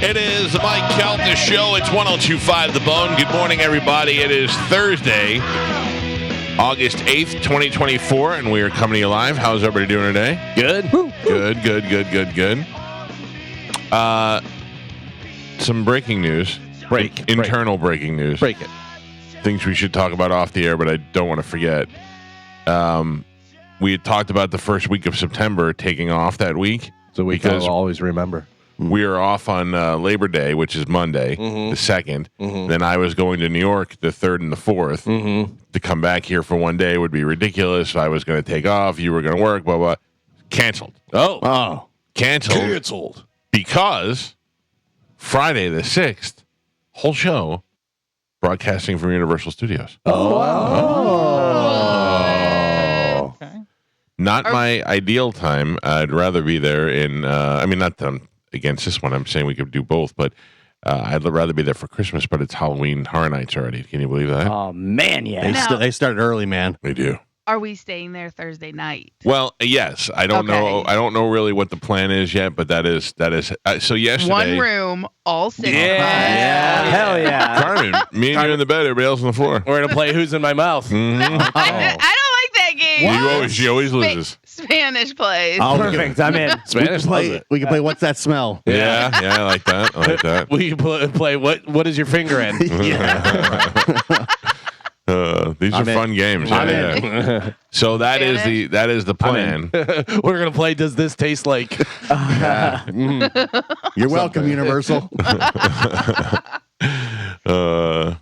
It is the Mike Calta Show. It's 102.5 The Bone. Good morning, everybody. It is Thursday, August 8th, 2024, and we are coming to you live. How's everybody doing today? Good. Good. Some breaking news. Internal breaking news. Break it. Things we should talk about off the air, but I don't want to forget. We had talked about the first week of September taking off that week. So we can always remember. We are off on Labor Day, which is Monday, the 2nd. Then I was going to New York the 3rd and the 4th. To come back here for one day would be ridiculous. I was going to take off. You were going to work, blah, blah. Canceled. Oh. Canceled. Because Friday the 6th, whole show, broadcasting from Universal Studios. Okay. Not my ideal time. I'd rather be there in, not against this one. I'm saying we could do both, but I'd rather be there for Christmas, but it's Halloween Horror Nights already. Can you believe that? Oh, man, yeah. They started early, man. They do. Are we staying there Thursday night? Well, yes. I don't know. Okay. I don't know really what the plan is yet, but that is. So yesterday, One room, all six of us. Yeah. Hell yeah. Carmen, me and you in the bed, everybody else on the floor. We're going to play Who's in My Mouth. I don't like that game. She always loses. Spanish plays. Oh, Perfect. I'm in. Spanish We can play What's That Smell? Yeah, I like that. We can play What is your finger in? These are fun games. Yeah. So that is the plan. We're going to play Does This Taste Like? You're welcome, Universal.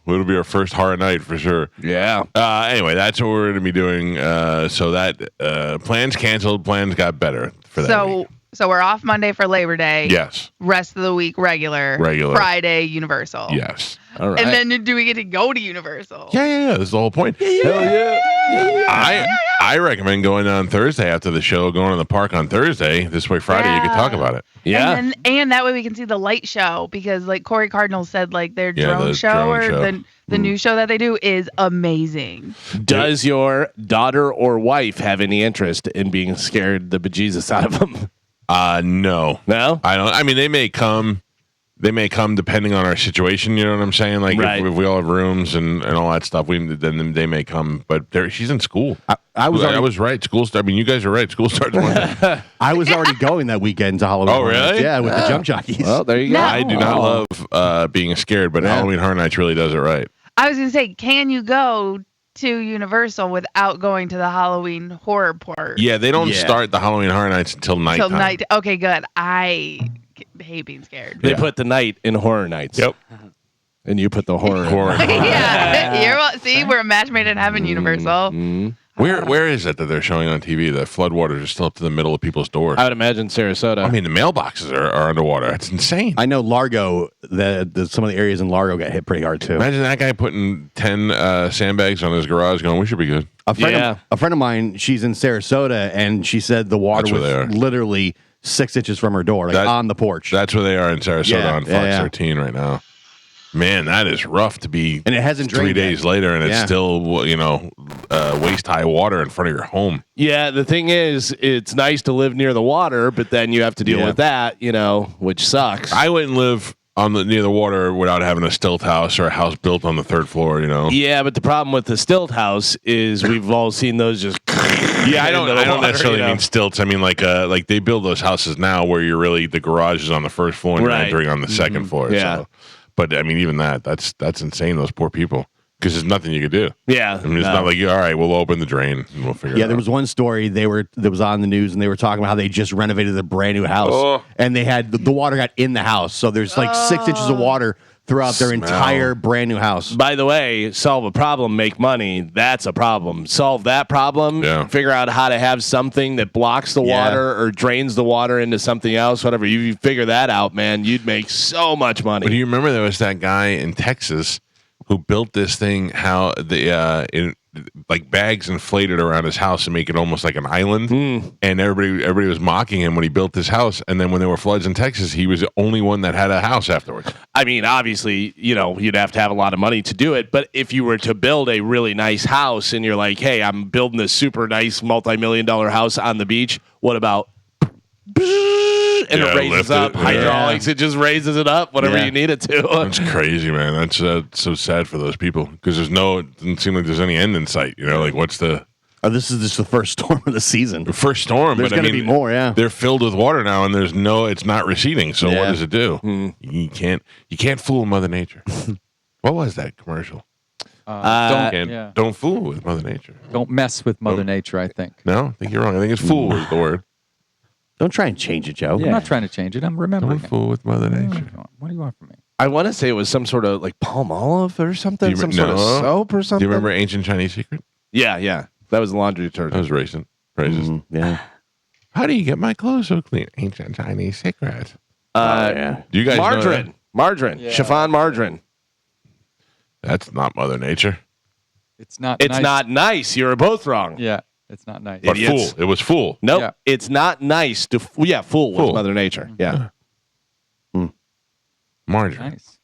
It'll be our first horror night for sure. Yeah. Anyway, that's what we're going to be doing. So that plans canceled. Plans got better for that week. So we're off Monday for Labor Day. Yes. Rest of the week regular. Friday Universal. Yes. All right. And then do we get to go to Universal? Yeah. That's the whole point. Hell yeah. I recommend going on Thursday after the show, going to the park on Thursday. This way, Friday, you can talk about it. Yeah. And that way we can see the light show because, like Corey Cardinal said, like their drone the show drone show. the new show that they do is amazing. Does your daughter or wife have any interest in being scared the bejesus out of them? No. No? I don't. I mean, they may come. They may come depending on our situation. You know what I'm saying? Like right. if we all have rooms and all that stuff, then they may come. But she's in school. I was right. School start. I mean, you guys are right. School starts Monday. I was already going that weekend to Halloween. Oh, really? Yeah, with the jump jockeys. Well, there you go. No. I do not love being scared, but Halloween Horror Nights really does it right. I was gonna say, can you go to Universal without going to the Halloween horror part? Yeah, they don't start the Halloween Horror Nights until nighttime. Till night. Okay, good. I hate being scared. They put the night in Horror Nights. Yep. And you put the horror. Yeah. See, we're a match made in heaven, Universal. Where is it that they're showing on TV? The floodwaters are still up to the middle of people's doors. I would imagine Sarasota. I mean, the mailboxes are underwater. It's insane. I know Largo, some of the areas in Largo got hit pretty hard, too. Imagine that guy putting 10 sandbags on his garage going, we should be good. A friend of mine, she's in Sarasota, and she said the water was literally 6 inches from her door, on the porch. That's where they are in Sarasota on Fox 13 right now. Man, that is rough to be. And it hasn't 3 days later, and it's still, waist high water in front of your home. Yeah, the thing is, it's nice to live near the water, but then you have to deal with that, which sucks. I wouldn't live near the water without having a stilt house or a house built on the 3rd floor. Yeah, but the problem with the stilt house is we've all seen those just. Yeah, I don't necessarily mean stilts. I mean like they build those houses now where you're really the garage is on the 1st floor and you're entering on the 2nd floor. Yeah. So. But I mean, even that's insane. Those poor people, because there's nothing you could do. Yeah, I mean, it's not like all right, we'll open the drain and we'll figure it out. Yeah, there was one story that was on the news, and they were talking about how they just renovated a brand new house, and they had the water got in the house, so there's like 6 inches of water throughout their entire brand new house. By the way, solve a problem, make money. That's a problem. Solve that problem. Yeah. Figure out how to have something that blocks the water or drains the water into something else. Whatever you figure that out, man, you'd make so much money. But do you remember there was that guy in Texas who built this thing? How like bags inflated around his house and make it almost like an island. And everybody was mocking him when he built this house. And then when there were floods in Texas, he was the only one that had a house afterwards. I mean, obviously, you'd have to have a lot of money to do it. But if you were to build a really nice house and you're like, hey, I'm building this super nice multi-million-dollar house on the beach, what about and it raises lift up. it, Hydraulics, it just raises it up whenever Yeah. you need it to. That's crazy, man. That's so sad for those people because it doesn't seem like there's any end in sight. You know, like what's the This is just the first storm of the season. first storm? There's but I gonna mean, be more, yeah. They're filled with water now, and it's not receding. So what Yeah. does it do? You can't fool Mother Nature. What was that commercial? Don't fool with Mother Nature. Don't mess with Mother Nature, I think. No, I think you're wrong. I think it's fool is the word. Don't try and change it, Joe. I'm not trying to change it. I'm remembering Don't it. fool with Mother Nature. What do you want from me? I want to say it was some sort of like palm olive or something, Do you some re- sort of no. soap or Do something. you remember Ancient Chinese Secret? Yeah. That was laundry That detergent. was racist. Racist. Yeah. How do you get my clothes so clean? Ancient Chinese Secret. Yeah. Do you guys know that? Margarine. Chiffon margarine. That's not Mother Nature. It's not. It's nice. not nice. You were both wrong. Yeah, it's not nice. But Idiots. fool. It was fool. Nope. Yeah. It's not nice to. Fool Fool. with Mother Nature. Yeah. Margarine. Nice.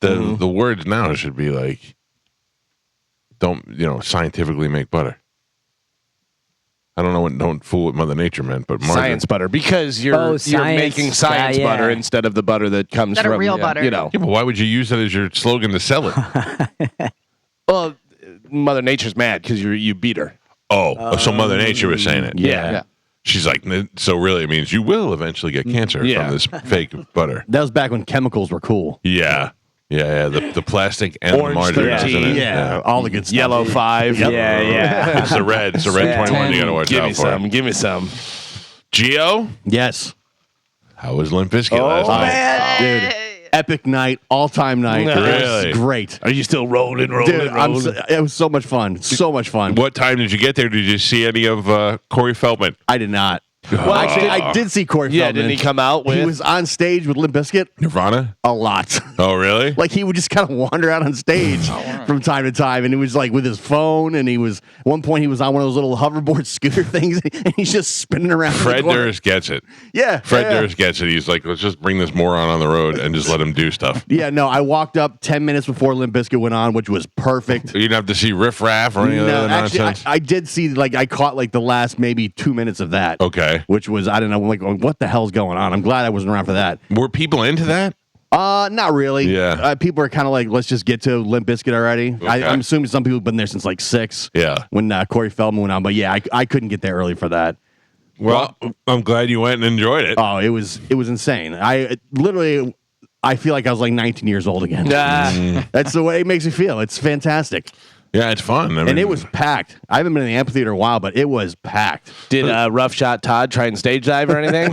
The words now should be like, don't scientifically make butter. I don't know what "don't fool with Mother Nature" meant, but margarine. Science butter because you're science. making science Yeah. butter instead of the butter that comes Instead of from real butter. You know. Yeah, but why would you use that as your slogan to sell it? Well, Mother Nature's mad because you beat her. So Mother Nature was saying it. Yeah. She's like, so really it means you will eventually get cancer Yeah. from this fake butter. That was back when chemicals were cool. Yeah. The plastic and Orange the margarine is in 13. it. Yeah. All the good stuff. Yellow 5. Yeah, yeah. It's the red. It's the red 21 you got to watch Give me out for. some. Give me some. Gio, Yes. how was Limp Bizkit last night? Dude. Epic night, all-time night. Nice. It was Really? great. Are you still rolling? Dude, it was so much fun. So much fun. What time did you get there? Did you see any of Corey Feldman? I did not. Well, actually, I did see Corey Yeah, Feldman. didn't he come out with? He was on stage with Limp Bizkit Nirvana? a lot. Oh, really? Like he would just kind of wander out on stage from time to time, and he was like with his phone, and he was at one point he was on one of those little hoverboard scooter things, and he's just spinning around. in the Fred corner. Durst gets it. Yeah, Fred yeah. Durst gets it. He's like, let's just bring this moron on the road and just let him do stuff. Yeah, no, I walked up 10 minutes before Limp Bizkit went on, which was perfect. You didn't have to see Riff Raff or any of No, that actually, nonsense? I did see I caught like the last maybe 2 minutes of that. Okay. Which was I don't know, like what the hell's going on? I'm glad I wasn't around for that. Were people into that? Not really. Yeah. People are kind of like, let's just get to Limp Bizkit already. Okay. I'm assuming some people have been there since like 6. Yeah. When Corey Feldman went on, but yeah, I couldn't get there early for that. Well, I'm glad you went and enjoyed it. Oh, it was insane. I feel like I was like 19 years old again. That's the way it makes me feel. It's fantastic. Yeah, it's fun. I mean, And it was packed. I haven't been in the amphitheater in a while, but it was packed. Did Rough Shot Todd try and stage dive or anything?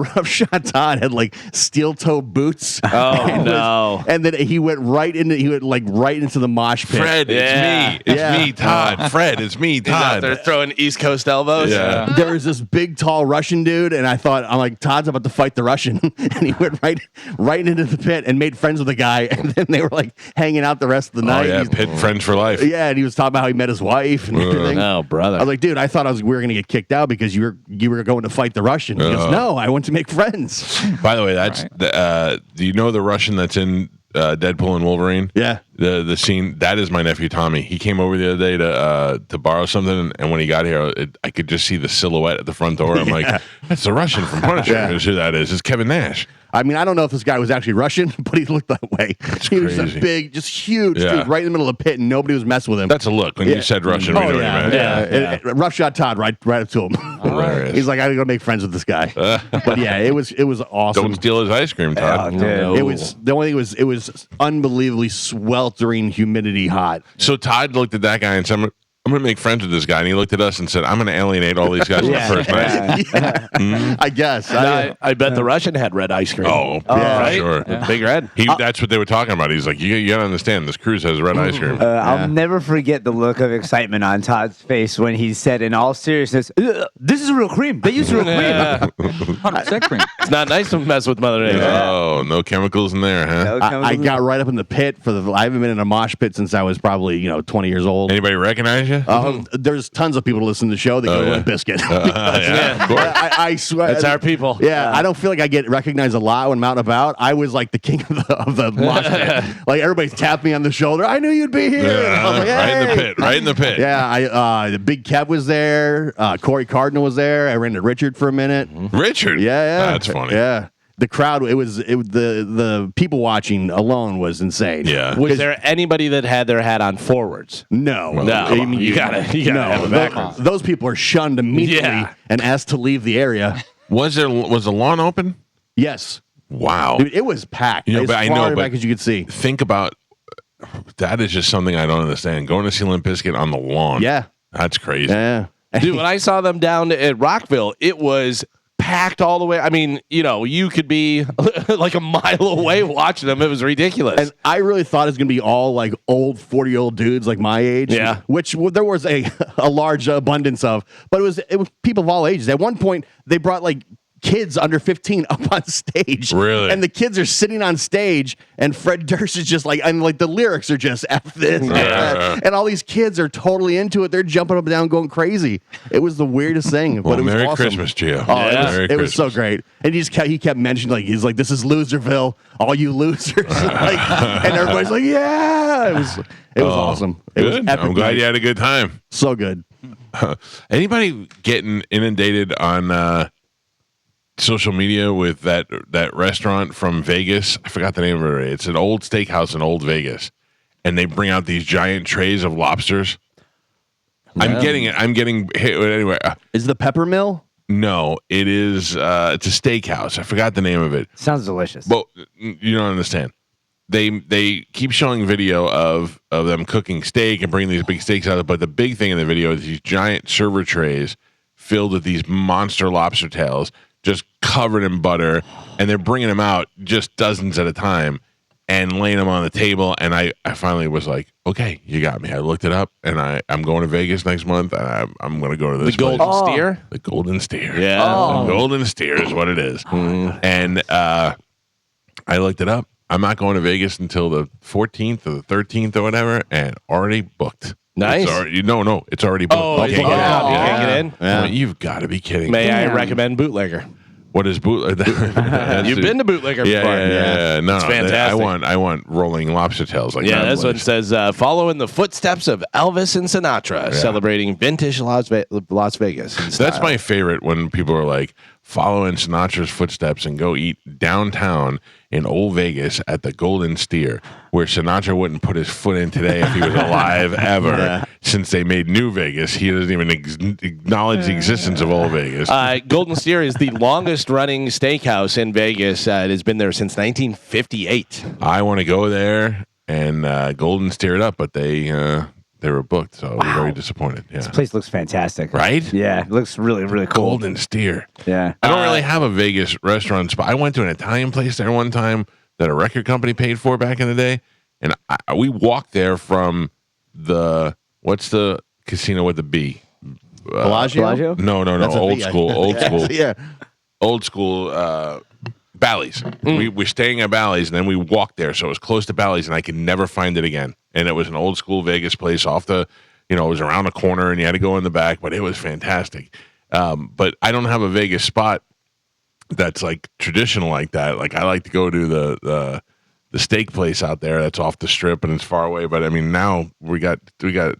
Rough Shot Todd had like steel toe boots. Oh no! And then he went right into the mosh pit. Fred, Yeah. it's me. It's Yeah. me, Todd. Fred, it's me, He's out Todd. there throwing East Coast elbows. Yeah. There was this big, tall Russian dude, and I'm like, Todd's about to fight the Russian, and he went right into the pit and made friends with the guy, and then they were like hanging out the rest of the Oh, night. yeah, He's- pit friends for life. yeah, and he was talking about how he met his wife and everything. No, brother. I was like, dude, I thought we were gonna get kicked out because you were going to fight the Russian. He goes, no, I went to make friends. By the way, that's do you know the Russian that's in Deadpool and Wolverine? Yeah. The scene that is my nephew Tommy. He came over the other day to borrow something, and when he got here, I could just see the silhouette at the front door. I'm like, that's the Russian from Punisher. Yeah. That's who that is. It's Kevin Nash. I mean, I don't know if this guy was actually Russian, but he looked that way. He was crazy. a big, just huge Yeah. dude right in the middle of the pit, and nobody was messing with him. That's a look. When you said Russian, we Oh, knew yeah. what you meant. Yeah. Rough Shot Todd right up to him. Hilarious. He's like, I gotta go make friends with this guy. But yeah, it was awesome. Don't steal his ice cream, Todd. It was the only thing it was unbelievably sweltering humidity hot. So Todd looked at that guy and said, I'm going to make friends with this guy. And he looked at us and said, I'm going to alienate all these guys in the first night. I guess. I bet the Russian had red ice cream. Oh, Yeah. right? Sure. Big red. That's what they were talking about. He's like, you got to understand, this cruise has red ice cream. I'll never forget the look of excitement on Todd's face when he said, in all seriousness, "This is real cream. They use real cream." 100% cream. It's not nice to mess with Mother Nature. Oh, no chemicals in there, huh? No I chemicals. got right up in the pit I haven't been in a mosh pit since I was probably 20 years old. Anybody recognize you? Galvin? There's tons of people listening to the show that go to Limp Bizkit. Yeah, of course. I swear. That's our people. Yeah, I don't feel like I get recognized a lot when I'm out and about. I was like the king of the mosh pit. Like everybody tapped me on the shoulder. I knew you'd be here. Yeah, I was like, right in the "Hey." pit. Right in the pit. Yeah, the Big Kev was there. Corey Cardinal was there. I ran into Richard for a minute. Richard. Yeah. That's funny. Yeah. The crowd, the people watching alone was insane. Yeah. Was there anybody that had their hat on forwards? No. No. I mean, You gotta have it backwards. Those people are shunned immediately Yeah. and asked to leave the area. Was the lawn open? Yes. Wow. Dude, it was packed. You know, as but I far know, but back as you could see. think about that is just something I don't understand. Going to see Limp Bizkit on the lawn. Yeah. That's crazy. Yeah. Dude, when I saw them down at Rockville, it was packed all the way. I mean, you could be like a mile away watching them. It was ridiculous. And I really thought it was going to be all like old 40-year-old dudes like my age. Yeah. Which there was a large abundance of. But it was people of all ages. At one point, they brought like kids under 15 up on stage. Really? And the kids are sitting on stage, and Fred Durst is just like, and like the lyrics are just F this, F that. And all these kids are totally into it. They're jumping up and down, going crazy. It was the weirdest thing. Well, but it was Merry awesome. Christmas, Gio. Oh, Merry it was so Christmas. great. And he kept mentioning, like, he's like, this is Loserville, all you losers. and everybody's like, yeah. It was awesome. It was Good. epic. I'm glad night. you had a good time. So good. Anybody getting inundated on social media with that restaurant from Vegas? I forgot the name of it. It's an old steakhouse in Old Vegas, and they bring out these giant trays of lobsters. I'm getting it. I'm getting hit anyway. Is the Pepper Mill? No, it is. It's a steakhouse. I forgot the name of it. Sounds delicious. Well, you don't understand. They keep showing video of them cooking steak and bringing these big steaks out. But the big thing in the video is these giant server trays filled with these monster lobster tails, just covered in butter, and they're bringing them out just dozens at a time and laying them on the table. And I finally was like, okay, you got me. I looked it up, and I'm going to Vegas next month. And I'm going to go to this the Golden place. Steer? The Golden Steer. Yeah. The Golden Steer is what it is. And I looked it up. I'm not going to Vegas until the 14th or the 13th or whatever, and already booked. Nice. It's already, no, it's already booked. Oh, You it's can't get booked. in. You can't get in? I mean, you've got to be kidding. May I Damn. recommend Bootlegger? What is bootleg? You've been to Bootlegger Yeah, before. yeah. No, It's no, fantastic. I want rolling lobster tails like Yeah, that this one place. says, follow in the footsteps of Elvis and Sinatra, celebrating vintage Las Vegas. in That's style. my favorite when people are like, follow in Sinatra's footsteps and go eat downtown in Old Vegas at the Golden Steer, where Sinatra wouldn't put his foot in today if he was alive ever. Since they made New Vegas, he doesn't even acknowledge the existence of Old Vegas. Golden Steer is the longest running steakhouse in Vegas. It has been there since 1958. I want to go there and Golden Steer it up, but they were booked, so I was very disappointed. Yeah. This place looks fantastic. Right? Yeah, it looks really, really cool. Golden Steer. Yeah. I don't really have a Vegas restaurant spot. I went to an Italian place there one time that a record company paid for back in the day, and we walked there from what's the casino with the B? Bellagio? No, That's a old V, school, Yeah. old school. Bally's. We're staying at Bally's, and then we walked there, so it was close to Bally's, and I could never find it again. And it was an old school Vegas place off the, it was around the corner, and you had to go in the back, but it was fantastic. But I don't have a Vegas spot that's like traditional like that. Like I like to go to the steak place out there that's off the strip and it's far away. But I mean, now we got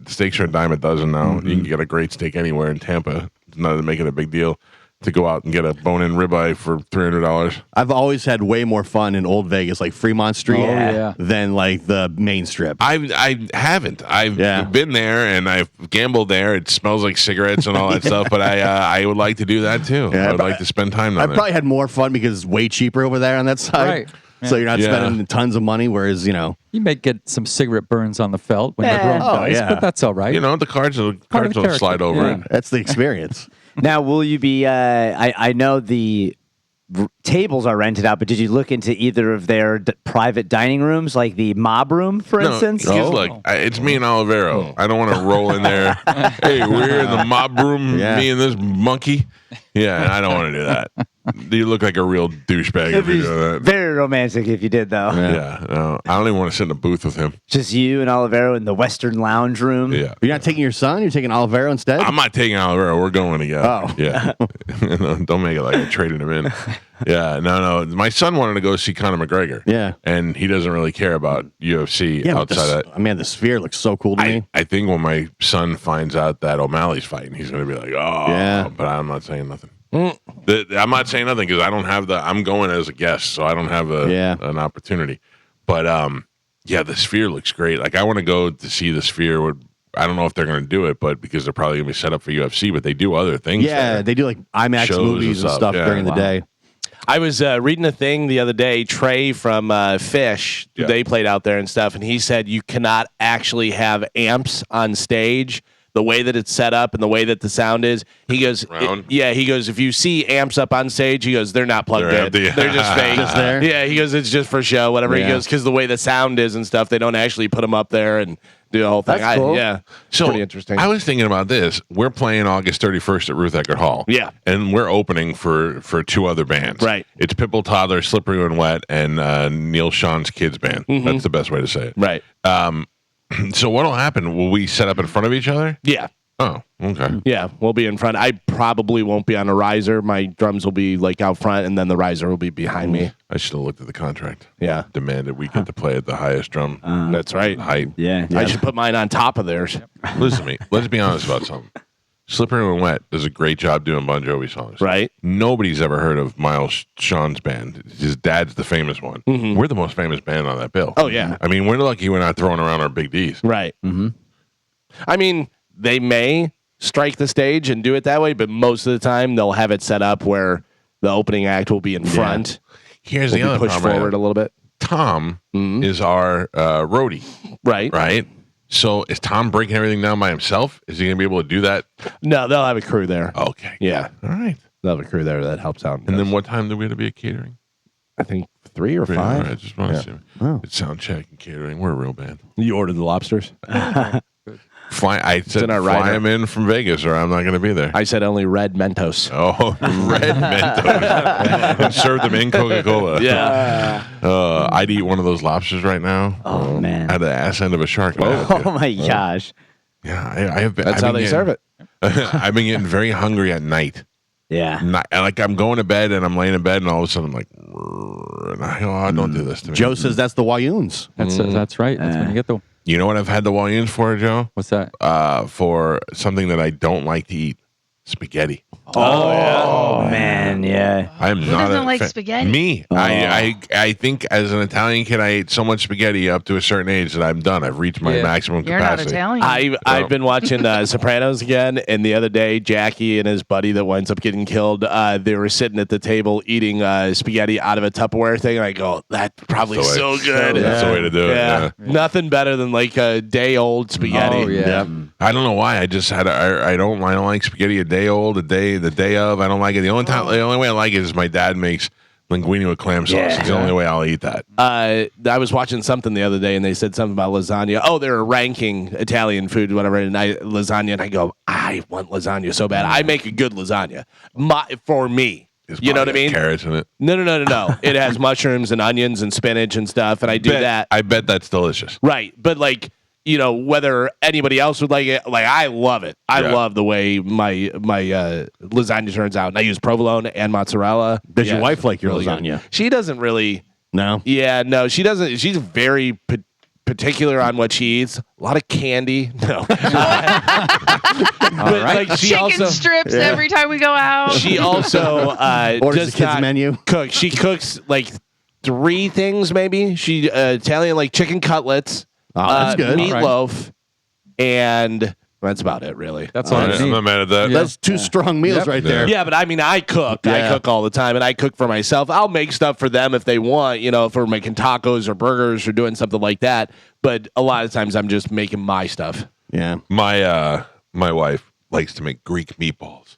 steaks are a dime a dozen now. You can get a great steak anywhere in Tampa. It's not making a big deal to go out and get a bone-in ribeye for $300. I've always had way more fun in Old Vegas, like Fremont Street, yeah. than like the main strip. I haven't. I've been there and I've gambled there. It smells like cigarettes and all that stuff. But I would like to do that too. Yeah, I would like to spend time I down there. probably had more fun because it's way cheaper over there on that side. Right. So you're not Yeah. spending tons of money, whereas, You may get some cigarette burns on the felt when everyone Oh, does, yeah. but that's all right. the cards will Part of the character. slide over Yeah. it. that's the experience. Now, will you be? I know the tables are rented out, but did you look into either of their private dining rooms, like the mob room, for instance? Because look, it's me and Olivero. I don't want to roll in there. Hey, we're in the mob room, Yeah. me and this monkey. Yeah, I don't want to do that. You look like a real douchebag if you do that. Very romantic if you did, though. Yeah, no, I don't even want to sit in a booth with him. Just you and Olivero in the Western Lounge room. Yeah, You're not taking your son? You're taking Olivero instead? I'm not taking Olivero. We're going together. Oh. Yeah. Don't make it like I traded him in. Yeah, no. My son wanted to go see Conor McGregor. Yeah. And he doesn't really care about UFC Yeah, outside that. man, the Sphere looks so cool to me. I think when my son finds out that O'Malley's fighting, he's going to be like, oh, Yeah. but I'm not saying nothing. I'm not saying nothing because I don't have I'm going as a guest, so I don't have an opportunity. But yeah, the Sphere looks great. Like I want to go to see the Sphere. I don't know if they're going to do it, but because they're probably going to be set up for UFC, but they do other things. Yeah, there. they do like IMAX Shows movies and stuff yeah. during the day. I was reading a thing the other day, Trey from Fish, Yeah. they played out there and stuff, and he said you cannot actually have amps on stage the way that it's set up and the way that the sound is. He goes, he goes, if you see amps up on stage, he goes, they're not plugged in. They're just fake. Just there? Yeah, he goes, it's just for show, whatever. Yeah. He goes, because the way the sound is and stuff, they don't actually put them up there and do the whole thing. That's cool. Yeah, So pretty interesting. I was thinking about this. We're playing August 31st at Ruth Eckerd Hall. Yeah. And we're opening for two other bands. Right. It's Pitbull Toddler, Slippery When Wet, and Neil Sean's Kids Band. That's the best way to say it. Right. So what'll happen? Will we set up in front of each other? Yeah. Oh, okay. Yeah, we'll be in front. I probably won't be on a riser. My drums will be like out front, and then the riser will be behind me. I should have looked at the contract. Yeah, Demanded we get to play at the highest drum that's right. height. Yeah. I should put mine on top of theirs. Listen to me. Let's be honest about something. Slippery When Wet does a great job doing Bon Jovi songs. Right. Nobody's ever heard of Miles Sean's band. His dad's the famous one. We're the most famous band on that bill. Oh, yeah. I mean, we're lucky we're not throwing around our big D's. Right. Mm-hmm. I mean, they may strike the stage and do it that way, but most of the time they'll have it set up where the opening act will be in front. Here's We'll the other be pushed problem. forward a little bit. Tom is our roadie, Right. right? So is Tom breaking everything down by himself? Is he going to be able to do that? No, they'll have a crew there. Okay. Yeah. All right. They'll have a crew there that helps out. And then what time do we have to be at catering? I think 3 or 5. All right, just want to see. Oh. It's sound check and catering. We're a real band. You ordered the lobsters? I said in our fly rider. him in from Vegas or I'm not going to be there. I said only red Mentos. Oh, red Mentos. And serve them in Coca-Cola. Yeah. I'd eat one of those lobsters right now. Oh, man. At the ass end of a shark. Oh, my gosh. Yeah, I have been. That's how they serve it. I've been getting very hungry at night. Yeah. Like I'm going to bed and I'm laying in bed and all of a sudden I'm like, and I go, oh, don't do this to me. Joe says that's the Walloons. That's right. That's when you get the. You know what I've had the Walloons for, Joe? What's that? For something that I don't like to eat. Spaghetti. Oh, man. Yeah. I am not doesn't a like spaghetti? Me. I think as an Italian kid, I ate so much spaghetti up to a certain age that I'm done. I've reached my maximum You're not capacity. Italian. I've been watching Sopranos again, and the other day, Jackie and his buddy that winds up getting killed, they were sitting at the table eating spaghetti out of a Tupperware thing, and I go, that's probably That's the way- so good. That's the way to do it. Yeah. Nothing better than like a day old spaghetti. Oh, yeah. I don't know why. I just had. I don't like spaghetti a day old, the day of. I don't like it. The only way I like it is my dad makes linguine with clam sauce. Yeah. It's the only way I'll eat that. I was watching something the other day, and they said something about lasagna. Oh, they were ranking Italian food, whatever, and lasagna, and I go, I want lasagna so bad. I make a good lasagna for me. It's You know what I probably mean? got carrots in it. No. It has mushrooms and onions and spinach and stuff, and I do that. I bet that's delicious. Right. But like, whether anybody else would like it, like I love it. I Yeah. love the way my lasagna turns out. And I use provolone and mozzarella. Does your Yeah, wife like your really good. lasagna? She doesn't really. No. Yeah, no, she doesn't. She's very particular on what she eats. A lot of candy. No. But like she Chicken also strips every time we go out. she also Orders does the kids' not menu. cook. She cooks like 3 things maybe. She Italian like chicken cutlets. Oh, that's good. Meatloaf, and that's about it, really. That's all All right, I I'm need. not mad at that. That's 2 strong meals Yep. right there. Yeah, but I mean, I cook. I Yeah. cook all the time, and I cook for myself. I'll make stuff for them if they want, if we're making tacos or burgers or doing something like that. But a lot of times, I'm just making my stuff. Yeah. My wife likes to make Greek meatballs.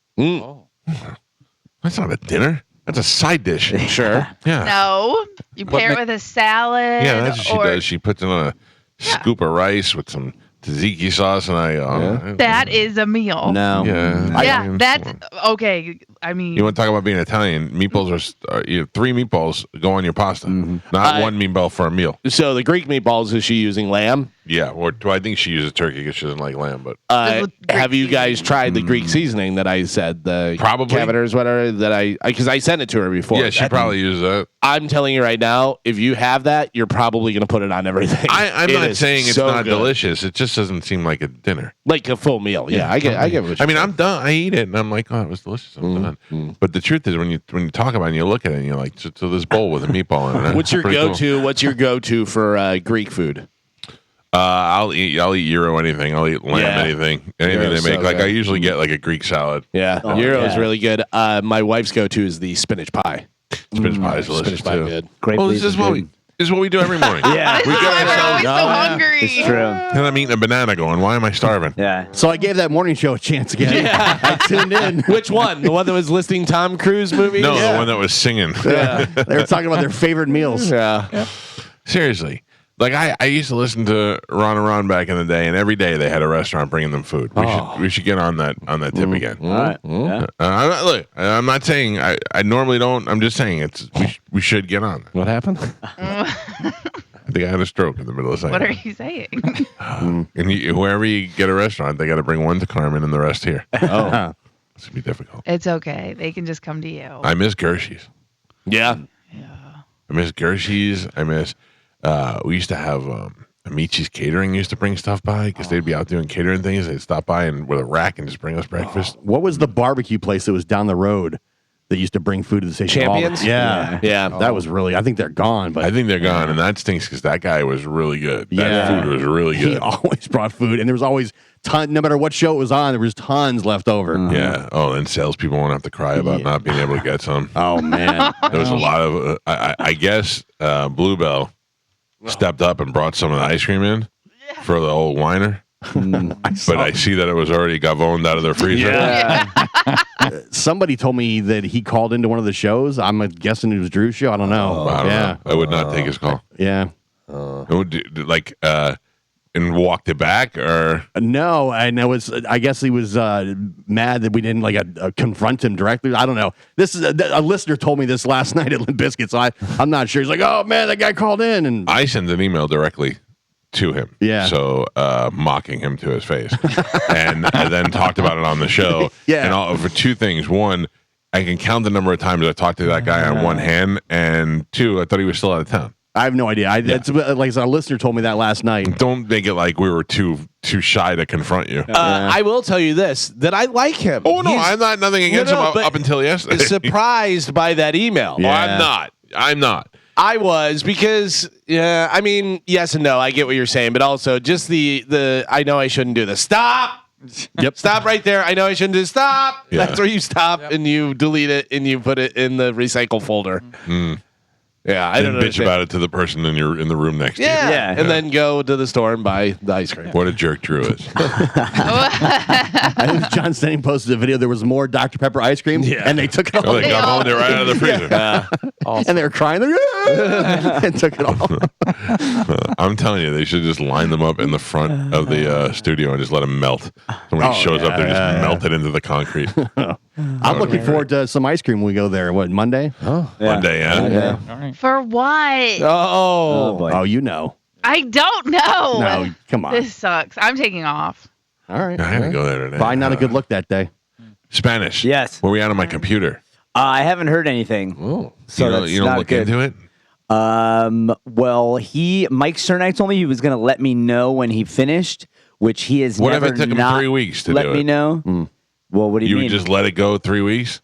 That's not a dinner. That's a side dish. Sure. Yeah. No, you pair it with a salad. Yeah, that's what she or does. She puts it on a scoop of rice with some tzatziki sauce, and I go, That is a meal. No. Yeah, that's okay. I mean, you want to talk about being Italian? Meatballs are 3 meatballs go on your pasta, not one meatball for a meal. So the Greek meatballs, is she using lamb? Yeah, or do I think she uses turkey because she doesn't like lamb? But Have you guys tried the Greek seasoning that I said? The Probably. Cavender's, whatever, that because I sent it to her before. yeah, she probably uses that. I'm telling you right now, if you have that, you're probably going to put it on everything. I'm not saying it's so not good. delicious. It just doesn't seem like a dinner. Like a full meal. Yeah, I get what you're I mean, saying. I'm done. I eat it, and I'm like, oh, it was delicious. I'm done. But the truth is, when you talk about it and you look at it, and you're like, so this bowl with a meatball in it. What's your Pretty go-to? cool. What's your go-to for Greek food? I'll eat Euro anything. I'll eat lamb anything Euro's they make. so like good. I usually get like a Greek salad. Yeah, Euro is really good. My wife's go-to is the spinach pie. Spinach pie is delicious Spinach pie too. good. Great. Well, this is what we do every morning. Yeah. we get I'm ourselves. always so hungry. It's true. And I'm eating a banana, going, why am I starving? Yeah. So I gave that morning show a chance again. I tuned in. Which one? The one that was listing Tom Cruise movies? No, the one that was singing. Yeah. They were talking about their favorite meals. Yeah. Seriously. Like I used to listen to Ron and Ron back in the day, and every day they had a restaurant bringing them food. We should get on that tip again. All right. Yeah. Look, I'm not saying I normally don't. I'm just saying we should get on that. What happened? I think I had a stroke in the middle of saying. What are you saying? And wherever you get a restaurant, they got to bring one to Carmen and the rest here. Oh. It's gonna be difficult. It's okay. They can just come to you. I miss Gershie's. Yeah. I miss Gershie's. I miss. We used to have Amici's Catering used to bring stuff by because they'd be out doing catering things. They'd stop by and with a rack and just bring us breakfast. What was the barbecue place that was down the road that used to bring food to the station? Champions? Yeah. That was really, I think they're gone, but I think they're gone, and that stinks because that guy was really good. That Yeah. food was really he good. always brought food, and there was always no matter what show it was on, there was tons left over. Yeah. Oh, and salespeople won't have to cry about not being able to get some. Oh man. There was a lot of. I guess Bluebell stepped up and brought some of the ice cream in for the old whiner. But I see that it was already Galvin out of their freezer. Somebody told me that he called into one of the shows. I'm guessing it was Drew's show. I don't know. I don't know. I would not take his call. Yeah. And walked it back, or No, and it was. I guess he was mad that we didn't confront him directly. I don't know. This is a listener told me this last night at Limp Bizkit, so I'm not sure. He's like, "Oh man, that guy called in," and I sent an email directly to him. Yeah. So mocking him to his face, and I then talked about it on the show. Yeah. And for two things: one, I can count the number of times I talked to that guy on one hand, and two, I thought he was still out of town. I have no idea. It's like a listener told me that last night. Don't make it like we were too shy to confront you. I will tell you this, that I like him. Oh no, He's I'm not nothing against him but up until yesterday. surprised by that email. Oh, I'm not. I was because I mean, yes and no. I get what you're saying, but also just the I know I shouldn't do this. Stop. Yep. Stop right there. I know I shouldn't do this. Stop. Yeah. That's where you stop and you delete it and you put it in the recycle folder. Yeah, I don't know. Bitch about it to the person in the room next to you. Yeah. And then go to the store and buy the ice cream. What a jerk Drew is. I think John Stenning posted a video. There was more Dr. Pepper ice cream, and they took it all. Oh, they got home, they're right out of the freezer. And they were crying. And took it all. I'm telling you, they should just line them up in the front of the studio and just let them melt. Somebody shows up, they're just melted into the concrete. I'm looking forward to some ice cream when we go there. What, Monday? Monday, yeah. All right. For what? Oh, boy. Oh, you know. I don't know. No, come on. This sucks. I'm taking off. All right. I had to go there today. Probably not a good look that day. Spanish. Yes. Where we at on my computer? I haven't heard anything. So that's you don't not look good. into it? Well, Mike Cernak told me he was going to let me know when he finished, which he has What if never it took him not 3 weeks to let do me it? know. Well, what do you You mean? would just let it go 3 weeks?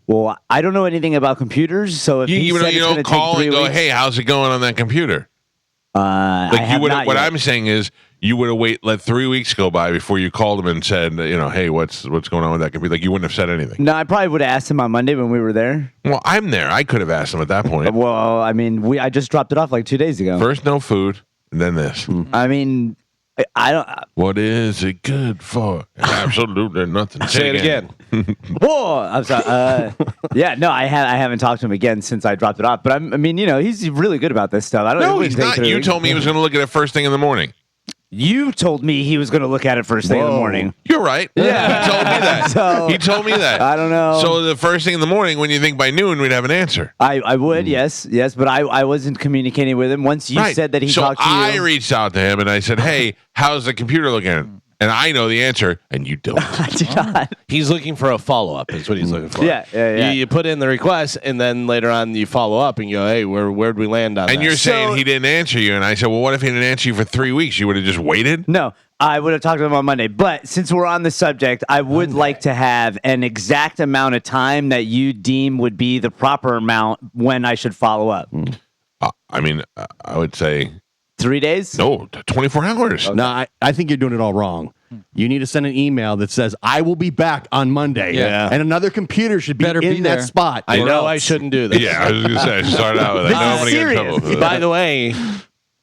Well, I don't know anything about computers, so if he said You it's going don't to call take 3 and go, weeks, hey, how's it going on that computer? I Like have you would. not What yet. I'm saying is, you would have let 3 weeks go by before you called him and said, hey, what's going on with that computer? Like you wouldn't have said anything. No, I probably would have asked him on Monday when we were there. Well, I'm there. I could have asked him at that point. Well, I mean, I just dropped it off like 2 days ago. First, no food, and then this. I mean, I don't. What is it good for? Absolutely nothing. say it again. Whoa! I'm sorry. Yeah, no, I haven't talked to him again since I dropped it off. But I mean, he's really good about this stuff. I don't. No, it he's wouldn't take not. 3 You weeks. told me he was going to look at it first thing in the morning. You told me he was going to look at it first thing in the morning. You're right. Yeah. He told me that. So, he told me that. I don't know. So the first thing in the morning, when you think by noon, we'd have an answer. I would, yes, but I wasn't communicating with him. Once you said that he talked to you. I reached out to him and I said, hey, how's the computer looking? And I know the answer, and you don't. I do not. He's looking for a follow-up is what he's looking for. Yeah. You put in the request, and then later on you follow up and you go, hey, where'd we land on And that? you're saying he didn't answer you. And I said, well, what if he didn't answer you for 3 weeks? You would have just waited? No, I would have talked to him on Monday. But since we're on the subject, I would like to have an exact amount of time that you deem would be the proper amount when I should follow up. I would say 3 days? no, 24 hours. No, I think you're doing it all wrong. You need to send an email that says, I will be back on Monday. Yeah. And another computer should be Better in be that there. spot. I know I shouldn't do this. Yeah, I was going to say, I should start out with that. This I know I'm is going to get in trouble serious. for By that. the way,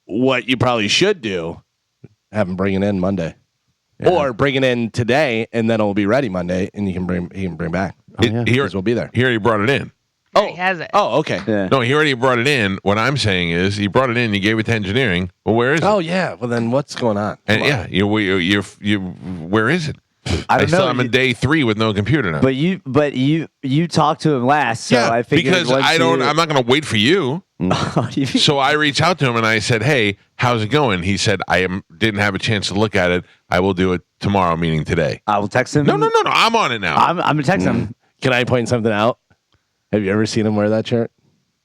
what you probably should do, have him bring it in Monday. Or bring it in today, and then it'll be ready Monday, and he can bring back. Here, Because we'll be there. he already brought it in. He has it. Oh, okay. Yeah. No, he already brought it in. What I'm saying is he brought it in, he gave it to engineering. Well, where is it? Oh, yeah. Well, then what's going on? And Come on. you where is it? I don't still know. am in day 3 with no computer now. But you talked to him last, so I figured because once I'm not going to wait for you. you. So I reached out to him and I said, "Hey, how's it going?" He said, didn't have a chance to look at it. I will do it tomorrow, meaning today." I will text him. No, I'm on it now. I'm gonna text him. Can I point something out? Have you ever seen him wear that shirt?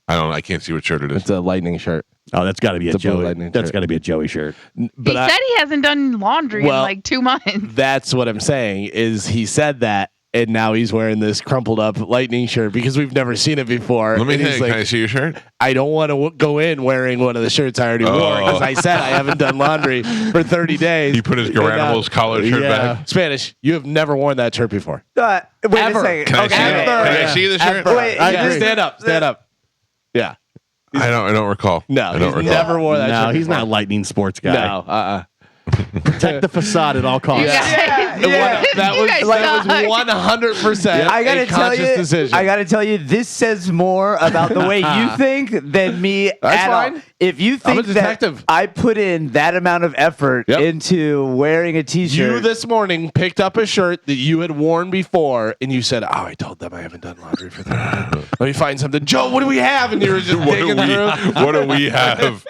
I can't see what shirt it is. It's a lightning shirt. Oh, that's got to be a It's a blue Joey. lightning That's shirt. got to be a Joey shirt. But He said he hasn't done laundry in Well- like 2 months. that's what I'm saying is he said that, and now he's wearing this crumpled up lightning shirt because we've never seen it before. Let me And he's think. like, Can I see your shirt? I don't want to go in wearing one of the shirts I already wore because I said I haven't done laundry for 30 days. He put his And, Garanimals collared shirt back. Spanish, you have never worn that shirt before. Wait Ever. a second. Can I see Okay. it? Can I see the shirt? Ever. Wait, Yeah, agree. stand up. Yeah. I don't recall. No, I don't he's recall. never wore that No, shirt. he's before. not a lightning sports guy. No, Protect the facade at all costs. Yeah. That You guys was suck. 100% I gotta a tell conscious you. decision. I gotta tell you. This says more about the way you think than me. That's at all. fine. If you I'm a think that detective. I put in that amount of effort Yep. into wearing a T-shirt, You this morning picked up a shirt that you had worn before, and you said, "Oh, I told them I haven't done laundry for 30 days. Let me find something." Joe, what do we have? And you were just digging through. What do we have?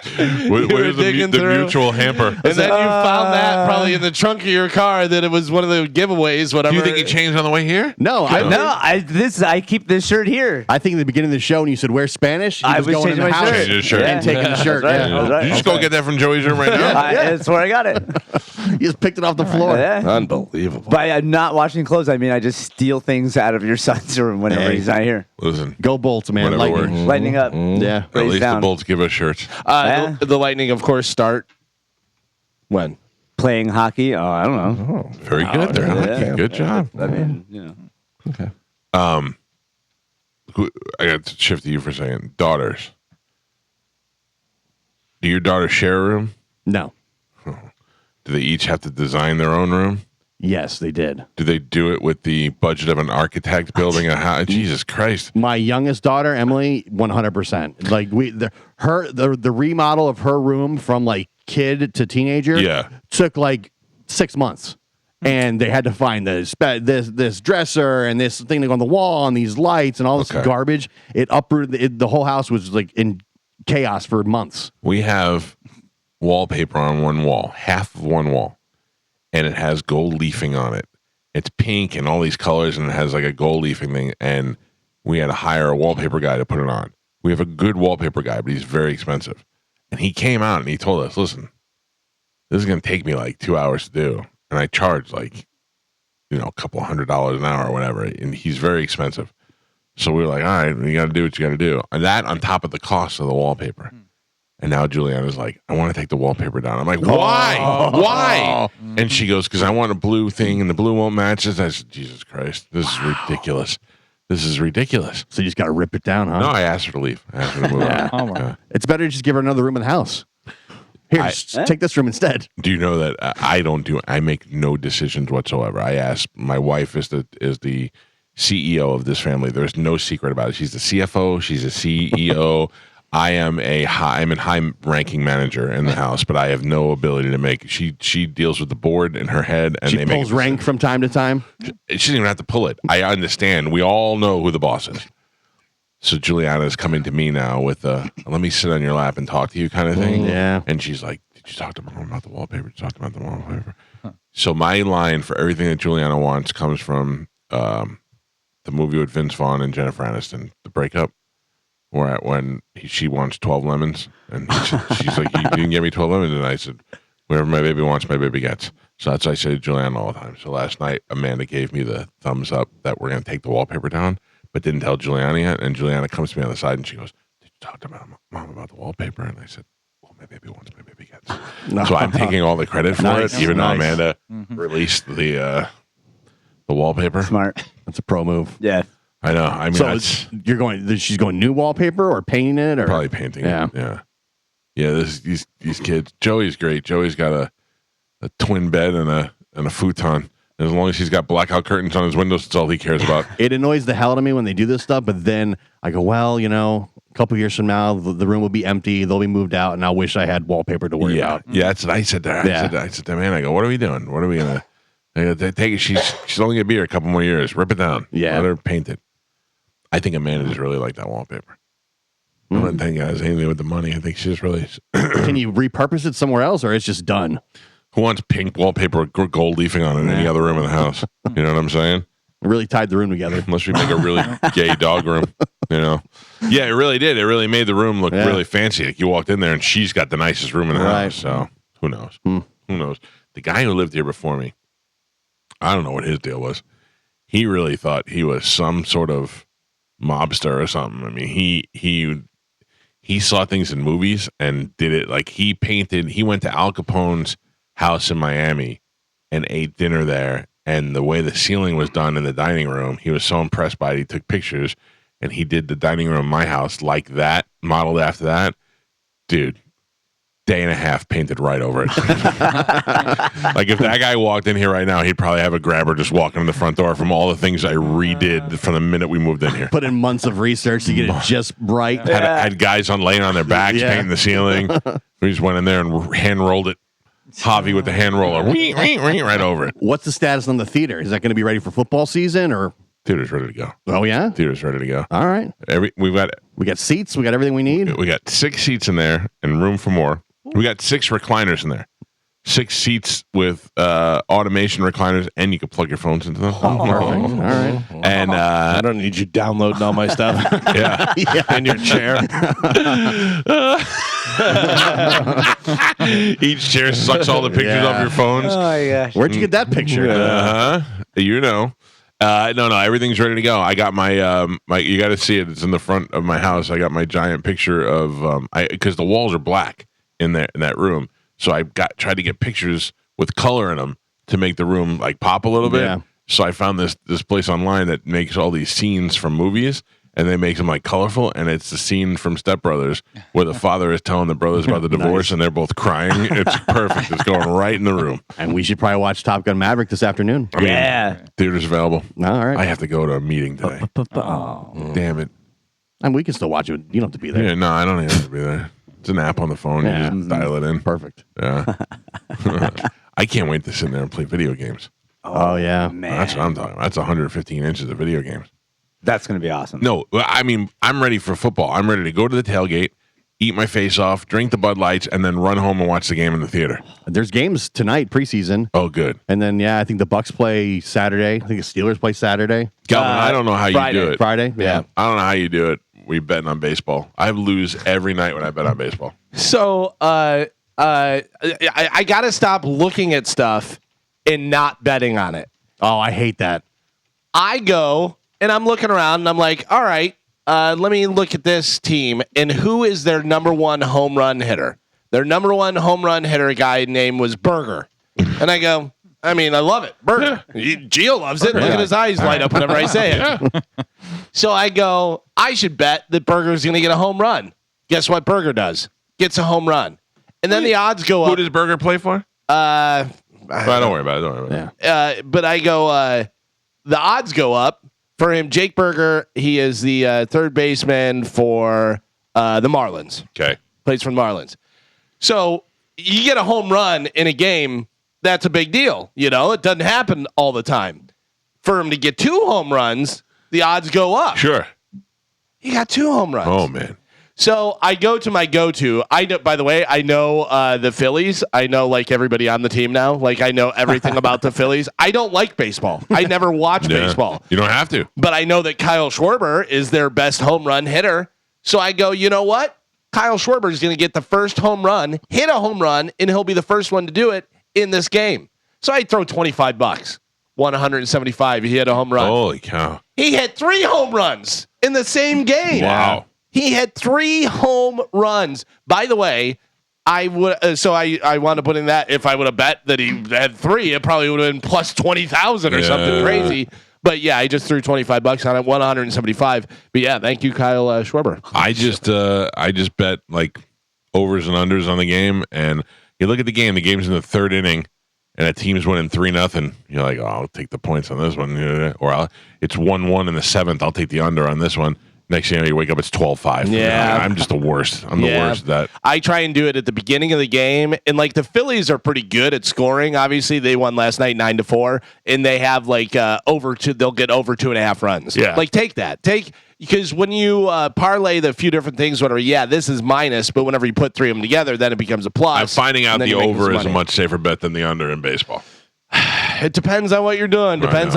Where's digging the through. mutual hamper? And then you found that probably in the trunk of your car that it was one of the giveaways. Whatever. Do you think he changed on the way here? No, I keep this shirt here. I think at the beginning of the show when you said wear Spanish, he I was was going in changing the my house shirt. Changed his shirt. and taking the shirt. That's Yeah. right. That's right. Did you just go get that from Joey's room right now? That's where I got it. You just picked it off the floor. Yeah. Unbelievable. By not washing clothes, I mean I just steal things out of your son's room whenever Hey. he's not here. Listen, Go Bolts, man. Whatever Lightning. works. Lightning up. Yeah. at Raise least down. the Bolts give us shirts. Yeah. The Lightning, of course, start when? Playing hockey. Oh, I don't know. Very good there. yeah. Good job. I mean, you know. I got to shift to you for a second. Daughters. Do your daughters share a room? No. Do they each have to design their own room? Yes, they did. Do they do it with the budget of an architect building a house? Jesus Christ. My youngest daughter, Emily, 100%. Like the remodel of her room from like kid to teenager took like 6 months. And they had to find this dresser and this thing to go on the wall and these lights and all this garbage. It uprooted the whole house was like in chaos for months. We have wallpaper on one wall, half of one wall, and it has gold leafing on it. It's pink and all these colors, and it has like a gold leafing thing. And we had to hire a wallpaper guy to put it on. We have a good wallpaper guy, but he's very expensive. And he came out and he told us, "Listen, this is going to take me like 2 hours to do." And I charge like, a couple $100 an hour or whatever. And he's very expensive. So we were like, all right, you got to do what you got to do. And that on top of the cost of the wallpaper. And now Juliana's like, I want to take the wallpaper down. I'm like, why? Why? And she goes, because I want a blue thing and the blue won't match it. I said, Jesus Christ, this is ridiculous. This is ridiculous. So you just got to rip it down, huh? No, I asked her to leave. I asked her to move on. Oh, my. It's better to just give her another room in the house. Here, just take this room instead. Do you know that I make no decisions whatsoever. I ask, my wife is the CEO of this family. There's no secret about it. She's the CFO. She's the CEO. I'm a high-ranking manager in the house, but I have no ability to make. She deals with the board in her head, and she pulls rank from time to time. She doesn't even have to pull it. I understand. We all know who the boss is. So Juliana is coming to me now with a "let me sit on your lap and talk to you" kind of thing. Yeah, and she's like, "Did you talk to Mom about the wallpaper? Did you talk about the wallpaper?" Huh. So my line for everything that Juliana wants comes from the movie with Vince Vaughn and Jennifer Aniston, The Breakup. When she wants 12 lemons, and she's like, you can get me 12 lemons, and I said, whatever my baby wants, my baby gets. So that's what I say to Juliana all the time. So last night, Amanda gave me the thumbs up that we're going to take the wallpaper down, but didn't tell Juliana yet. And Juliana comes to me on the side, and she goes, "Did you talk to Mom about the wallpaper?" And I said, "Well, my baby wants, my baby gets." No. So I'm taking all the credit for it, even though Amanda released the wallpaper. Smart. That's a pro move. Yeah. I know. I mean, so she's going new wallpaper or painting it, or probably painting it. Yeah. These kids. Joey's great. Joey's got a twin bed and a futon. And as long as he's got blackout curtains on his windows, that's all he cares about. It annoys the hell out of me when they do this stuff, but then I go, well, a couple years from now, the room will be empty. They'll be moved out, and I wish I had wallpaper to worry about. Yeah, that's what I said there. I said to man, I go, what are we doing? What are we gonna take it? She's only gonna be here a couple more years. Rip it down. Yeah, let her paint it. I think Amanda's really like that wallpaper. I don't think it has anything with the money. I think she's really. Can you repurpose it somewhere else, or it's just done? Who wants pink wallpaper with gold leafing on it in any other room in the house? You know what I'm saying? It really tied the room together. Unless we make a really gay dog room, Yeah, it really did. It really made the room look really fancy. Like you walked in there and she's got the nicest room in the house. So who knows? Who knows? The guy who lived here before me, I don't know what his deal was. He really thought he was some sort of mobster or something. I mean, he saw things in movies and did it. Like he went to Al Capone's house in Miami and ate dinner there. And the way the ceiling was done in the dining room, he was so impressed by it. He took pictures and he did the dining room in my house like that, modeled after that. Dude, day and a half painted right over it. Like if that guy walked in here right now, he'd probably have a grabber just walking in the front door from all the things I redid from the minute we moved in here. Put in months of research to get it just right. Had guys laying on their backs painting the ceiling. We just went in there and hand rolled it. Javi with the hand roller, right over it. What's the status on the theater? Is that going to be ready for football season, or theater's ready to go? Oh yeah, theater's ready to go. All right, we got seats. We got everything we need. We got 6 seats in there and room for more. We got 6 recliners in there. 6 seats with automation recliners, and you can plug your phones into them. Perfect. All right. And I don't need you downloading all my stuff. In your chair. Each chair sucks all the pictures off your phones. Oh my gosh! Where'd you get that picture? No, everything's ready to go. I got my you got to see it. It's in the front of my house. I got my giant picture of because the walls are black in that room. So I tried to get pictures with color in them to make the room like pop a little bit. Yeah. So I found this place online that makes all these scenes from movies, and they make them like colorful. And it's the scene from Step Brothers where the father is telling the brothers about the divorce, and they're both crying. It's perfect. It's going right in the room. And we should probably watch Top Gun Maverick this afternoon. I mean, theater's available. All right. I have to go to a meeting today. Oh, damn it! And we can still watch it. You don't have to be there. Yeah, no, I don't even have to be there. It's an app on the phone. You just dial it in. Perfect. Yeah. I can't wait to sit there and play video games. Oh yeah, man. That's what I'm talking about. That's 115 inches of video games. That's going to be awesome. No, I mean, I'm ready for football. I'm ready to go to the tailgate, eat my face off, drink the Bud Lights, and then run home and watch the game in the theater. There's games tonight, preseason. Oh, good. And then, I think the Bucks play Saturday. I think the Steelers play Saturday. Galvin, I don't know how you do it. Friday? Yeah. I don't know how you do it. We betting on baseball. I lose every night when I bet on baseball. So I got to stop looking at stuff and not betting on it. Oh, I hate that. I go and I'm looking around and I'm like, all right, let me look at this team and who is their number 1 home run hitter. Their number 1 home run hitter guy name was Berger. And I go, I mean, I love it. Berger. Gio loves it. Look at his eyes light up whenever I say it. So I go, I should bet that Berger's going to get a home run. Guess what Berger does? Gets a home run. And then the odds go up. Who does Berger play for? Don't worry about it. Yeah. But I go, the odds go up for him. Jake Berger, he is the third baseman for the Marlins. Okay. Plays for the Marlins. So you get a home run in a game, that's a big deal. You know, it doesn't happen all the time. For him to get 2 home runs, the odds go up. Sure. He got 2 home runs. Oh, man. So I go to my go-to. I know, by the way, I know the Phillies. I know like everybody on the team now. Like I know everything about the Phillies. I don't like baseball. I never watch baseball. You don't have to. But I know that Kyle Schwarber is their best home run hitter. So I go, you know what? Kyle Schwarber is going to get the first home run, hit a home run, and he'll be the first one to do it in this game. So I throw $25. 175. He hit a home run. Holy cow. He hit 3 home runs in the same game. Wow. He had 3 home runs. By the way, I would. So I want to put in that if I would have bet that he had 3, it probably would have been plus 20,000 or something crazy. But yeah, I just threw $25 on it, 175. But yeah, thank you, Kyle Schwarber. I just bet like overs and unders on the game, and you look at the game. The game's in the 3rd inning, and a team's winning 3-0. You're like, oh, I'll take the points on this one, or it's 1-1 in the 7th. I'll take the under on this one. Next thing you know, you wake up, it's 12-5. Yeah. I'm just the worst. I'm the worst at that. I try and do it at the beginning of the game. And, like, the Phillies are pretty good at scoring. Obviously, they won last night 9-4. And they have, like, they'll get over 2.5 runs. Yeah. Like, take that. Because when you parlay the few different things, whatever, this is minus. But whenever you put 3 of them together, then it becomes a plus. I'm finding out the over is a much safer bet than the under in baseball. It depends on what you're doing. Because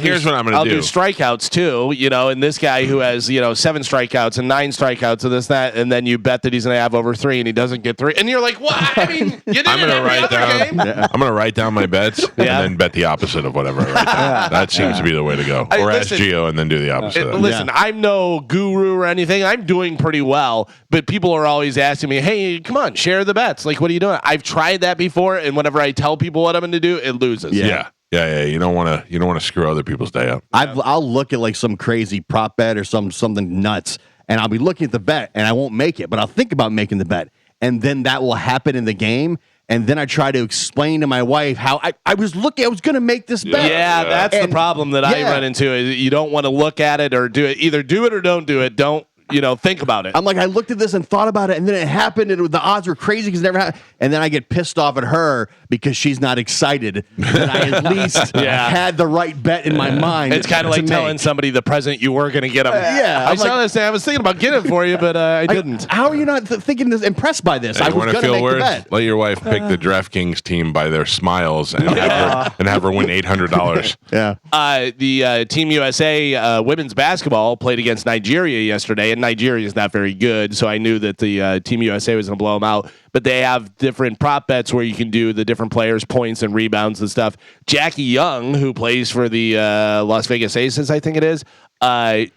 here's what I'm going to do. I'll do strikeouts too, and this guy who has 7 strikeouts and 9 strikeouts and this that, and then you bet that he's going to have over 3 and he doesn't get 3, and you're like, what? I mean, you did I'm it every other game. I'm going to write down my bets and then bet the opposite of whatever I write down. That seems to be the way to go. Or ask Gio and then do the opposite. Listen, I'm no guru or anything. I'm doing pretty well, but people are always asking me, hey, come on, share the bets. Like, what are you doing? I've tried that before, and whenever I tell people what I'm going to do, it loses. Yeah. You don't want to screw other people's day up. I'll look at like some crazy prop bet or something nuts, and I'll be looking at the bet, and I won't make it, but I'll think about making the bet, and then that will happen in the game. And then I try to explain to my wife how I was going to make this bet. Yeah, that's the problem that I run into. Is you don't want to look at it or do it. Either do it or don't do it. Don't think about it. I'm like, I looked at this and thought about it, and then it happened, and the odds were crazy because it never happened. And then I get pissed off at her because she's not excited that I at least had the right bet in my mind. It's kind of like telling somebody the present you were going to get them. I saw this. I was thinking about getting it for you, but I didn't. How are you not impressed by this? Hey, I was going to make the bet. Let your wife pick the DraftKings team by their smiles and have her win $800. Yeah. The Team USA women's basketball played against Nigeria yesterday, and Nigeria is not very good, so I knew that the Team USA was going to blow them out. But they have different prop bets where you can do the different players' points and rebounds and stuff. Jackie Young, who plays for the Las Vegas Aces, I think it is,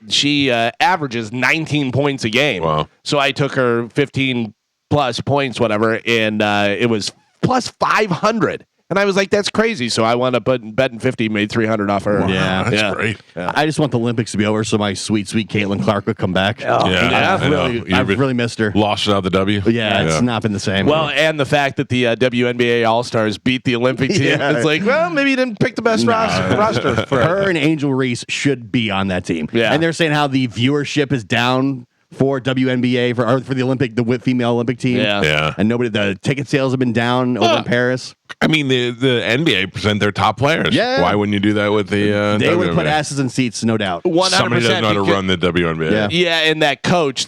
she averages 19 points a game. Wow. So I took her 15 plus points, whatever, and it was plus 500. And I was like, that's crazy. So I wound up betting 50, made 300 off her. Wow, that's great. Yeah. I just want the Olympics to be over so my sweet Caitlin Clark would come back. I've really missed her. Lost without the W? Yeah, it's not been the same. Well, and the fact that the WNBA All-Stars beat the Olympic team. It's like, well, maybe you didn't pick the best roster for her. And Angel Reese should be on that team. Yeah. And they're saying how the viewership is down for WNBA for the Olympic, the female Olympic team. Yeah. And the ticket sales have been down over in Paris. I mean, the NBA present their top players. Yeah. Why wouldn't you do that with the They WNBA? would put asses in seats, no doubt. 100%. Somebody doesn't know how to run the WNBA. Yeah, and the coach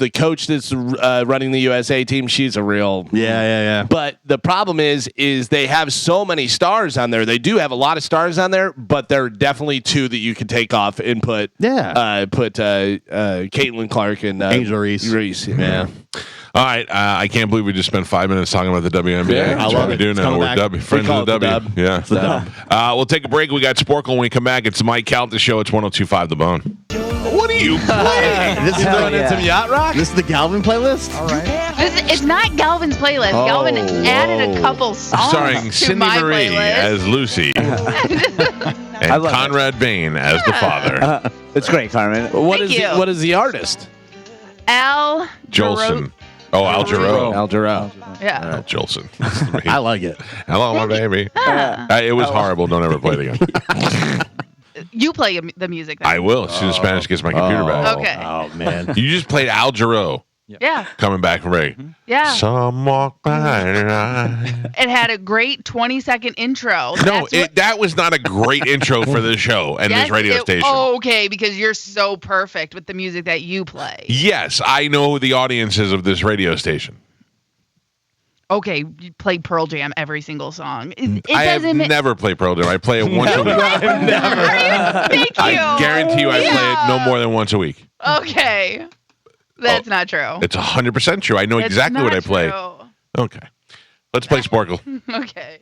that's running the USA team, she's a real... Yeah. But the problem is they have so many stars on there. They do have a lot of stars on there, but there are definitely 2 that you can take off and put Caitlin Clark and Angel Reese. Yeah. All right, I can't believe we just spent 5 minutes talking about the WNBA. Yeah, That's what we do now. We're friends of the W. Yeah. We'll take a break. We got Sporcle when we come back. It's Mike Calta Show. It's 102.5 The Bone. What are you playing? This is throwing in some yacht rock? This is the Galvin playlist? All right. It's not Galvin's playlist. Galvin added a couple songs Starring to Cindy my Marie playlist. as Lucy and Conrad Bain as the father. It's great, Carmen. What Thank is the artist? Al Jolson. Oh, Al Jarreau. Al Jarreau. Yeah. Al Jolson. I like it. Hello, my baby. It was horrible. Don't ever play it again. You play the music then. I will. As soon as Spanish gets my computer back. Okay. Oh, man. You just played Al Jarreau. Yeah. Coming back from break. Yeah. Some walk by. It had a great 20-second intro. No, that was not a great intro for this show and this radio station. Okay, because you're so perfect with the music that you play. Yes, I know the audiences of this radio station. Okay, you play Pearl Jam every single song. I have never played Pearl Jam. I play it once a week. I guarantee you I play it no more than once a week. Okay. That's not true. It's 100% true. I know exactly what I play. True. Okay. Let's play Sporcle. Okay.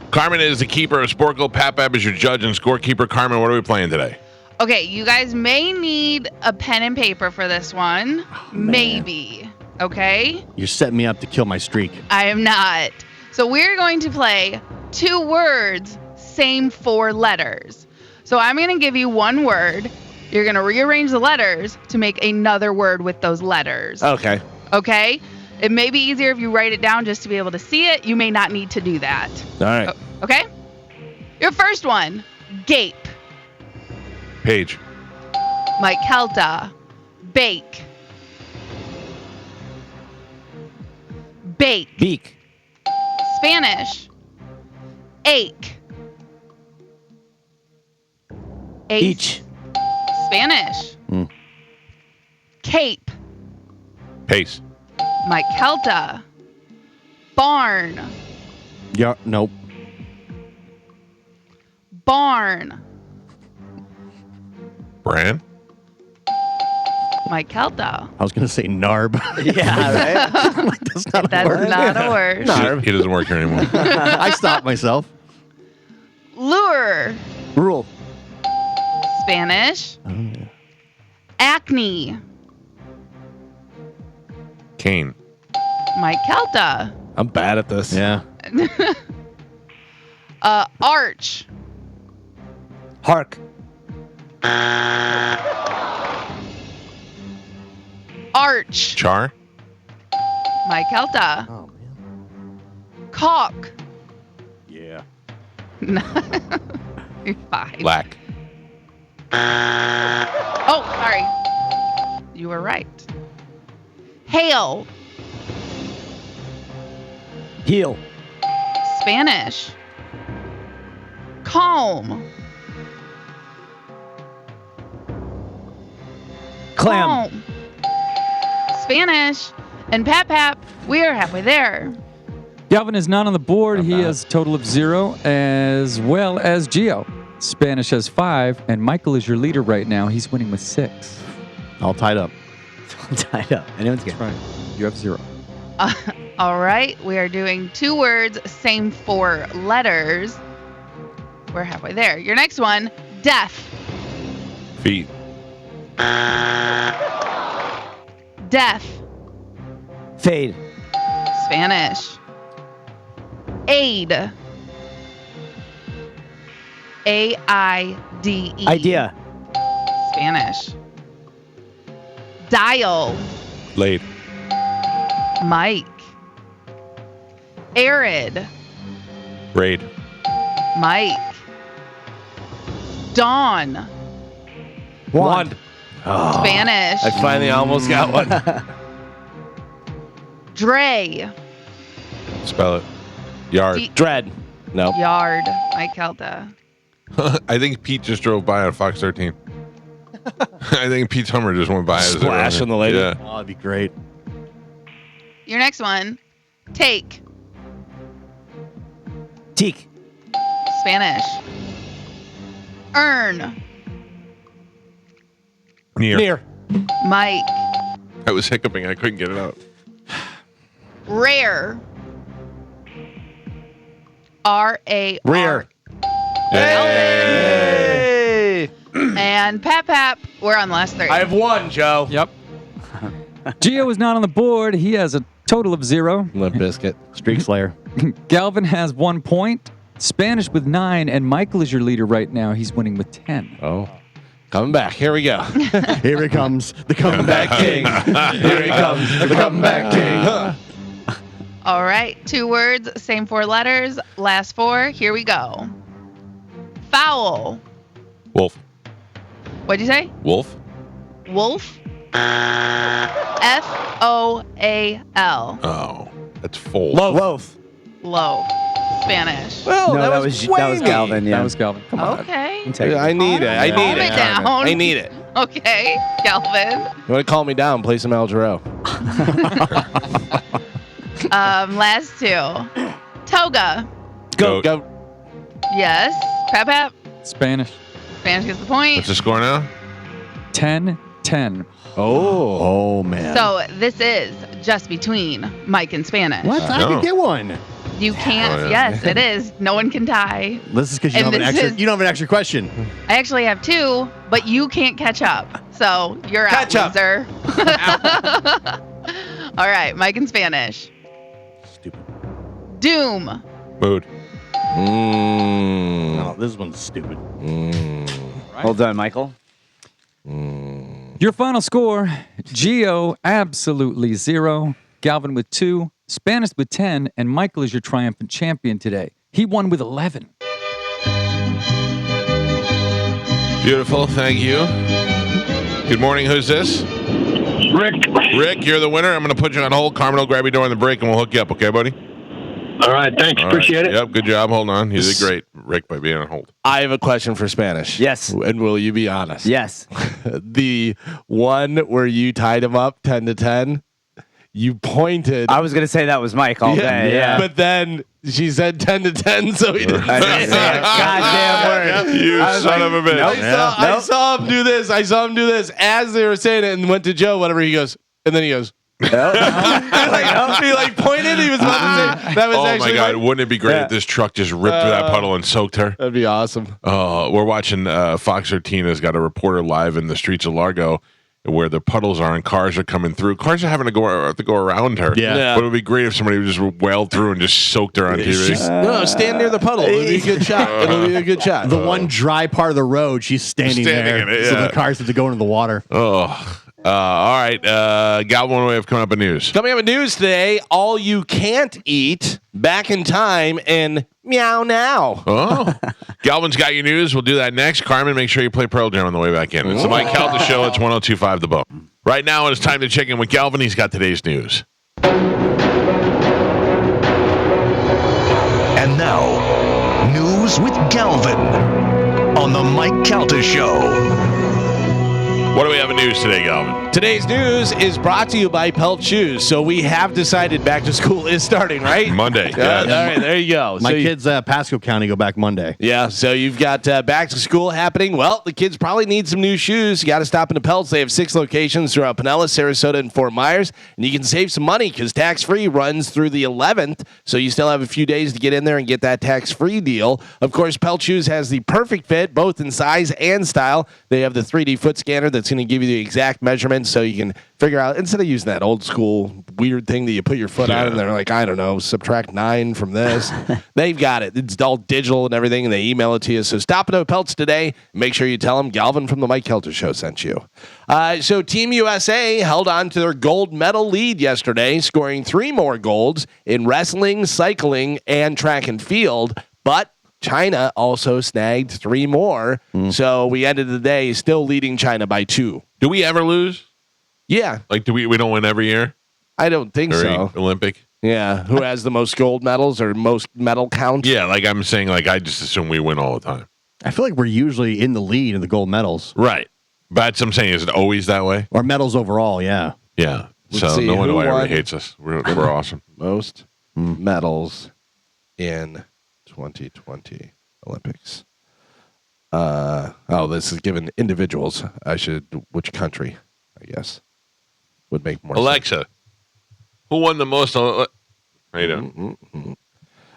Carmen is the keeper of Sporcle. Pat Bab is your judge and scorekeeper. Carmen, what are we playing today? Okay, you guys may need a pen and paper for this one. Maybe. Okay? You're setting me up to kill my streak. I am not. So we're going to play 2 words, same 4 letters. So I'm going to give you 1 word. You're going to rearrange the letters to make another word with those letters. Okay. Okay? It may be easier if you write it down just to be able to see it. You may not need to do that. All right. Okay? Your first one, gape. Paige. Mike Calta, bake. Bake. Beak. Spanish, ache. Ace. Each. Spanish. Cape. Pace. Mike Calta. Barn. Yeah, nope. Barn. Bran. Mike Calta. I was going to say narb. Yeah, right? Like, that's not That's a word. not a word. He doesn't work here anymore. I stopped myself. Lure. Rule. Spanish. Acne. Kane. Mike Calta. I'm bad at this. Yeah. Arch. Hark. Arch. Char. Mike Calta. Oh, man. Caulk. Yeah. You're fine. Lack. Oh, sorry. You were right. Hail. Heel. Spanish. Calm. Clam. Calm. Spanish. And Pap, we are halfway there. Galvin is not on the board. He has a total of 0, as well as Gio. Spanish has 5, and Michael is your leader right now. He's winning with 6. All tied up. Tied up. Anyone's game. Right. You have 0. All right. We are doing 2 words, same 4 letters. We're halfway there. Your next one, deaf. Feet. Deaf. Fade. Spanish. Aid. A-I-D-E. Idea. Spanish. Dial. Laid. Mike. Arid. Raid. Mike. Dawn. Wand. Spanish. I finally almost got one. Dre. Spell it. Yard. Dread. No. Yard. Mike Calta. I think Pete just drove by on Fox 13. I think Pete's Hummer just went by. Splashing the lady. Yeah. Oh, that'd be great. Your next one. Take. Teak. Spanish. Earn. Near. Mike. I was hiccuping. I couldn't get it out. Rare. R-A-R. Rear. Hey. And Pap, we're on the last 3. I have 1, Joe. Yep. Gio is not on the board. He has a total of 0. Limp Biscuit. Streak Slayer. Galvin has 1 point. Spanish with 9, and Michael is your leader right now. He's winning with 10. Oh. Coming back. Here we go. Here he comes. The comeback king. Here he comes. The comeback king. All right. 2 words, same 4 letters. Last 4. Here we go. Foul. Wolf. What'd you say? Wolf? Wolf. F-O-A-L. Oh, that's foal. Loaf. Loaf. Spanish. Well, No, that was Galvin. Yeah. That was Galvin. Come on. Okay. I need it. I Calm need it it. down. I need it. Okay, Galvin. You want to calm me down? Play some El Giro. Last two. Toga. Go. Yes. Pap. Spanish. Spanish gets the point. What's the score now? 10-10. Oh man. So this is just between Mike and Spanish. What? I No. can get one. You can't. Oh, yeah. Yes, it is. No one can tie. This is because you And don't have an this extra. is- You don't have an extra question. I actually have two, but you can't catch up. So you're Catch out, up. loser. All right, Mike and Spanish. Stupid. Doom. Mood. No, this one's stupid. Hold on, Michael. Your final score, Gio, absolutely 0. Galvin with 2. Spanish with 10. And Michael is your triumphant champion today. He won with 11. Beautiful. Thank you. Good morning. Who's this? Rick. Rick, you're the winner. I'm going to put you on hold. Carmen will grab you during the break and we'll hook you up. Okay, buddy? All right, thanks. All Appreciate right. it. Yep, good job. Hold on. You did great, Rick, by being on hold. I have a question for Spanish. Yes. And will you be honest? Yes. The one where you tied him up 10-10, you pointed. I was going to say that was Mike all day. Yeah. But then she said 10-10, so he didn't I say didn't it. say it. Goddamn word. You I was son like, of a bitch. nope. I saw him do this. I saw him do this as they were saying it, and went to Joe. Whatever he goes, and then he goes. he pointed. He was about to say that was Oh actually. my God! Wouldn't it be great if this truck just ripped through that puddle and soaked her? That'd be awesome. We're watching Fox 13 has got a reporter live in the streets of Largo where the puddles are and cars are coming through. Cars are having to go around her. Yeah. But it would be great if somebody would just wailed through and just soaked her on TV. No, stand near the puddle. It'll be a good shot. It'll be a good shot. The one dry part of the road, she's standing Standing there, in it, so yeah. the cars have to go into the water. All right. Galvin, what do we have coming up in news? Coming up in news today, all you can't eat, back in time, and meow now. Oh, Galvin's got your news. We'll do that next. Carmen, make sure you play Pearl Jam on the way back in. It's the Mike Calta Show. It's 102.5 The Bone. Right now, it's time to check in with Galvin. He's got today's news. And now, news with Galvin on the Mike Calta Show. What do we have in news today, Galvin? Today's news is brought to you by Pelt Shoes. So we have decided back to school is starting, right? Monday. All right, there you go. My So kids, Pasco County, go back Monday. Yeah, so you've got back to school happening. Well, the kids probably need some new shoes. You got to stop into Pelts. They have 6 locations throughout Pinellas, Sarasota, and Fort Myers. And you can save some money because tax-free runs through the 11th. So you still have a few days to get in there and get that tax-free deal. Of course, Pelt Shoes has the perfect fit, both in size and style. They have the 3D foot scanner that's going to give you the exact measurements so you can figure out, instead of using that old school weird thing that you put your foot on and they're like, I don't know, subtract 9 from this. They've got it. It's all digital and everything, and they email it to you. So stop into Pelts today. Make sure you tell them Galvin from the Mike Calta Show sent you. So Team USA held on to their gold medal lead yesterday, scoring 3 more golds in wrestling, cycling, and track and field. But China also snagged 3 more. So we ended the day still leading China by 2. Do we ever lose? Yeah. Like, do we don't win every year? I don't think so. Olympic? Yeah. Who has the most gold medals or most medal count? Yeah, like I'm saying, like I just assume we win all the time. I feel like we're usually in the lead in the gold medals. Right. But that's what I'm saying, is it always that way? Or medals overall, yeah. Yeah. Let's So see, no wonder who why everybody won? hates us. We're awesome. Most medals in 2020 Olympics. This is given individuals. Which country, I guess, would make more Alexa, who won the most? How you doing?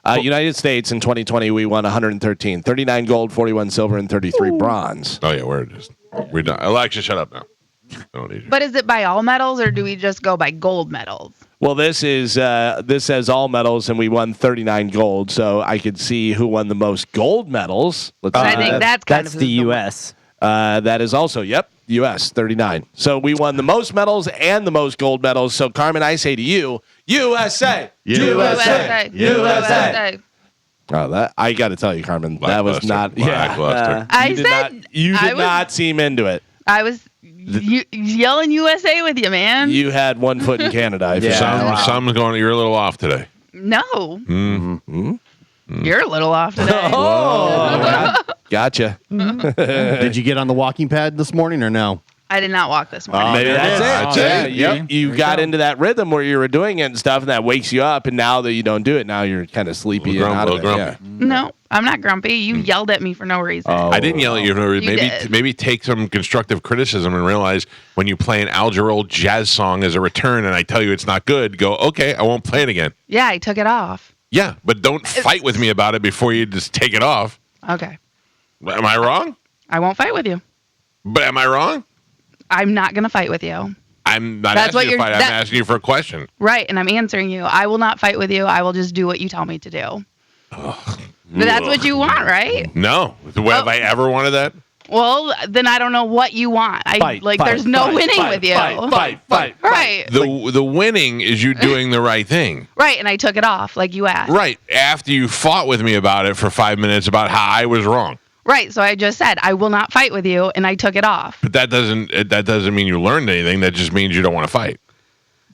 sense. United States in 2020, we won 113. 39 gold, 41 silver, and 33 bronze. Oh, yeah, we're done. Alexa, shut up now. I don't need you. But is it by all medals or do we just go by gold medals? Well, this says all medals, and we won 39 gold. So I could see who won the most gold medals. Let's see. I think that's kind That's of the U.S. That is also, U.S. 39. So we won the most medals and the most gold medals. So Carmen, I say to you, USA, USA. Oh, that I got to tell you, Carmen, that was not. Lackluster. I said you did not seem into it. I was yelling USA with you, man. You had one foot in Canada. Some's going. You're a little off today. No. Mm-hmm. You're a little off today. Gotcha. Did you get on the walking pad this morning or no? I did not walk this morning. Maybe that's it. Yep. You got into that rhythm where you were doing it and stuff, and that wakes you up. And now that you don't do it, now you're kind of sleepy and out of it. Yeah. No, I'm not grumpy. You yelled at me for no reason. I didn't yell at you for no reason. Maybe take some constructive criticism and realize when you play an Al Jarreau jazz song as a return and I tell you it's not good, go, okay, I won't play it again. Yeah, I took it off. Yeah, but don't fight with me about it before you just take it off. Okay. Am I wrong? I won't fight with you. But am I wrong? I'm not going to fight with you. I'm not asking you to fight. I'm asking you for a question. Right, and I'm answering you. I will not fight with you. I will just do what you tell me to do. But that's what you want, right? No. Have I ever wanted that? Well, then I don't know what you want. There's no winning with you. Fight. Right. The winning is you doing the right thing. Right, and I took it off like you asked. Right, after you fought with me about it for 5 minutes about how I was wrong. Right, so I just said I will not fight with you, and I took it off. But that doesn't mean you learned anything. That just means you don't want to fight.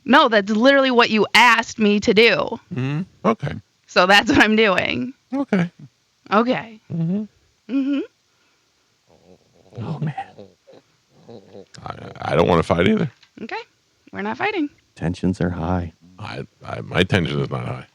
No, that's literally what you asked me to do. Mm-hmm. Okay. So that's what I'm doing. Okay. Mm-hmm. Mm-hmm. Oh man. I don't want to fight either. Okay, we're not fighting. Tensions are high. My tension is not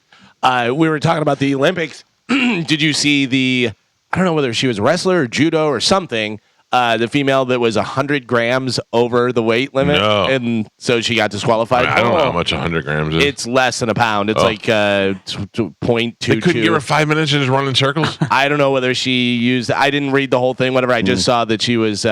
high. We were talking about the Olympics. Did you see I don't know whether she was a wrestler or judo or something, the female that was 100 grams over the weight limit. No. And so she got disqualified. I don't know how much 100 grams is. It's less than a pound. It's like 0.22. They couldn't give her 5 minutes and just run in circles? I don't know whether she used, I didn't read the whole thing, whatever. I just saw that she was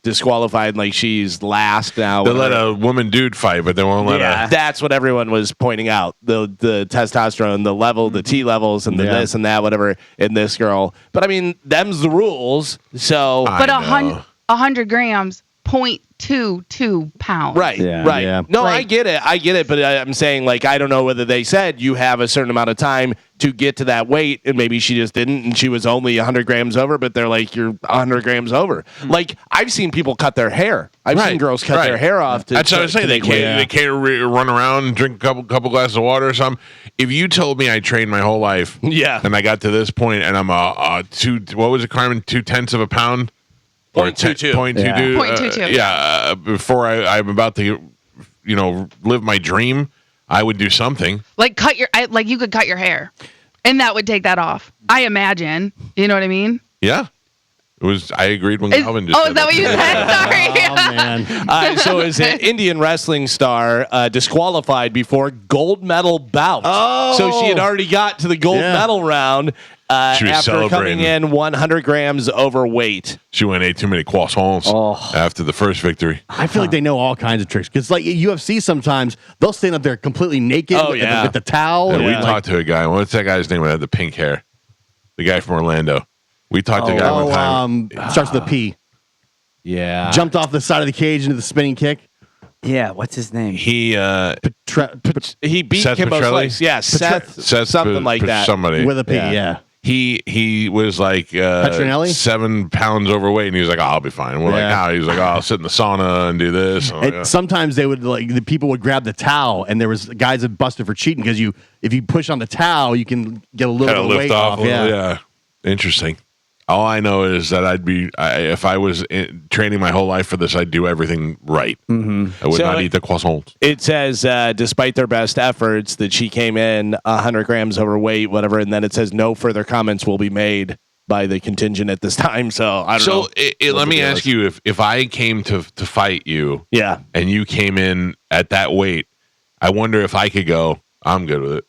disqualified, like she's last now. They let a woman dude fight, but they won't let a... That's what everyone was pointing out. The testosterone, the level, the T levels, and the this and that, whatever, in this girl. But I mean, them's the rules. So, but 100 grams, 0.22 pounds. Right. Yeah. No, I get it. But I'm saying, like, I don't know whether they said you have a certain amount of time to get to that weight, and maybe she just didn't, and she was only 100 grams over, but they're like, you're 100 grams over. Like, I've seen people cut their hair. I've seen girls cut their hair off. That's what I was saying. They can't run around and drink a couple glasses of water or something. If you told me I trained my whole life, and I got to this point, and I'm what was it, Carmen? 0.2 of a pound? 0.22. 0.22. Before I'm about to, live my dream, I would do something. Like you could cut your hair, and that would take that off. I imagine. You know what I mean? Yeah. I agreed when Galvin just said is that what you said? Sorry. Oh, man. So is an Indian wrestling star disqualified before gold medal bout. Oh. So she had already got to the gold medal round after coming in 100 grams overweight. She went ate too many croissants after the first victory. I feel like they know all kinds of tricks. Because like UFC sometimes, they'll stand up there completely naked with the towel. And we talked to a guy. What's that guy's name that had the pink hair? The guy from Orlando. We talked to a guy one time. Starts with a P. Yeah. Jumped off the side of the cage into the spinning kick. Yeah, what's his name? He beat Seth Kimbo Petrelli? Slice. Yeah, Seth something like that. Somebody. With a P, yeah. He was like Petronelli? 7 pounds overweight, and he was like, I'll be fine. We're like, he was like, I'll sit in the sauna and do this. And sometimes they would the people would grab the towel, and there was guys that busted for cheating because if you push on the towel, you can get a little bit of weight off. Yeah, interesting. All I know is that if I was training my whole life for this, I'd do everything right. Mm-hmm. I would not eat the croissants. It says, despite their best efforts, that she came in 100 grams overweight, whatever, and then it says no further comments will be made by the contingent at this time. So I don't know. So let me ask you, if I came to fight you, and you came in at that weight, I wonder if I could go, I'm good with it.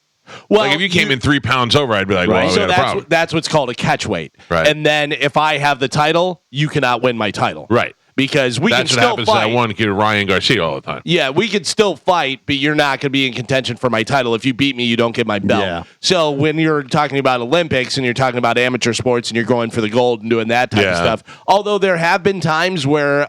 Well, like if you came in 3 pounds over, I'd be like, well, so we got a problem. That's what's called a catch weight. Right. And then if I have the title, you cannot win my title. Right. Because we can still fight. That's what happens to that one kid, Ryan Garcia, all the time. Yeah, we could still fight, but you're not going to be in contention for my title. If you beat me, you don't get my belt. Yeah. So when you're talking about Olympics and you're talking about amateur sports and you're going for the gold and doing that type of stuff, although there have been times where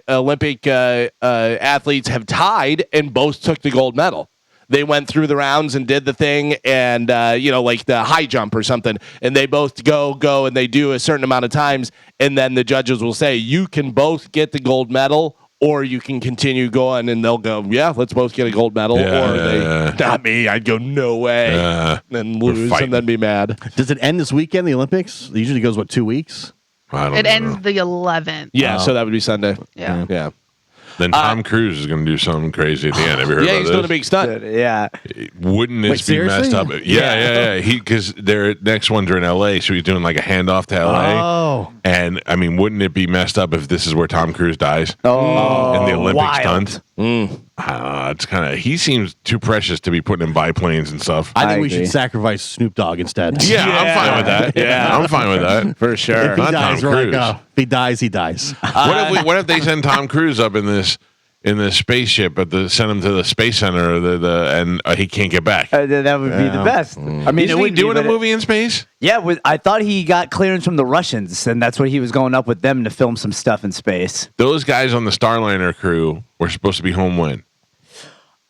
Olympic athletes have tied and both took the gold medal. they went through the rounds and did the thing, and like the high jump or something, and they both go, and they do a certain amount of times, and then the judges will say, you can both get the gold medal, or you can continue going, and they'll go, yeah, let's both get a gold medal. Not me. I'd go, no way. And lose and then be mad. Does it end this weekend, the Olympics? It usually goes, 2 weeks? It ends the 11th. Yeah, so that would be Sunday. Yeah. Then Tom Cruise is going to do something crazy at the end. Have you heard about this? Yeah, he's doing a big stunt. Yeah. Wouldn't this be messed up? Yeah. Because their next ones are in L.A., so he's doing like a handoff to L.A. Oh. And, I mean, wouldn't it be messed up if this is where Tom Cruise dies? Oh, in the Olympic wild. stunt? It's kind of, he seems too precious to be putting in biplanes and stuff. I think we should sacrifice Snoop Dogg instead. Yeah, I'm fine with that. Yeah, I'm fine with that. For sure. If he Not dies, Tom we're Cruise. like, if he dies, he dies. What if they send Tom Cruise up in this spaceship, but send him to the space center, and he can't get back? That would be the best. I mean, Isn't he doing a movie in space? Yeah, I thought he got clearance from the Russians, and that's where he was going up with them to film some stuff in space. Those guys on the Starliner crew were supposed to be home when?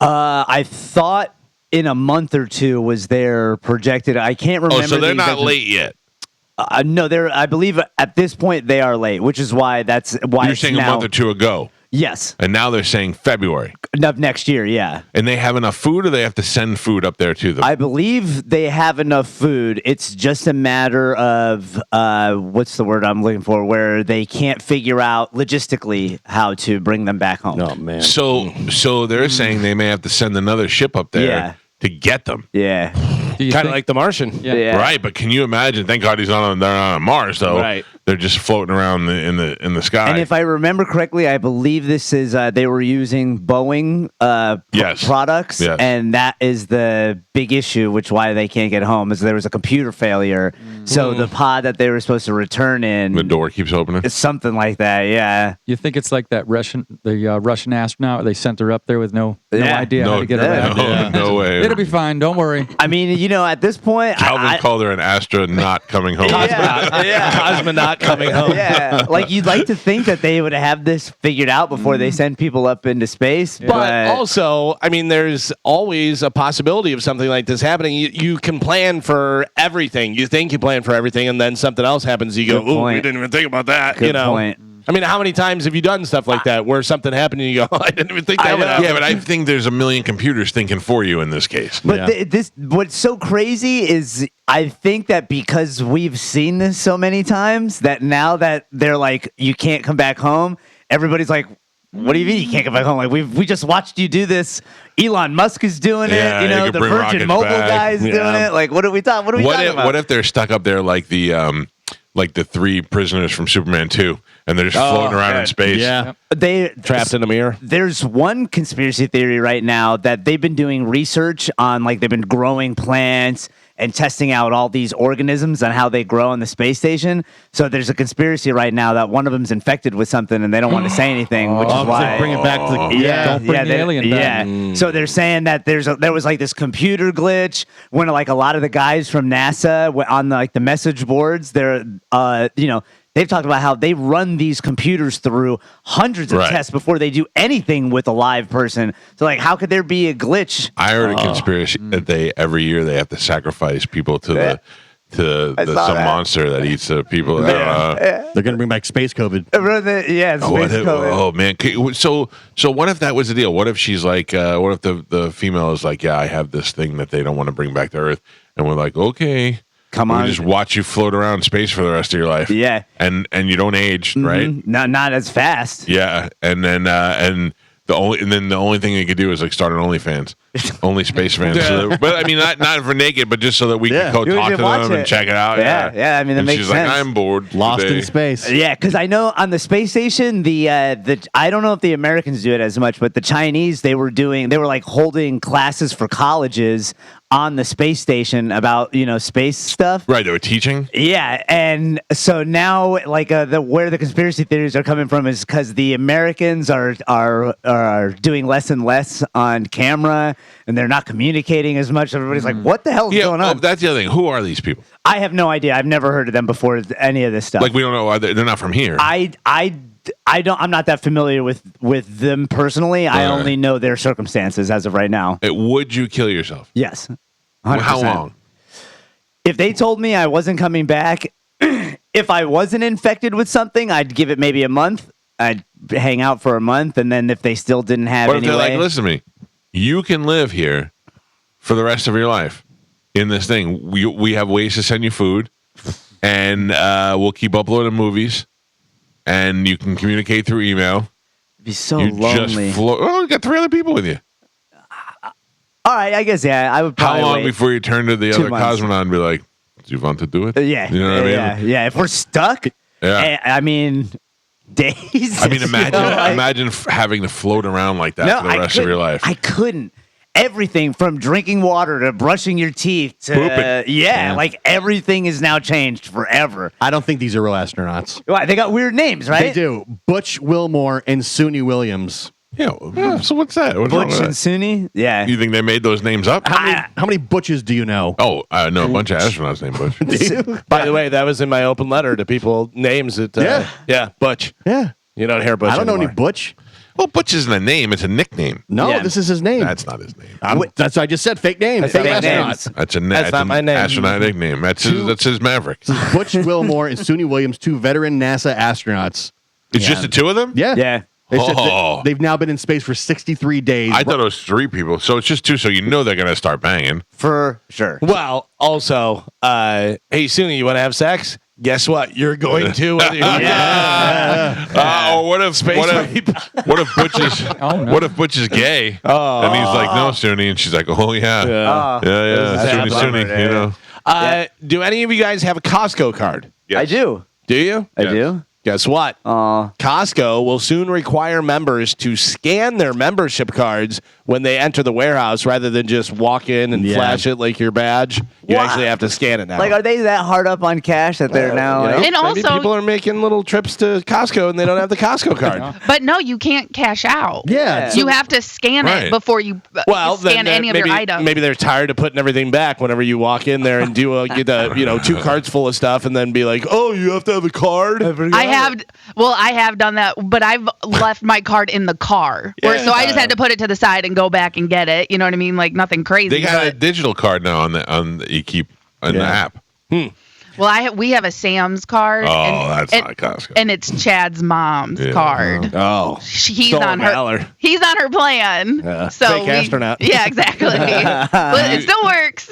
I thought in a month or two was their projected. I can't remember. Oh, so they're the not exact- late yet. No, I believe at this point they are late, which is why You're it's saying now, a month or two ago. Yes, And now they're saying February. of next year. Yeah, And they have enough food, or they have to send food up there to them? I believe they have enough food. It's just a matter of what's the word I'm looking for, where they can't figure out logistically how to bring them back home. Oh, man. So they're saying they may have to send another ship up there to get them. Yeah. Kind of like The Martian. Yeah. Right, but can you imagine? Thank God they're not on Mars, though. Right. They're just floating around in the sky. And if I remember correctly, I believe this is they were using Boeing products, and that is the big issue, which why they can't get home is there was a computer failure. So the pod that they were supposed to return in, the door keeps opening. It's something like that. Yeah. You think it's like that Russian astronaut? They sent her up there with no idea how to get her back. No way. It'll be fine. Don't worry. I mean, at this point, Calvin called her an astronaut coming home. Cosmonaut coming home. Yeah, like you'd like to think that they would have this figured out before they send people up into space. But also, I mean, there's always a possibility of something like this happening. You can plan for everything. You think you plan for everything, and then something else happens. You go, "Ooh, we didn't even think about that." Good point. I mean, how many times have you done stuff like that where something happened and you go, I didn't even think that would happen? Yeah, but I think there's a million computers thinking for you in this case. But what's so crazy is I think that because we've seen this so many times that now that they're like, you can't come back home, everybody's like, what do you mean you can't come back home? Like we just watched you do this. Elon Musk is doing it. The Virgin Mobile guy is doing it. Like, what are we talking about? What if they're stuck up there like the three prisoners from Superman 2, and they're just floating around in space? Yeah. They trapped in a mirror. There's one conspiracy theory right now that they've been doing research on, like they've been growing plants and testing out all these organisms and how they grow on the space station. So there's a conspiracy right now that one of them's infected with something and they don't want to say anything, which is why bring it back to the don't bring the alien back. Yeah. So they're saying that there was like this computer glitch when like a lot of the guys from NASA on the message boards, they're they've talked about how they run these computers through hundreds of tests before they do anything with a live person. So, like, how could there be a glitch? I heard a conspiracy that every year they have to sacrifice people to some monster that eats the people. They're going to bring back space COVID. Oh man! So what if that was the deal? What if she's like, what if the female is like, yeah, I have this thing that they don't want to bring back to Earth, and we're like, okay. Come on. We just watch you float around space for the rest of your life. Yeah. And you don't age, right? Not as fast. Yeah. And then the only thing they could do is like start an OnlyFans. Only space fans. But I mean not for naked, but just so that we can go talk to them and check it out. Yeah. I mean that makes sense. She's like, I'm bored. Lost today. in space. Yeah, because I know on the space station, the I don't know if the Americans do it as much, but the Chinese they were like holding classes for colleges on the space station about space stuff. Right, they were teaching. Yeah, and so now like where the conspiracy theories are coming from is because the Americans are doing less and less on camera, and they're not communicating as much. Everybody's like, "What the hell is going on?" That's the other thing. Who are these people? I have no idea. I've never heard of them before. Any of this stuff. Like we don't know. They're not from here. I'm not that familiar with them personally. I only know their circumstances as of right now. Would you kill yourself? Yes. 100%. How long? If they told me I wasn't coming back, if I wasn't infected with something, I'd give it maybe a month. I'd hang out for a month, and then if they still didn't have What if any they're way, like, listen to me, you can live here for the rest of your life in this thing. We have ways to send you food, and we'll keep uploading movies, and you can communicate through email. it'd be so You lonely. you got 3 other people with you. All right, I guess I would probably How long wait. before you turn to the 2 other months. cosmonaut and be like, do you want to do it? Yeah, You know what I mean? Yeah. If we're stuck, I mean, days. I mean, imagine You know, like- imagine having to float around like that for the rest of your life. I couldn't. Everything from drinking water to brushing your teeth to Pooping. like everything is now changed forever. I don't think these are real astronauts. Why? They got weird names, right? They do. Butch Wilmore and Suni Williams. Yeah. So what's that? What's wrong Butch with and that? Suni. Yeah. You think they made those names up? How many Butches do you know? Oh, I know a bunch of astronauts named Butch. By the way, that was in my open letter to people. Names that. Yeah. Butch. Yeah. You don't hear Butch. I don't know any anymore. Butch. Well, Butch isn't a name; it's a nickname. No, Yeah. this is his name. That's not his name. That's what I just said. Fake name. That's Fake not my name. astronaut. That's not my name. Astronaut nickname. That's his Maverick. Butch Wilmore and Suni Williams, 2 veteran NASA astronauts. It's just the 2 of them. Yeah. Yeah. They said Oh. they've now been in space for 63 days. I thought it was 3 people, so it's just 2. So you know they're gonna start banging. For sure. Well, also, hey, Suni, you want to have sex? Guess what? You're going to. Whether you're Or what if Butch is what if Butch is gay? And he's like, no, Suni, and she's like, oh yeah, yeah, Sad Suni, bummer, you know. Do any of you guys have a Costco card? I do. Do you? I Yes. do. Guess what? Costco will soon require members to scan their membership cards when they enter the warehouse rather than just walk in and flash it like your badge. You What? actually have to scan it now. Like, are they that hard up on cash that they're now? You know? Like, And Maybe also- people are making little trips to Costco and they don't have the Costco card. But no, you can't cash out. Yeah. You have to scan Right. it before you Well, scan then any of maybe, your items. maybe they're tired of putting everything back whenever you walk in there and do get the 2 cards full of stuff and then be like, oh, you have to have a card. I have done that, but I've left my card in the car. So I just had to put it to the side and go back and get it. You know what I mean? Like nothing crazy. They got a but- digital card now on the you keep on the app. Well, we have a Sam's card. Oh, and, that's not Costco. And it's Chad's mom's card. Oh. He's Stolen on her. valor. He's on her plan. So Fake astronaut. Yeah, exactly. But it still works.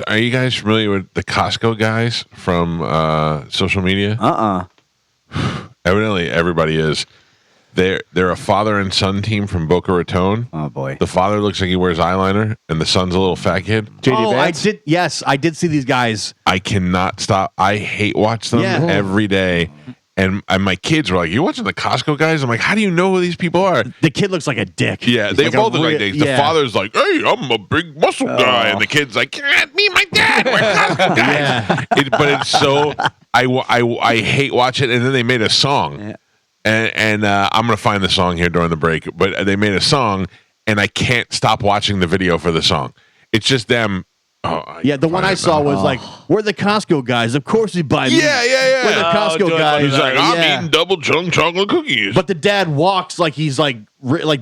Are you guys familiar with the Costco guys from social media? Evidently, everybody is. They're a father and son team from Boca Raton. Oh boy. The father looks like he wears eyeliner, and the son's a little fat kid. JD I Vance? did. Yes, I did see these guys. I cannot stop. I hate watch them Yeah. every day. And my kids were like, "You watching the Costco guys?" I'm like, "How do you know who these people are?" The kid looks like a dick. Yeah, He's they like both a look like real- dicks. The yeah. father's like, "Hey, I'm a big muscle guy," and the kid's like, "Me and my dad, we're Costco guys." But it's so I hate watching it. And then they made a song, and I'm gonna find the song here during the break. But they made a song, and I can't stop watching the video for the song. It's just them. Yeah, the one I saw was like, "We're the Costco guys. Of course we buy meat. Yeah. We're the Costco doing guys." He's like, I'm Yeah. eating double chunk chocolate cookies. But the dad walks like he's like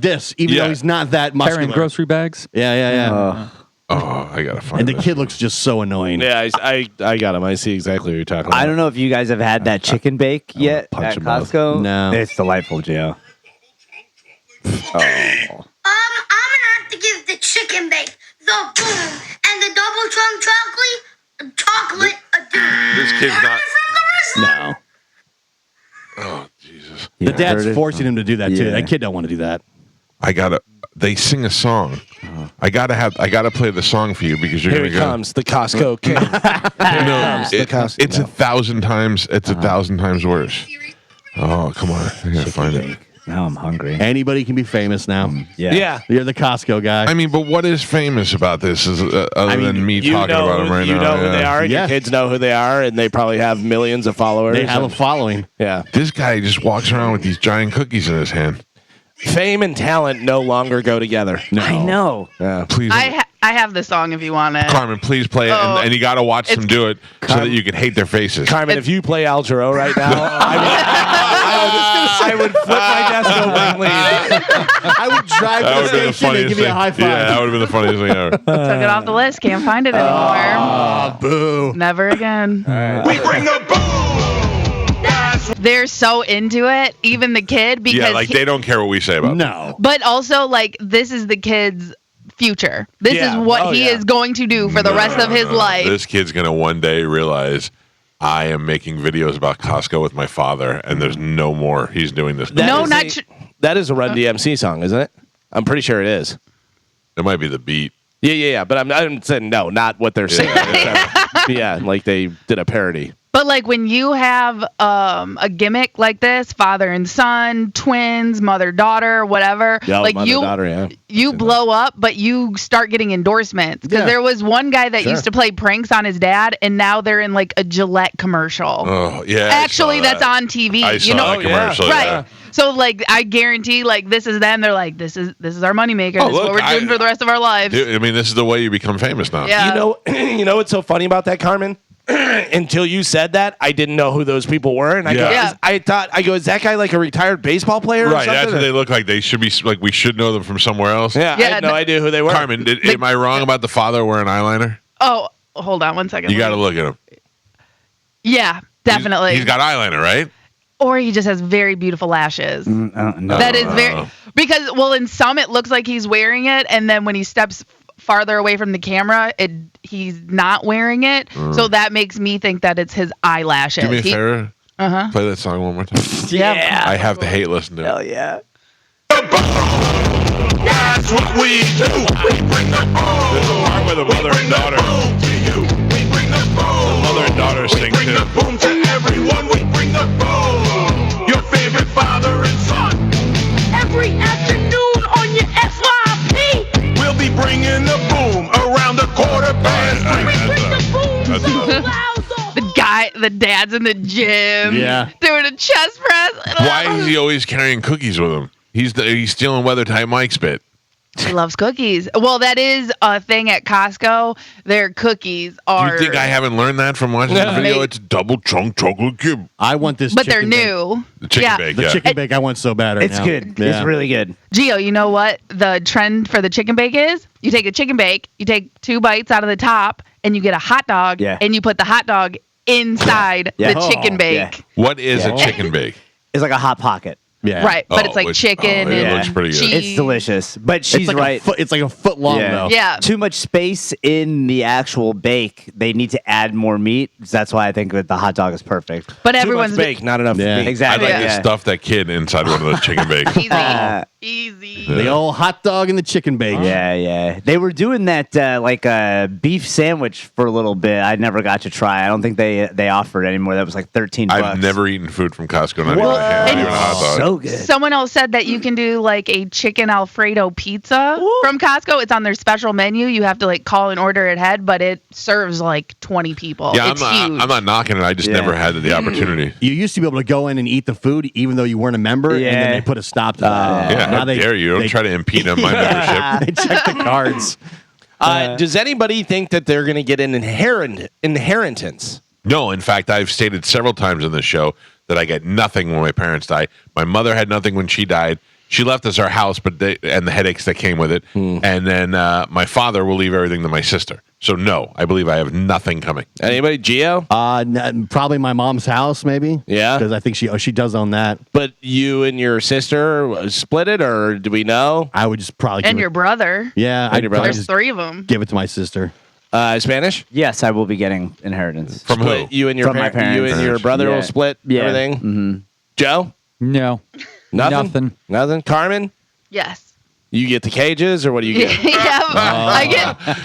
this, even though he's not that muscular. Carrying grocery bags. Yeah. I gotta find. And the this. kid looks just so annoying. Yeah, I got him. I see exactly what you're talking about. I don't know if you guys have had that chicken bake yet punch at him both. Costco. No. It's delightful, Joe. I'm gonna have to give the chicken bake the boom and the double chunk chocolate a doom. This kid's not. No. Oh Jesus! The dad's forcing him to do that too. Yeah. That kid don't want to do that. They sing a song. I gotta play the song for you because you're Here gonna he go. comes, the Costco king. It's 1,000 times. It's 1,000 times worse. Oh come on! I gotta find it. Now I'm hungry. Anybody can be famous now. Yeah. You're the Costco guy. I mean, but what is famous about this? Is other than me You talking know, about them right you now? know who yeah. they are, and Yeah. your kids know who they are, and they probably have millions of followers. they have a and- following. Yeah. This guy just walks around with these giant cookies in his hand. Fame and talent no longer go together. I know. Yeah. Please, I have the song if you want it. Carmen, please play it, Oh. and you got to watch them do it so that you can hate their faces. Carmen, if you play Al Jarreau right now, I I would flip my desk over and leave. I would drive to the station and give you a high five. Yeah, that would have been the funniest thing ever. Took it off the list. Can't find it anymore. Oh, boo. Never again. We bring the boom. They're so into it, even the kid, because Yeah, like they don't care what we say about them. No. but also like this is the kid's future. This Yeah. is what Oh, he yeah. is going to do for the rest of his life. This kid's going to one day realize I am making videos about Costco with my father, and there's no more. He's doing this. No, not tr- That is a Run DMC song, isn't it? I'm pretty sure it is. It might be the beat. Yeah. But I'm saying no, not what they're saying. Yeah, like they did a parody. But like when you have a gimmick like this, father and son, twins, mother daughter, whatever, Yeah, like mother, daughter, yeah. you blow up, but you start getting endorsements. Because Yeah. there was one guy that Sure. used to play pranks on his dad, and now they're in like a Gillette commercial. Oh, yeah. Actually, I saw that's that. on TV. I saw you know, that commercial. right? Yeah. So like, I guarantee, like this is them. They're like, this is our moneymaker. Oh, This is look, what we're doing for the rest of our lives. I mean, this is the way you become famous now. Yeah. You know what's so funny about that, Carmen? Until you said that, I didn't know who those people were, and Yeah. I thought, is that guy like a retired baseball player? Or Right, something? that's what they look like. They should be like we should know them from somewhere else. Yeah, I Yeah, had no idea who they were. Carmen, am I wrong about the father wearing eyeliner? Oh, hold on one second. You got to look at him. Yeah, definitely. He's got eyeliner, right? Or he just has very beautiful lashes. No. That is very because in some it looks like he's wearing it, and then when he steps farther away from the camera, he's not wearing it. So that makes me think that it's his eyelashes. Do me a favor. Uh-huh. Play that song one more time. Yeah. I have to hate listen to it. Hell yeah. That's what we do. We bring the boom. There's a part where the mother and daughter, We bring the boom. mother and daughter sing Bring the too. boom to everyone. We bring the boom. Your favorite father and son. Every afternoon on your FYP. We'll be bringing the boom around the quarter past All right, three. Bring the boom That's so enough. loud. The dad's in the gym. Yeah. Doing a chest press. Why is he always carrying cookies with him? He's stealing Weather Tight Mike's bit. He loves cookies. Well, that is a thing at Costco. Their cookies Do are. you think I haven't learned that from watching the video? It's double chunk chocolate chip. I want this But they're chicken bake. new. The chicken Yeah. bake, The yeah. chicken bake I want so bad right It's now. good. Yeah. It's really good. Gio, you know what the trend for the chicken bake is? You take a chicken bake, you take 2 bites out of the top, and you get a hot dog, Yeah. and you put the hot dog inside Yeah. the chicken Oh, bake. yeah. What is a chicken bake? It's like a hot pocket. Yeah. Right, but Oh, it's like which- chicken it and looks pretty good. cheese. It's delicious. But she's It's like right. it's like a foot long though. Yeah. Too much space in the actual bake. They need to add more meat. That's why I think that the hot dog is perfect. But Too much everyone's bake, not enough Yeah. meat. I'd Exactly. like to stuff that kid inside one of those chicken bakes. easy. Uh, Easy. The old hot dog and the chicken bake. Yeah. They were doing that like a beef sandwich for a little bit. I never got to try. I don't think they offer it anymore. That was like $13. I've never eaten food from Costco, not What? even a hot dog. So good. Someone else said that you can do like a chicken Alfredo pizza from Costco. It's on their special menu. You have to like call and order it ahead, but it serves like 20 people. Yeah, It's huge. I'm not knocking it. I just Yeah. never had the opportunity. You used to be able to go in and eat the food even though you weren't a member, and then Yeah. they put a stop to that. Yeah, Now how they- dare you? Don't they- try to impede on my membership. They check the cards. Does anybody think that they're going to get an inheritance? No, in fact, I've stated several times on this show that I get nothing when my parents die. My mother had nothing when she died. She left us our house, and the headaches that came with it. And then my father will leave everything to my sister. So no, I believe I have nothing coming. Anybody? Gio? Probably my mom's house, maybe. Yeah? because I think she does own that. But you and your sister split it, or do we know? I would just probably and give your brother. yeah, and I'd your probably brother. There's just 3 of them. give it to my sister. Spanish? Yes, I will be getting inheritance. From who? Split. You and your From my parents. You and your parents. brother Yeah. will split Yeah. everything. Mm-hmm. Joe? No. Nothing. Nothing. Carmen? Yes. You get the cages, or what do you get? Yeah,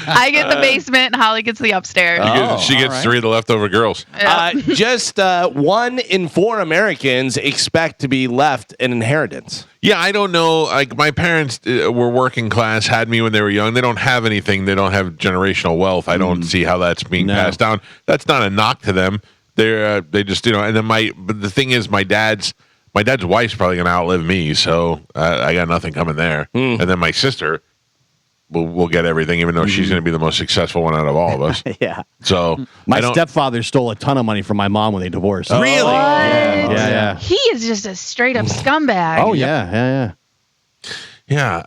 I get the basement, and Holly gets the upstairs. She gets 3 of the leftover girls. Just 1 in 4 Americans expect to be left an inheritance. Yeah, I don't know. Like my parents were working class, had me when they were young. They don't have anything. They don't have generational wealth. I don't see how that's being passed down. That's not a knock to them. They just and then but the thing is, my dad's wife's probably gonna outlive me, so I got nothing coming there. And then my sister, we'll get everything, even though she's going to be the most successful one out of all of us. Yeah. So my stepfather stole a ton of money from my mom when they divorced. Really? Yeah. He is just a straight up scumbag. Oh yeah. No,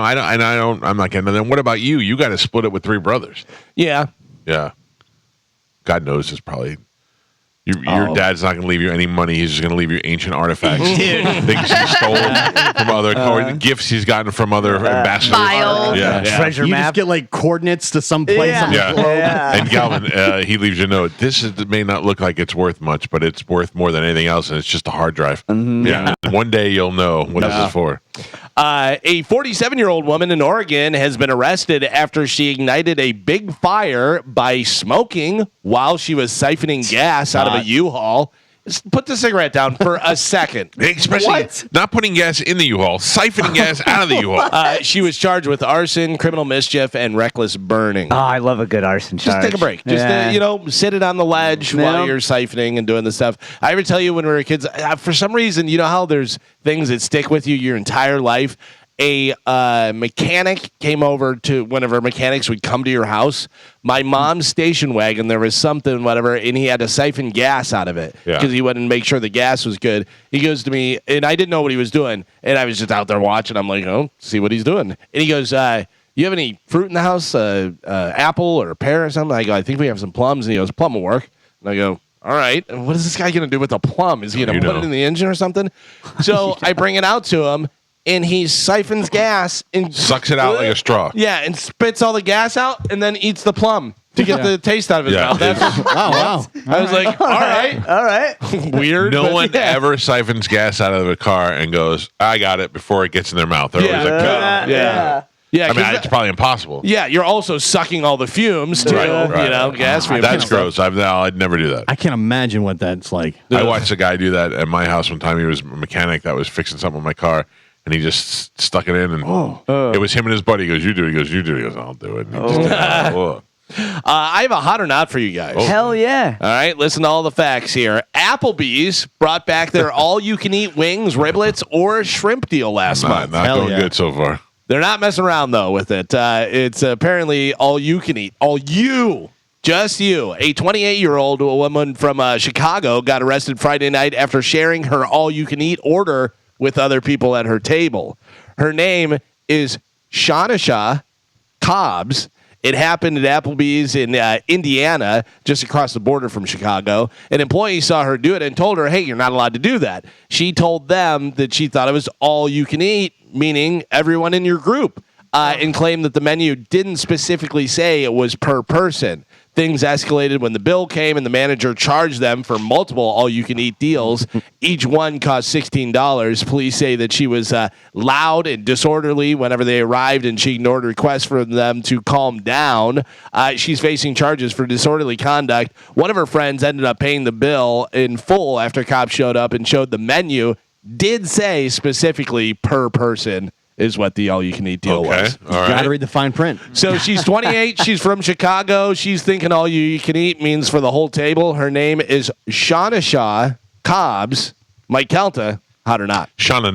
I don't. I'm not getting. Then what about you? You got to split it with 3 brothers. Yeah. Yeah. God knows it's probably. Your dad's not going to leave you any money. He's just going to leave you ancient artifacts. Things he stole from other gifts he's gotten from other ambassadors. Files. Treasure you map. just get like coordinates to some place on the globe. And Galvin, he leaves you a note. May not look like it's worth much, but it's worth more than anything else, and it's just a hard drive. Yeah. One day you'll know what this is for. A 47-year-old woman in Oregon has been arrested after she ignited a big fire by smoking while she was siphoning gas out of a U-Haul. Just put the cigarette down for a second. Especially not putting gas in the U-Haul, siphoning gas out of the U-Haul. She was charged with arson, criminal mischief, and reckless burning. Oh, I love a good arson charge. Just take a break. Just, sit it on the ledge while you're siphoning and doing the stuff. I ever tell you when we were kids, for some reason, you know how there's things that stick with you your entire life? A mechanic came over to one of our mechanics would come to your house. My mom's station wagon, there was something, whatever, and he had to siphon gas out of it because he wanted to make sure the gas was good. He goes to me, and I didn't know what he was doing, and I was just out there watching. I'm like, oh, see what he's doing. And he goes, you have any fruit in the house, apple or a pear or something? I go, I think we have some plums. And he goes, plum will work. And I go, all right. And what is this guy going to do with a plum? Is he going to put it in the engine or something? So I bring it out to him. And he siphons gas and sucks it out like a straw. Yeah, and spits all the gas out and then eats the plum to get the taste out of his mouth. Wow. I was like, all right. Weird. No one ever siphons gas out of a car and goes, I got it before it gets in their mouth. They're always like, Yeah, I mean, it's probably impossible. Yeah, you're also sucking all the fumes too. Gas fumes. That's gross. I'd never do that. I can't imagine what that's like. I watched a guy do that at my house one time. He was a mechanic that was fixing something with my car. And he just stuck it in, and it was him and his buddy. He goes, you do it. He goes, you do it. He goes, I'll do it. I have a hot or not for you guys. Hell yeah. All right, listen to all the facts here. Applebee's brought back their all-you-can-eat wings, riblets, or shrimp deal last month. Not going good so far. They're not messing around, though, with it. It's apparently all-you-can-eat. Just you. A 28-year-old woman from Chicago got arrested Friday night after sharing her all-you-can-eat order with other people at her table. Her name is Shanisha Cobbs. It happened at Applebee's in Indiana, just across the border from Chicago. An employee saw her do it and told her, hey, you're not allowed to do that. She told them that she thought it was all you can eat, meaning everyone in your group, and claimed that the menu didn't specifically say it was per person. Things escalated when the bill came and the manager charged them for multiple all-you-can-eat deals. Each one cost $16. Police say that she was loud and disorderly whenever they arrived, and she ignored requests from them to calm down. She's facing charges for disorderly conduct. One of her friends ended up paying the bill in full after cops showed up and showed the menu. Did say specifically per person is what the all-you-can-eat deal was. All right. Got to read the fine print. So she's 28. She's from Chicago. She's thinking all-you-can-eat means for the whole table. Her name is Shanisha Cobbs. Mike Calta, hot or not? Shauna,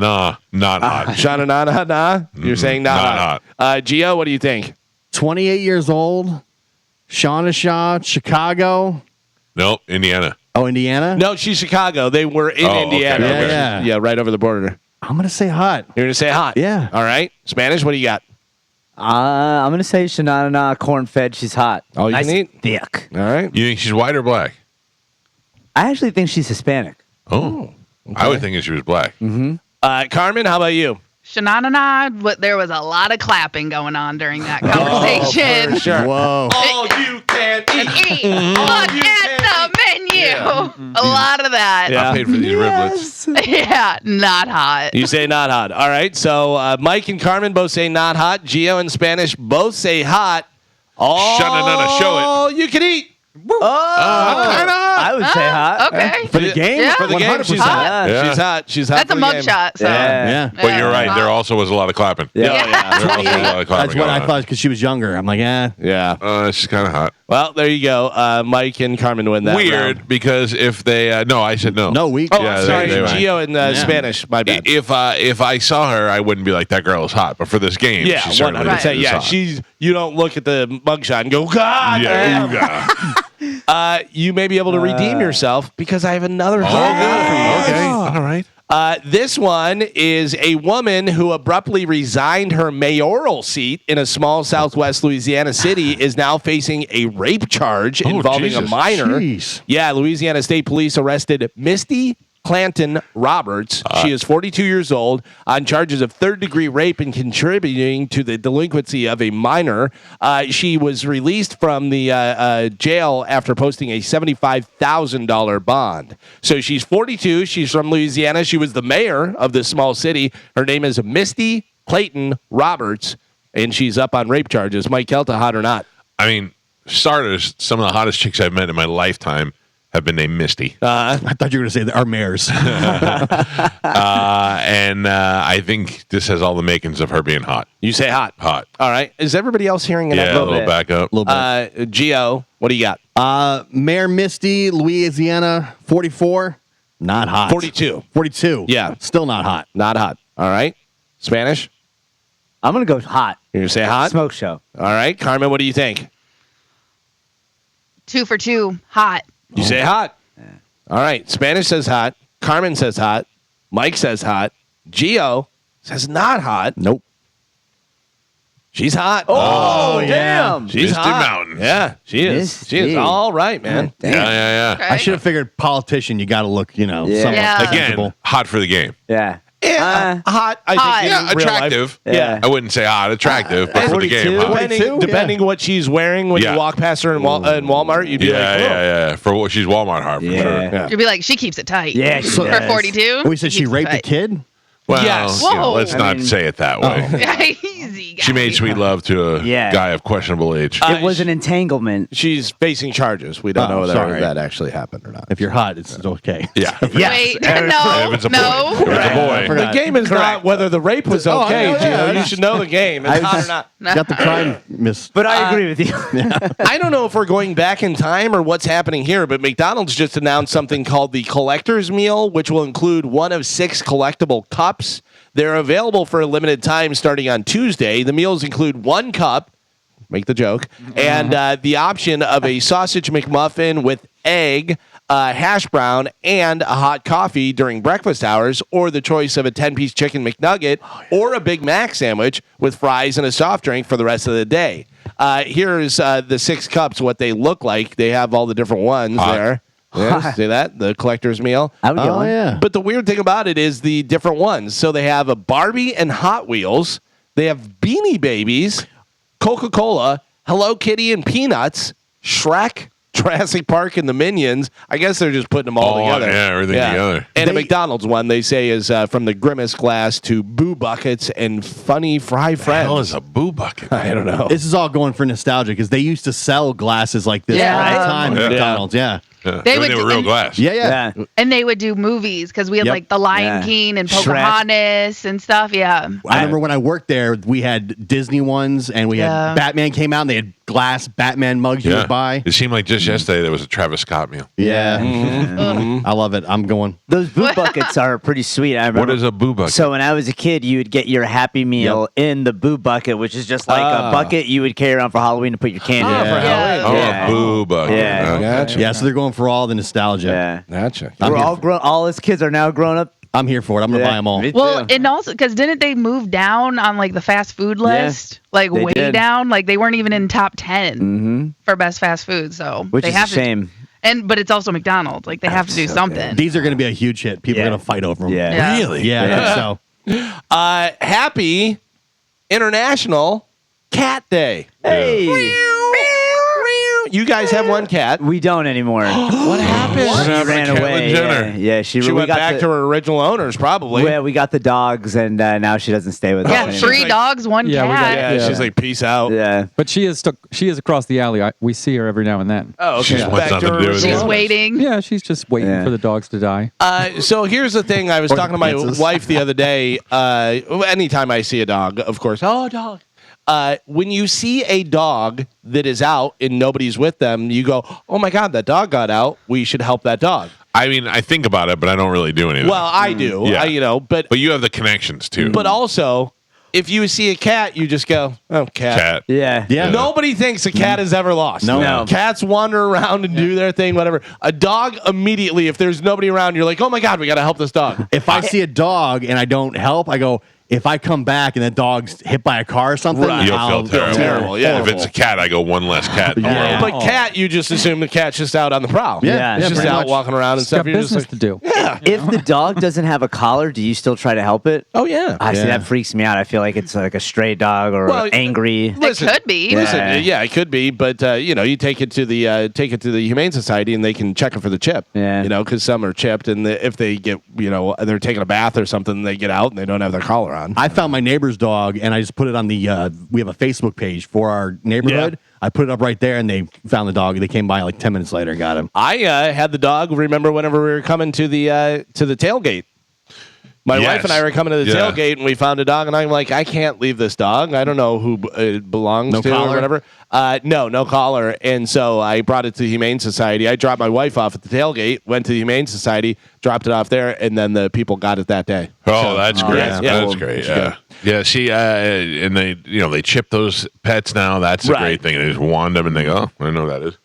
not hot. Shauna, not. You're saying not hot. Gio, what do you think? 28 years old. Shanisha, Chicago. Nope, Indiana. Oh, Indiana? No, she's Chicago. They were in Indiana. Okay. Yeah, right over the border. I'm going to say hot. You're going to say hot? Yeah. All right. Spanish, what do you got? I'm going to say Shanana, corn-fed. She's hot. All you can eat? Thick. All right. You think she's white or black? I actually think she's Hispanic. Oh. Okay. I would think she was black. Mm-hmm. Carmen, how about you? Shanana, there was a lot of clapping going on during that conversation. For sure. Whoa. All you can eat. Look at the menu. Yeah. A lot of that. Yeah. I paid for these riblets. Yeah, not hot. You say not hot. All right. So Mike and Carmen both say not hot. Gio and Spanish both say hot. Shanana, show it. All you can eat. Oh. Kind of hot. I would say hot. Okay. For the game? Yeah. For the game, 100%. she's hot. Yeah. She's hot. She's hot. That's a for the game. mugshot. So. Yeah. But you're right. There also was a lot of clapping. Yeah. There also was a lot of clapping That's what going I on. thought because she was younger. I'm like, Yeah. She's kind of hot. Well, there you go. Mike and Carmen win that Weird round. because if they no, I said no. no, we. Oh, Yeah, I'm sorry. they were. Gio in Spanish. My bad. If I saw her, I wouldn't be like that girl is hot. But for this game, Yeah, she certainly 100%. is Yeah, hot. you don't look at the mugshot and go, God Yeah, damn. You may be able to redeem yourself because I have another hot one for you. Okay, all right. This one is a woman who abruptly resigned her mayoral seat in a small southwest Louisiana city is now facing a rape charge involving Jesus. a minor. Jeez. Yeah, Louisiana State Police arrested Misty Clanton Roberts. She is 42 years old on charges of third-degree rape and contributing to the delinquency of a minor. She was released from the jail after posting a $75,000 bond. So she's 42. She's from Louisiana. She was the mayor of this small city. Her name is Misty Clayton Roberts, and she's up on rape charges. Mike Calta, hot or not? I mean, starters, some of the hottest chicks I've met in my lifetime have been named Misty. I thought you were going to say our mayors. And I think this has all the makings of her being hot. You say hot. Hot. All right. Is everybody else hearing an Yeah, a echo? little back up. Gio, what do you got? Mayor Misty, Louisiana, 44. Not hot. 42. 42. Yeah. Still not hot. Not hot. All right. Spanish? I'm gonna go hot. You're going to say hot? Smoke show. All right. Carmen, what do you think? 2 for 2. Hot. You say hot. All right. Spanish says hot. Carmen says hot. Mike says hot. Gio says not hot. Nope. She's hot. Oh, yeah. damn. She's Misty hot. Mountains. Yeah, she is. She is Misty. all right, man. Yeah. Okay. I should have figured politician, you got to look, somewhat Yeah. presentable. Again, hot for the game. Yeah. Yeah, hot. I hot. think Yeah, in real life. attractive. Yeah. I wouldn't say hot, attractive, but for the game, 42? hot. 42? Depending what she's wearing when Yeah. you walk past her in Walmart, you'd be Yeah, like, "Whoa." yeah. For what she's Walmart hot for Yeah. sure. Yeah. You'd be like, she keeps it tight. Yeah, she For does. 42. We said she keeps it raped a tight. kid? Well, Yes. let's Whoa. not say it that way. Easy. She made sweet love to a Yeah. guy of questionable age. It was an entanglement. She's facing charges. We don't Oh, know whether sorry. that actually happened or not. If you're hot, it's okay. yeah. Wait, If no, it's a boy. no. If it's a boy. The game is not whether the rape was Oh, okay, I know, yeah. Gio. You should know the game. It's hot or not. Got the crime, miss. But I agree with you. I don't know if we're going back in time or what's happening here, but McDonald's just announced something called the Collector's Meal, which will include one of 6 collectible cups. They're available for a limited time starting on Tuesday. The meals include 1 cup, make the joke, and the option of a sausage McMuffin with egg, hash brown, and a hot coffee during breakfast hours, or the choice of a 10-piece chicken McNugget or a Big Mac sandwich with fries and a soft drink for the rest of the day. Here's the 6 cups, what they look like. They have all the different ones there. Yeah, see that? The collector's meal. I would get Oh, one. yeah. But the weird thing about it is the different ones. So they have a Barbie and Hot Wheels. They have Beanie Babies, Coca-Cola, Hello Kitty and Peanuts, Shrek, Jurassic Park, and the Minions. I guess they're just putting them all together. Yeah, everything together. And a McDonald's one they say is from the Grimace glass to Boo Buckets and Funny Fry The hell Friends. is a boo bucket? I don't know. This is all going for nostalgia because they used to sell glasses like this Yeah. all the time Yeah. at McDonald's. Yeah. Yeah. They When would were do- real and- glass. Yeah. And they would do movies because we had Yep. like The Lion Yeah. King and Shrek. Pocahontas and stuff. Yeah. I remember when I worked there, we had Disney ones and we Yeah. had Batman came out and they had glass Batman mugs you Yeah. would buy. It seemed like just yesterday there was a Travis Scott meal. Yeah. I love it. I'm going. Those boo buckets are pretty sweet. I remember. What is a boo bucket? So when I was a kid, you would get your Happy Meal in the boo bucket, which is just like a bucket you would carry around for Halloween to put your candy in. for Halloween. oh, Yeah. a boo bucket. Yeah. Okay. Gotcha. Yeah, so they're going for all the nostalgia. Yeah. Gotcha. We're all grown. All his kids are now grown up. I'm here for it. I'm going to buy them all. Me Well, too. and also because didn't they move down on like the fast food list, like they way did. down? Like they weren't even in top 10 for best fast food. So Which they is have a shame. but it's also McDonald's. Like they have to do something. These are going to be a huge hit. People Yeah. are going to fight over them. Yeah. Yeah. Really? Yeah, I think so. Happy International Cat Day. Hey. You guys have one cat. We don't anymore. What happened? She ran away. Yeah, she went back to her original owners, probably. Yeah, we got the dogs, and now she doesn't stay with us. Yeah, 3 dogs, 1 cat. She's like, peace out. Yeah, but she is across the alley. We see her every now and then. Oh, okay. She's waiting. Yeah, she's just waiting for the dogs to die. So here's the thing. I was talking to my wife the other day. Anytime I see a dog, of course, dog. When you see a dog that is out and nobody's with them, you go, oh my God, that dog got out. We should help that dog. I mean, I think about it, but I don't really do anything. Well, I do. Yeah. But you have the connections too. But also, if you see a cat, you just go, oh, cat. Yeah. Nobody thinks a cat is ever lost. No. Cats wander around and do their thing, whatever. A dog, immediately, if there's nobody around, you're like, oh my God, we got to help this dog. If I see a dog and I don't help, I go, if I come back and the dog's hit by a car or something, you'll feel terrible. Yeah. If it's a cat, I go one less cat. But cat, you just assume the cat's just out on the prowl. Yeah. It's just out walking around and stuff. Got business to do. Yeah. If the dog doesn't have a collar, do you still try to help it? Oh, yeah. I see, that freaks me out. I feel like it's like a stray dog or angry. It could be. Listen, yeah, it could be, but you take it to the Humane Society and they can check it for the chip. Yeah. Because some are chipped, and if they get they're taking a bath or something, they get out and they don't have their collar on. I found my neighbor's dog, and I just put it on the. We have a Facebook page for our neighborhood. Yeah. I put it up right there, and they found the dog. They came by like 10 minutes later and got him. I had the dog. Remember whenever we were coming to the tailgate? My wife and I were coming to the tailgate, and we found a dog, and I'm like, I can't leave this dog. I don't know who it belongs to collar? or whatever. No collar. And so I brought it to the Humane Society. I dropped my wife off at the tailgate, went to the Humane Society, dropped it off there, and then the people got it that day. Oh, that's great. That's great. Yeah. Yeah, and they chip those pets now. That's a great thing. They just wand them and they go, oh, I don't know what that is.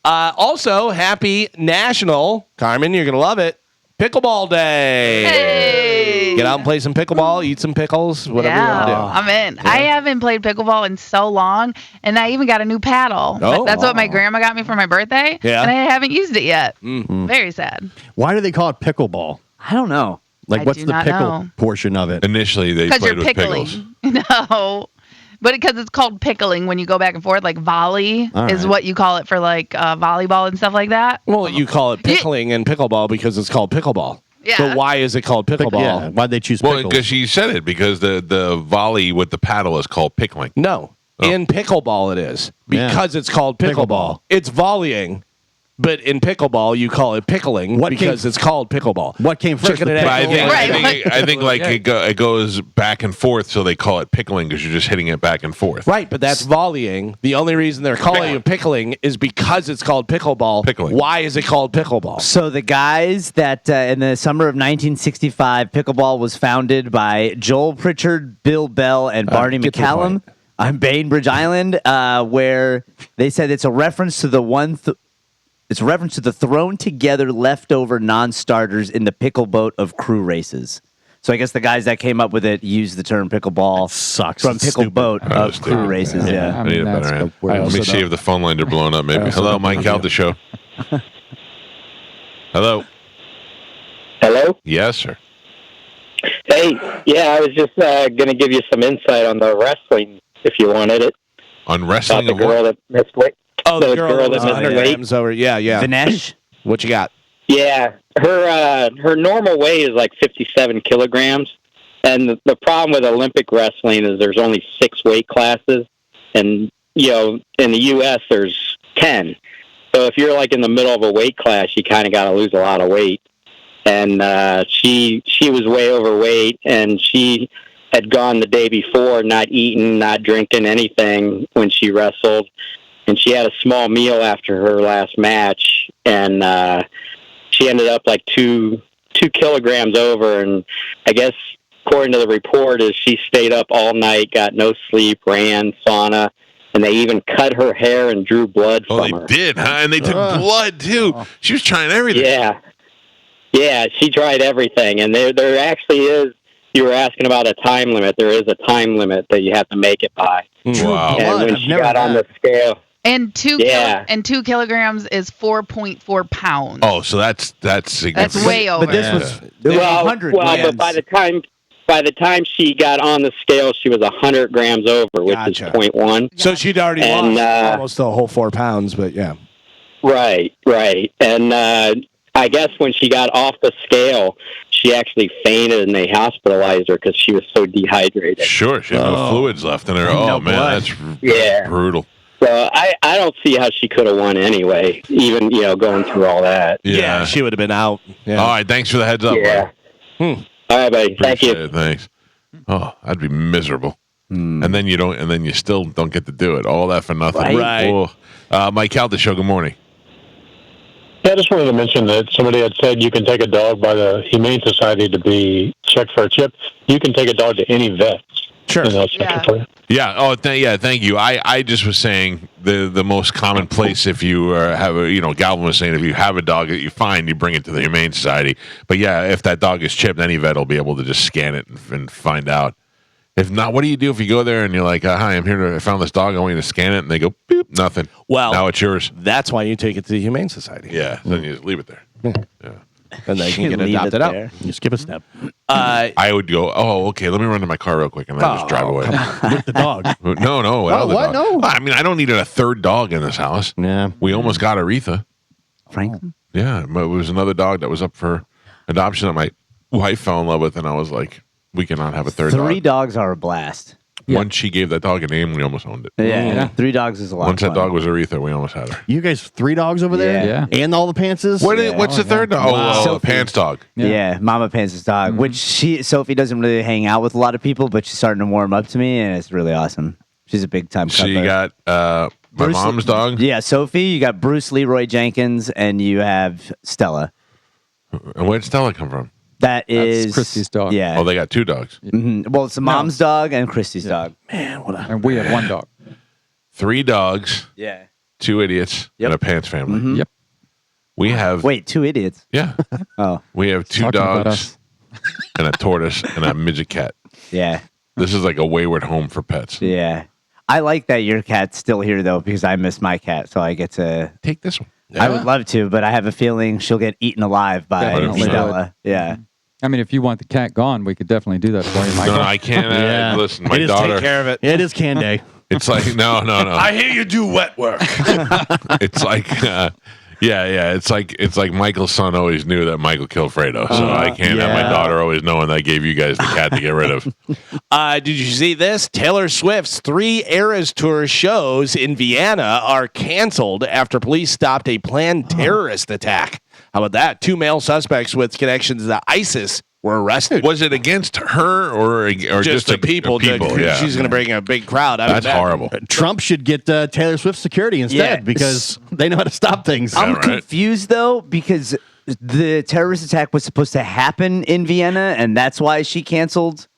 Also, happy National, Carmen, you're going to love it, Pickleball Day. Hey. Get out and play some pickleball, eat some pickles, whatever you want to do. I'm in. Yeah. I haven't played pickleball in so long, and I even got a new paddle. That's what my grandma got me for my birthday, and I haven't used it yet. Mm-hmm. Very sad. Why do they call it pickleball? I don't know. Like, what's the pickle portion of it? Initially, they played with pickles. No. But because it's called pickling when you go back and forth, like volley is what you call it for like volleyball and stuff like that. Well, you call it pickling and pickleball because it's called pickleball. Yeah. But why is it called pickleball? Yeah. Why'd they choose pickles? Well, because she said it, because the volley with the paddle is called pickling. No. In pickleball it is. Because it's called pickleball. It's volleying. But in pickleball, you call it pickling because it's called pickleball. What came first? I think like it goes back and forth, so they call it pickling because you're just hitting it back and forth. Right, but that's volleying. The only reason they're calling it pickling is because it's called pickleball. Pickling. Why is it called pickleball? So the guys that in the summer of 1965, pickleball was founded by Joel Pritchard, Bill Bell, and Barney McCallum on Bainbridge Island, where they said it's a reference to the It's a reference to the thrown together leftover non-starters in the pickle boat of crew races. So I guess the guys that came up with it used the term pickleball from pickle boat of crew races. Yeah. I need a better hand. Let me see if the phone lines are blowing up. Maybe. Hello, Mike Calta Show. Hello. Hello? Yes, sir. Hey, I was just going to give you some insight on the wrestling, if you wanted it. On wrestling? About the girl that missed weight. Oh, the girl that was 100 grams over. Yeah. Vinesh? What you got? Yeah. Her normal weight is like 57 kilograms. And the problem with Olympic wrestling is there's only 6 weight classes. And, in the U.S., there's 10. So if you're like in the middle of a weight class, you kind of got to lose a lot of weight. And she was way overweight, and she had gone the day before, not eating, not drinking anything when she wrestled. And she had a small meal after her last match, and she ended up like 2 kilograms over. And I guess, according to the report, is she stayed up all night, got no sleep, ran, sauna, and they even cut her hair and drew blood from her. Oh, they did, huh? And they took blood, too. She was trying everything. Yeah, she tried everything. And there actually is, you were asking about a time limit. There is a time limit that you have to make it by. Wow. And when she got on the scale... And 2 kilograms is 4.4 pounds. Oh, so that's significant. That's way over. But this was 100 but by the time by the time she got on the scale, she was 100 grams over, which is 0.1. So she'd already lost almost a whole 4 pounds, but yeah. Right. And I guess when she got off the scale, she actually fainted and they hospitalized her because she was so dehydrated. Sure, she had no fluids left in her. Oh, man, that's brutal. So I don't see how she could have won anyway, even, going through all that. Yeah, she would have been out. Yeah. All right, thanks for the heads up. Yeah. All right, buddy. Thank you. It, thanks. Oh, I'd be miserable. And then you still don't get to do it. All that for nothing. Right. Oh. Mike Calta Show, good morning. Yeah, I just wanted to mention that somebody had said you can take a dog by the Humane Society to be checked for a chip. You can take a dog to any vet. Sure. And they'll check it for you. Yeah. Oh, thank you. I just was saying the most common place if you have Galvin was saying if you have a dog that you find, you bring it to the Humane Society. But yeah, if that dog is chipped, any vet will be able to just scan it and find out. If not, what do you do if you go there and you're like, hi, I found this dog, I want you to scan it, and they go, boop, nothing. Well, now it's yours. That's why you take it to the Humane Society. Yeah, then you just leave it there. Yeah. And they can get adopted out. You skip a step. I would go, okay, let me run to my car real quick and then just drive away. With the dog. No. What? No. I mean, I don't need a third dog in this house. Yeah. We almost got Aretha. Franklin? Yeah, but it was another dog that was up for adoption that my wife fell in love with, and I was like, we cannot have a third dog. 3 dogs are a blast. Once she gave that dog a name, we almost owned it. Yeah. 3 dogs is a lot. Once of that fun. dog was Aretha, we almost had her. You guys 3 dogs over there? Yeah. And all the pantses? What's the third dog? Wow. Oh, Pants dog. Yeah, Mama Pants' dog, which Sophie doesn't really hang out with a lot of people, but she's starting to warm up to me, and it's really awesome. She's a big time. So you got my mom's dog? Yeah, Sophie, you got Bruce Leroy Jenkins, and you have Stella. And where'd Stella come from? That's Christy's dog. Yeah. Oh, they got 2 dogs. Mm-hmm. Well, it's the mom's dog and Christy's dog. Man, And we have 1 dog. 3 dogs, Yeah. 2 idiots, Yep. and a Pants family. Mhm. Yep. We have 2 idiots. Yeah. Oh, We have 2 Talking about dogs and a tortoise and a midget cat. yeah. This is like a wayward home for pets. Yeah. I like that your cat's still here, though, because I miss my cat, so I get to Take this one. I would love to, but I have a feeling she'll get eaten alive by 100%. Stella. Yeah. I mean, if you want the cat gone, we could definitely do that for you, Michael. No, I can't. Yeah. Listen, my It is daughter. Take care of it. It is can day. It's like no. I hear you do wet work. It's like It's like Michael's son always knew that Michael killed Fredo, so I can't have my daughter always knowing that I gave you guys the cat to get rid of. Did you see this? Taylor Swift's 3 Eras Tour shows in Vienna are canceled after police stopped a planned terrorist attack. How about that? 2 male suspects with connections to ISIS were arrested. Was it against her or just the people? Yeah. She's going to bring a big crowd. That's horrible. Trump should get Taylor Swift security instead because they know how to stop things. I'm confused though because the terrorist attack was supposed to happen in Vienna, and that's why she canceled.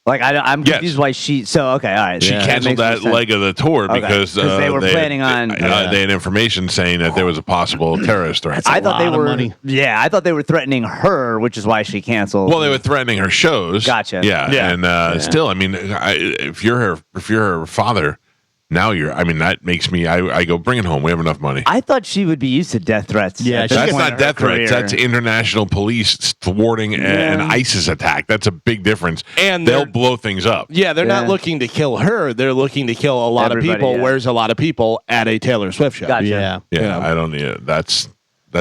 Like I'm confused why she. So okay, all right. She canceled that leg of the tour because they were planning on. They had information saying that there was a possible terrorist threat. I thought they were. Yeah, I thought they were threatening her, which is why she canceled. Well, they were threatening her shows. Gotcha. Yeah, and still, I mean, if you're her father. Now that makes me. I go bring it home. We have enough money. I thought she would be used to death threats. Yeah, that's not death threats. That's international police thwarting an ISIS attack. That's a big difference. And they'll blow things up. Yeah, they're not looking to kill her. They're looking to kill a lot of people. Yeah. Where's a lot of people at a Taylor Swift show? Gotcha. Yeah. I don't. Yeah, that's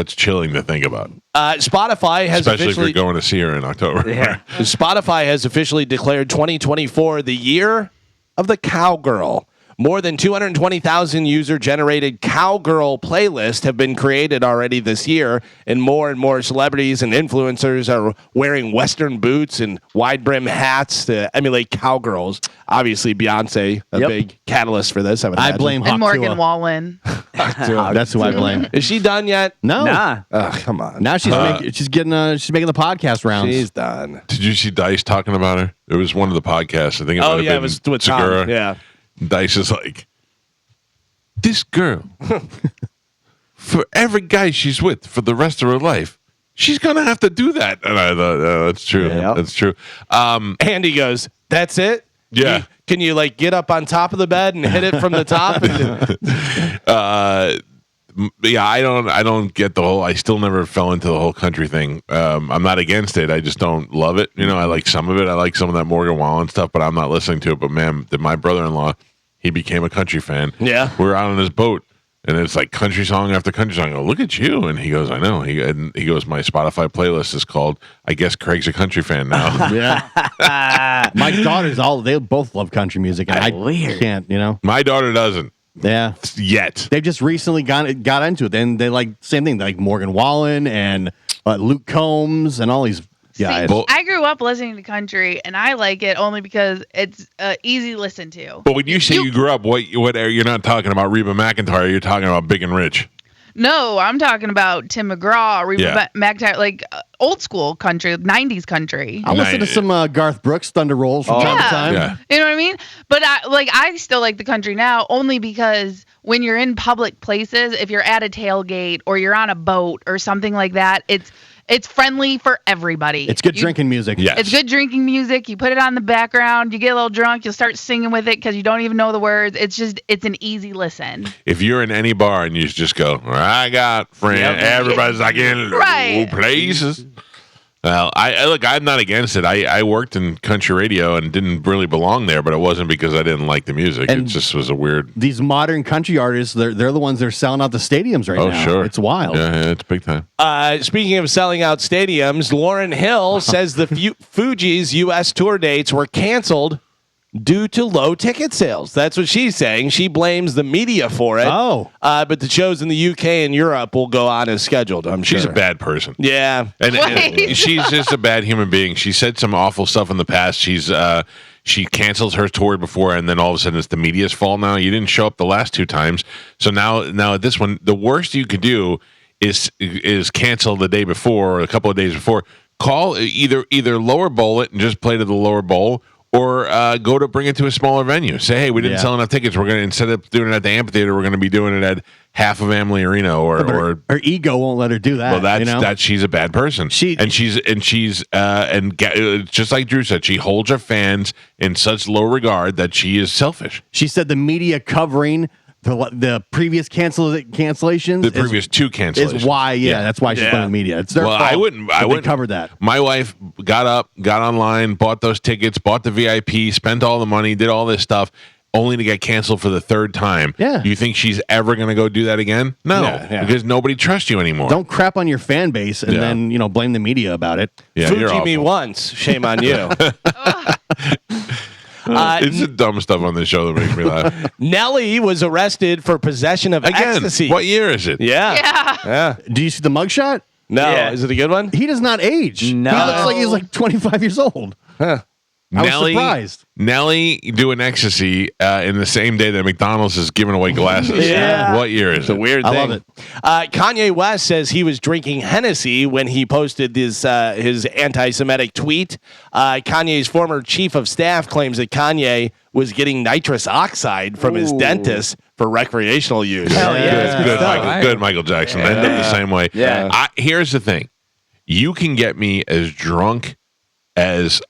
chilling to think about. Spotify has especially officially if you're going to see her in October. Yeah. Spotify has officially declared 2024 the year of the cowgirl. More than 220,000 user-generated cowgirl playlists have been created already this year, and more celebrities and influencers are wearing Western boots and wide-brim hats to emulate cowgirls. Obviously, Beyonce, a big catalyst for this. I blame and Morgan Wallen. That's who I blame. Is she done yet? No. Nah. Come on. Now she's making the podcast rounds. She's done. Did you see Dice talking about her? It was one of the podcasts. I think it might have been it was with Segura. Tom. Yeah. Dice is like, this girl, for every guy she's with for the rest of her life, she's going to have to do that. And I thought, that's true. Yeah. That's true. Andy goes, that's it? Yeah. Can you get up on top of the bed and hit it from the top? yeah, I don't get the whole. I still never fell into the whole country thing. I'm not against it. I just don't love it. You know, I like some of it. I like some of that Morgan Wallen stuff, but I'm not listening to it. But man, my brother-in-law, he became a country fan. Yeah, we were out on his boat. And it's like country song after country song. I go, look at you. And he goes, I know. He goes, my Spotify playlist is called, I guess Craig's a country fan now. Yeah. My daughters, they both love country music. And I can't, you know. My daughter doesn't. Yeah. Yet. They've just recently got into it. Then they like, same thing, like Morgan Wallen and Luke Combs and all these guys. See, I grew up listening to country, and I like it only because it's easy to listen to. But when you say you grew up, what are you're not talking about Reba McEntire? You're talking about Big and Rich. No, I'm talking about Tim McGraw, Reba McEntire, like old school country, 90s country. I'll listen to some Garth Brooks Thunder Rolls from time to time. Yeah. You know what I mean? But I still like the country now only because when you're in public places, if you're at a tailgate or you're on a boat or something like that, it's friendly for everybody. It's good drinking music. Yes. It's good drinking music. You put it on the background. You get a little drunk. You'll start singing with it because you don't even know the words. It's an easy listen. If you're in any bar and you just go, I got friends, everybody's like in low places. Well, I'm not against it. I worked in country radio and didn't really belong there, but it wasn't because I didn't like the music. And it just was a weird. These modern country artists, they're the ones that are selling out the stadiums right now. Oh, sure. It's wild. Yeah, it's big time. Speaking of selling out stadiums, Lauryn Hill says the Fugees' U.S. tour dates were canceled due to low ticket sales. That's what she's saying. She blames the media for it. Oh. But the shows in the UK and Europe will go on as scheduled, I'm sure. She's a bad person. Yeah. And she's just a bad human being. She said some awful stuff in the past. She cancels her tour before, and then all of a sudden it's the media's fault now. You didn't show up the last two times. So now this one, the worst you could do is cancel the day before or a couple of days before. Call either lower bowl it and just play to the lower bowl, or go to bring it to a smaller venue. Say, hey, we didn't sell enough tickets. We're going to, instead of doing it at the amphitheater, we're going to be doing it at half of Amalie Arena. Or her ego won't let her do that. Well, she's a bad person. She's just like Drew said, she holds her fans in such low regard that she is selfish. She said the media covering the previous cancellations. The previous two cancellations is why. That's why she's blaming the media. It's their fault. I wouldn't cover that. My wife got online, bought those tickets, bought the VIP, spent all the money, did all this stuff, only to get canceled for the third time. Yeah. Do you think she's ever going to go do that again? No, because nobody trusts you anymore. Don't crap on your fan base and then blame the media about it. Yeah, Fuji me once. Shame on you. It's the dumb stuff on this show that makes me laugh. Nelly was arrested for possession of ecstasy. What year is it? Yeah. Do you see the mugshot? No. Yeah. Is it a good one? He does not age. No. He looks like he's like 25 years old. Huh. I was surprised. Nelly doing ecstasy in the same day that McDonald's is giving away glasses. Yeah. What year is it's a weird thing. I love it. Kanye West says he was drinking Hennessy when he posted his anti-Semitic tweet. Kanye's former chief of staff claims that Kanye was getting nitrous oxide from his dentist for recreational use. Hell yeah. Good, Michael Jackson. End up the same way. Yeah. Here's the thing. You can get me as drunk as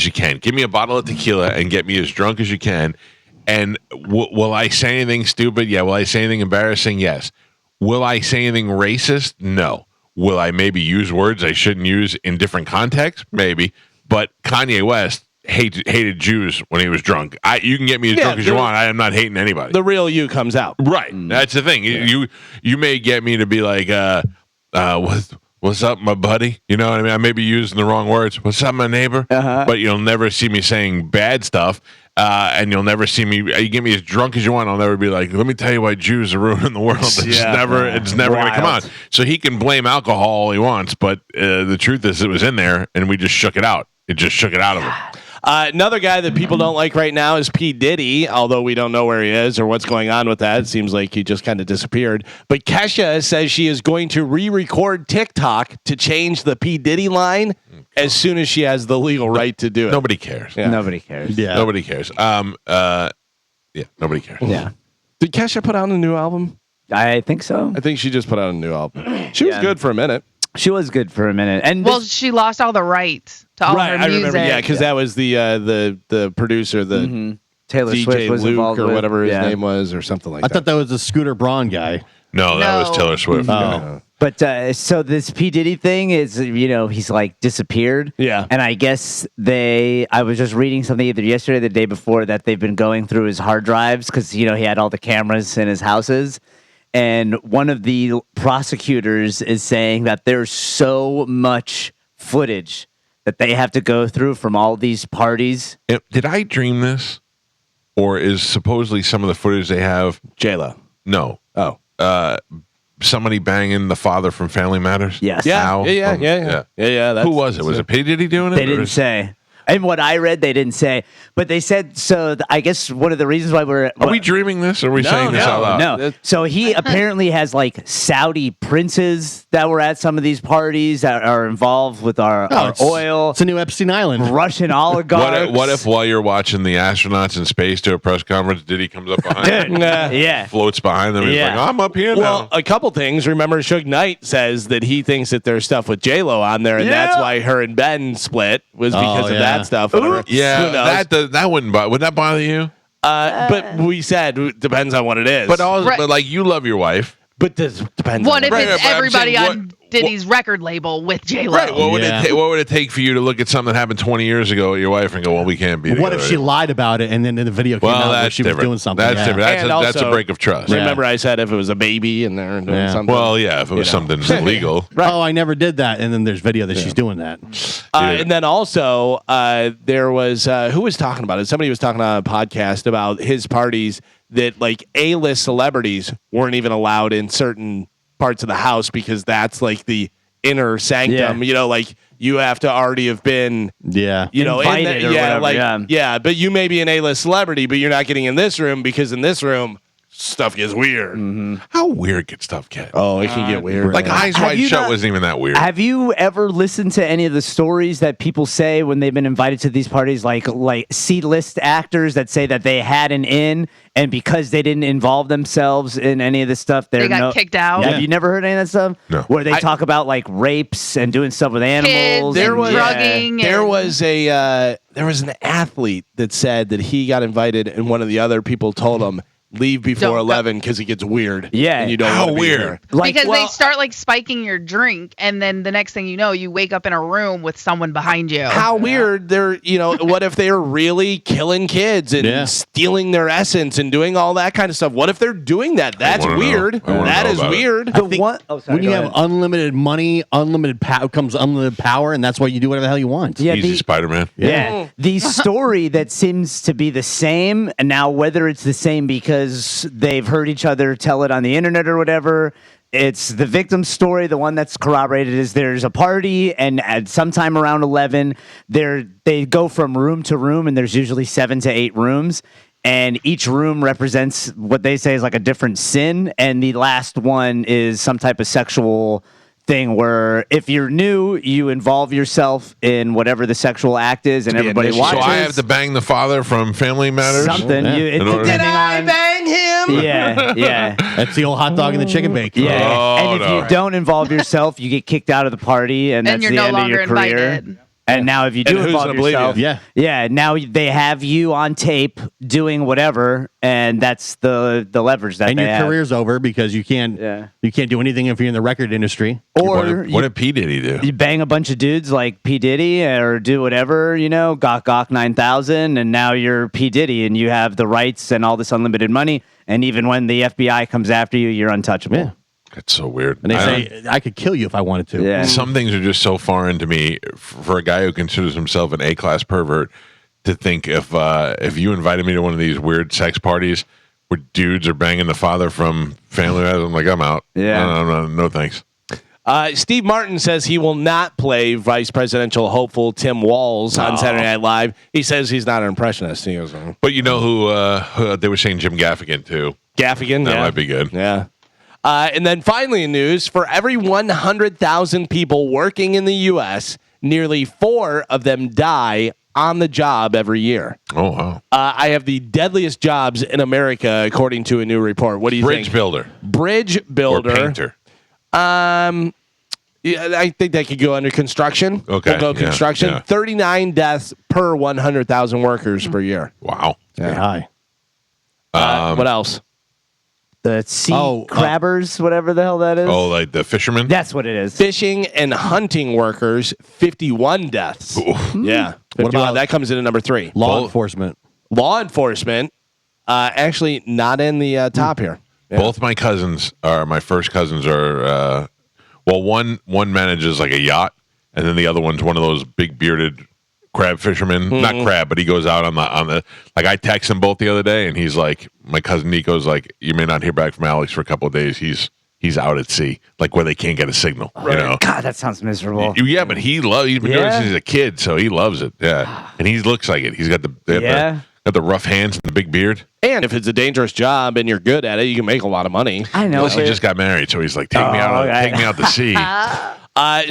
you can. Give me a bottle of tequila and get me as drunk as you can. And will I say anything stupid? Yeah. Will I say anything embarrassing? Yes. Will I say anything racist? No. Will I maybe use words I shouldn't use in different contexts? Maybe. But Kanye West hated Jews when he was drunk. You can get me as drunk as you want. I am not hating anybody. The real you comes out. Right. That's the thing. Yeah. You may get me to be like, what's up, my buddy? You know what I mean? I may be using the wrong words. What's up, my neighbor? But you'll never see me saying bad stuff. And you'll never see me. You get me as drunk as you want. I'll never be like, let me tell you why Jews are ruining the world. It's never going to come out. So he can blame alcohol all he wants, but the truth is, it was in there, and we just shook it out. It just shook it out of him. Another guy that people don't like right now is P. Diddy, although we don't know where he is or what's going on with that. It seems like he just kind of disappeared. But Kesha says she is going to re-record TikTok to change the P. Diddy line as soon as she has the legal right to do it. Nobody cares. Yeah. Nobody cares. Yeah. Nobody cares. Nobody cares. Yeah. Did Kesha put out a new album? I think so. I think she just put out a new album. She was good for a minute. She was good for a minute, and she lost all the rights to all her music. I remember. Yeah, because that was the producer, the Taylor DJ Swift was Luke involved or with, whatever his name was, or something like that. I thought that was the Scooter Braun guy. No, that was Taylor Swift. Oh. But so this P. Diddy thing is, he's like disappeared. Yeah. And I guess I was just reading something either yesterday or the day before that they've been going through his hard drives because, he had all the cameras in his houses. And one of the prosecutors is saying that there's so much footage that they have to go through from all these parties. Did I dream this? Or is supposedly some of the footage they have J-Lo? No. Oh. Somebody banging the father from Family Matters? Yes. Yeah. Al Yeah. Who was it? Was it P. Diddy doing it? They didn't say. And what I read, they didn't say. But they said, so I guess one of the reasons why Are we dreaming this? Or are we saying this out loud? No. So he apparently has like Saudi princes that were at some of these parties that are involved with our oil. It's a new Epstein Island. Russian oligarchs. What if while you're watching the astronauts in space do a press conference, Diddy comes up behind them? Yeah. Floats behind them. And he's like, I'm up here Well, now. a couple things. Remember, Suge Knight says that he thinks that there's stuff with J-Lo on there, and that's why her and Ben split, was because of that stuff. Whatever. Yeah, that wouldn't bother. Would that bother you? But we said it depends on what it is. But like you love your wife. But this depends. What on if it's but I'm everybody saying, on Diddy's record label with J-Lo? Right. What would it take for you to look at something that happened 20 years ago with your wife and go, well, we can't be What together. if she lied about it and then in the video came out that she was doing something? That's different. That's a break of trust. Remember, I said if it was a baby and they're doing something. Well, yeah, if it was something illegal. Right. Oh, I never did that. And then there's video that she's doing that. And then also, there was who was talking about it? Somebody was talking on a podcast about his parties that like A-list celebrities weren't even allowed in certain parts of the house because that's like the inner sanctum. Like you have to already have been invited or whatever, but you may be an A-list celebrity, but you're not getting in this room because in this room stuff gets weird. How weird could stuff get? Oh, it can get weird. Like Eyes Wide Shut wasn't even that weird. Have you ever listened to any of the stories that people say when they've been invited to these parties, like C-list actors that say that they had an in, and because they didn't involve themselves in any of this stuff, they got kicked out? Have you never heard any of that stuff? No. Where they talk about like rapes and doing stuff with animals. Kids and drugging. There was an athlete that said that he got invited, and one of the other people told him, leave before 11 because it gets weird. Yeah. And you don't want to be here. Because they start like spiking your drink, and then the next thing you know, you wake up in a room with someone behind you. How weird. They're, what if they're really killing kids and stealing their essence and doing all that kind of stuff? What if they're doing that? That's weird. That is weird. When you have unlimited money, unlimited comes unlimited power, and that's why you do whatever the hell you want. Yeah, Easy Spider-Man. Yeah. The story that seems to be the same, and now whether it's the same because they've heard each other tell it on the internet or whatever, it's the victim's story. The one that's corroborated is there's a party, and at sometime around 11, they go from room to room, and there's usually 7 to 8 rooms. And each room represents what they say is like a different sin, and the last one is some type of sexual thing where if you're new, you involve yourself in whatever the sexual act is, and everybody watches. So I have to bang the father from Family Matters? Something. Did I bang him? Yeah. That's the old hot dog and the chicken bacon. Yeah. Oh, and if you don't involve yourself, you get kicked out of the party, and that's you're the no end of your longer career. invited. And now if you do who's involve gonna believe yourself, you? now they have you on tape doing whatever, and that's the leverage that And they your have. career's over because you can't do anything if you're in the record industry. Or what did P. Diddy do? you bang a bunch of dudes like P. Diddy or do whatever, Gawk 9000, and now you're P. Diddy and you have the rights and all this unlimited money. And even when the FBI comes after you, you're untouchable. Yeah. That's so weird. And they say, I could kill you if I wanted to. Yeah. Some things are just so foreign to me for a guy who considers himself an A-class pervert to think if you invited me to one of these weird sex parties where dudes are banging the father from Family Matters, I'm like, I'm out. Yeah. No thanks. Steve Martin says he will not play vice presidential hopeful Tim Walz on Saturday Night Live. He says he's not an impressionist. He goes, But you know who they were saying Jim Gaffigan too. Gaffigan? That might be good. Yeah. And then finally in news, for every 100,000 people working in the U.S., nearly 4 of them die on the job every year. Oh, wow. I have the deadliest jobs in America, according to a new report. What do you think? Bridge builder. Bridge builder. Or painter. Yeah, I think that could go under construction. Okay. We'll go construction. Yeah. 39 deaths per 100,000 workers per year. Wow. Very high. What else? The sea crabbers, whatever the hell that is. Oh, like the fishermen? That's what it is. Fishing and hunting workers, 51 deaths. Yeah. What about that comes in at number 3. Law enforcement. Law enforcement, actually not in the top here. Yeah. Both my cousins my first cousins are, one manages like a yacht, and then the other one's one of those big bearded crab fishermen. Not crab, but he goes out on the like I text him both the other day, and he's like, my cousin Nico's like, you may not hear back from Alex for a couple of days. He's out at sea, like where they can't get a signal. Right. You know? God, that sounds miserable. Yeah, but he's been doing it since he's a kid, so he loves it. Yeah, and he looks like it. He's got the rough hands and the big beard. And if it's a dangerous job and you're good at it, you can make a lot of money. I know. Plus, he just got married, so he's like, take me out to sea.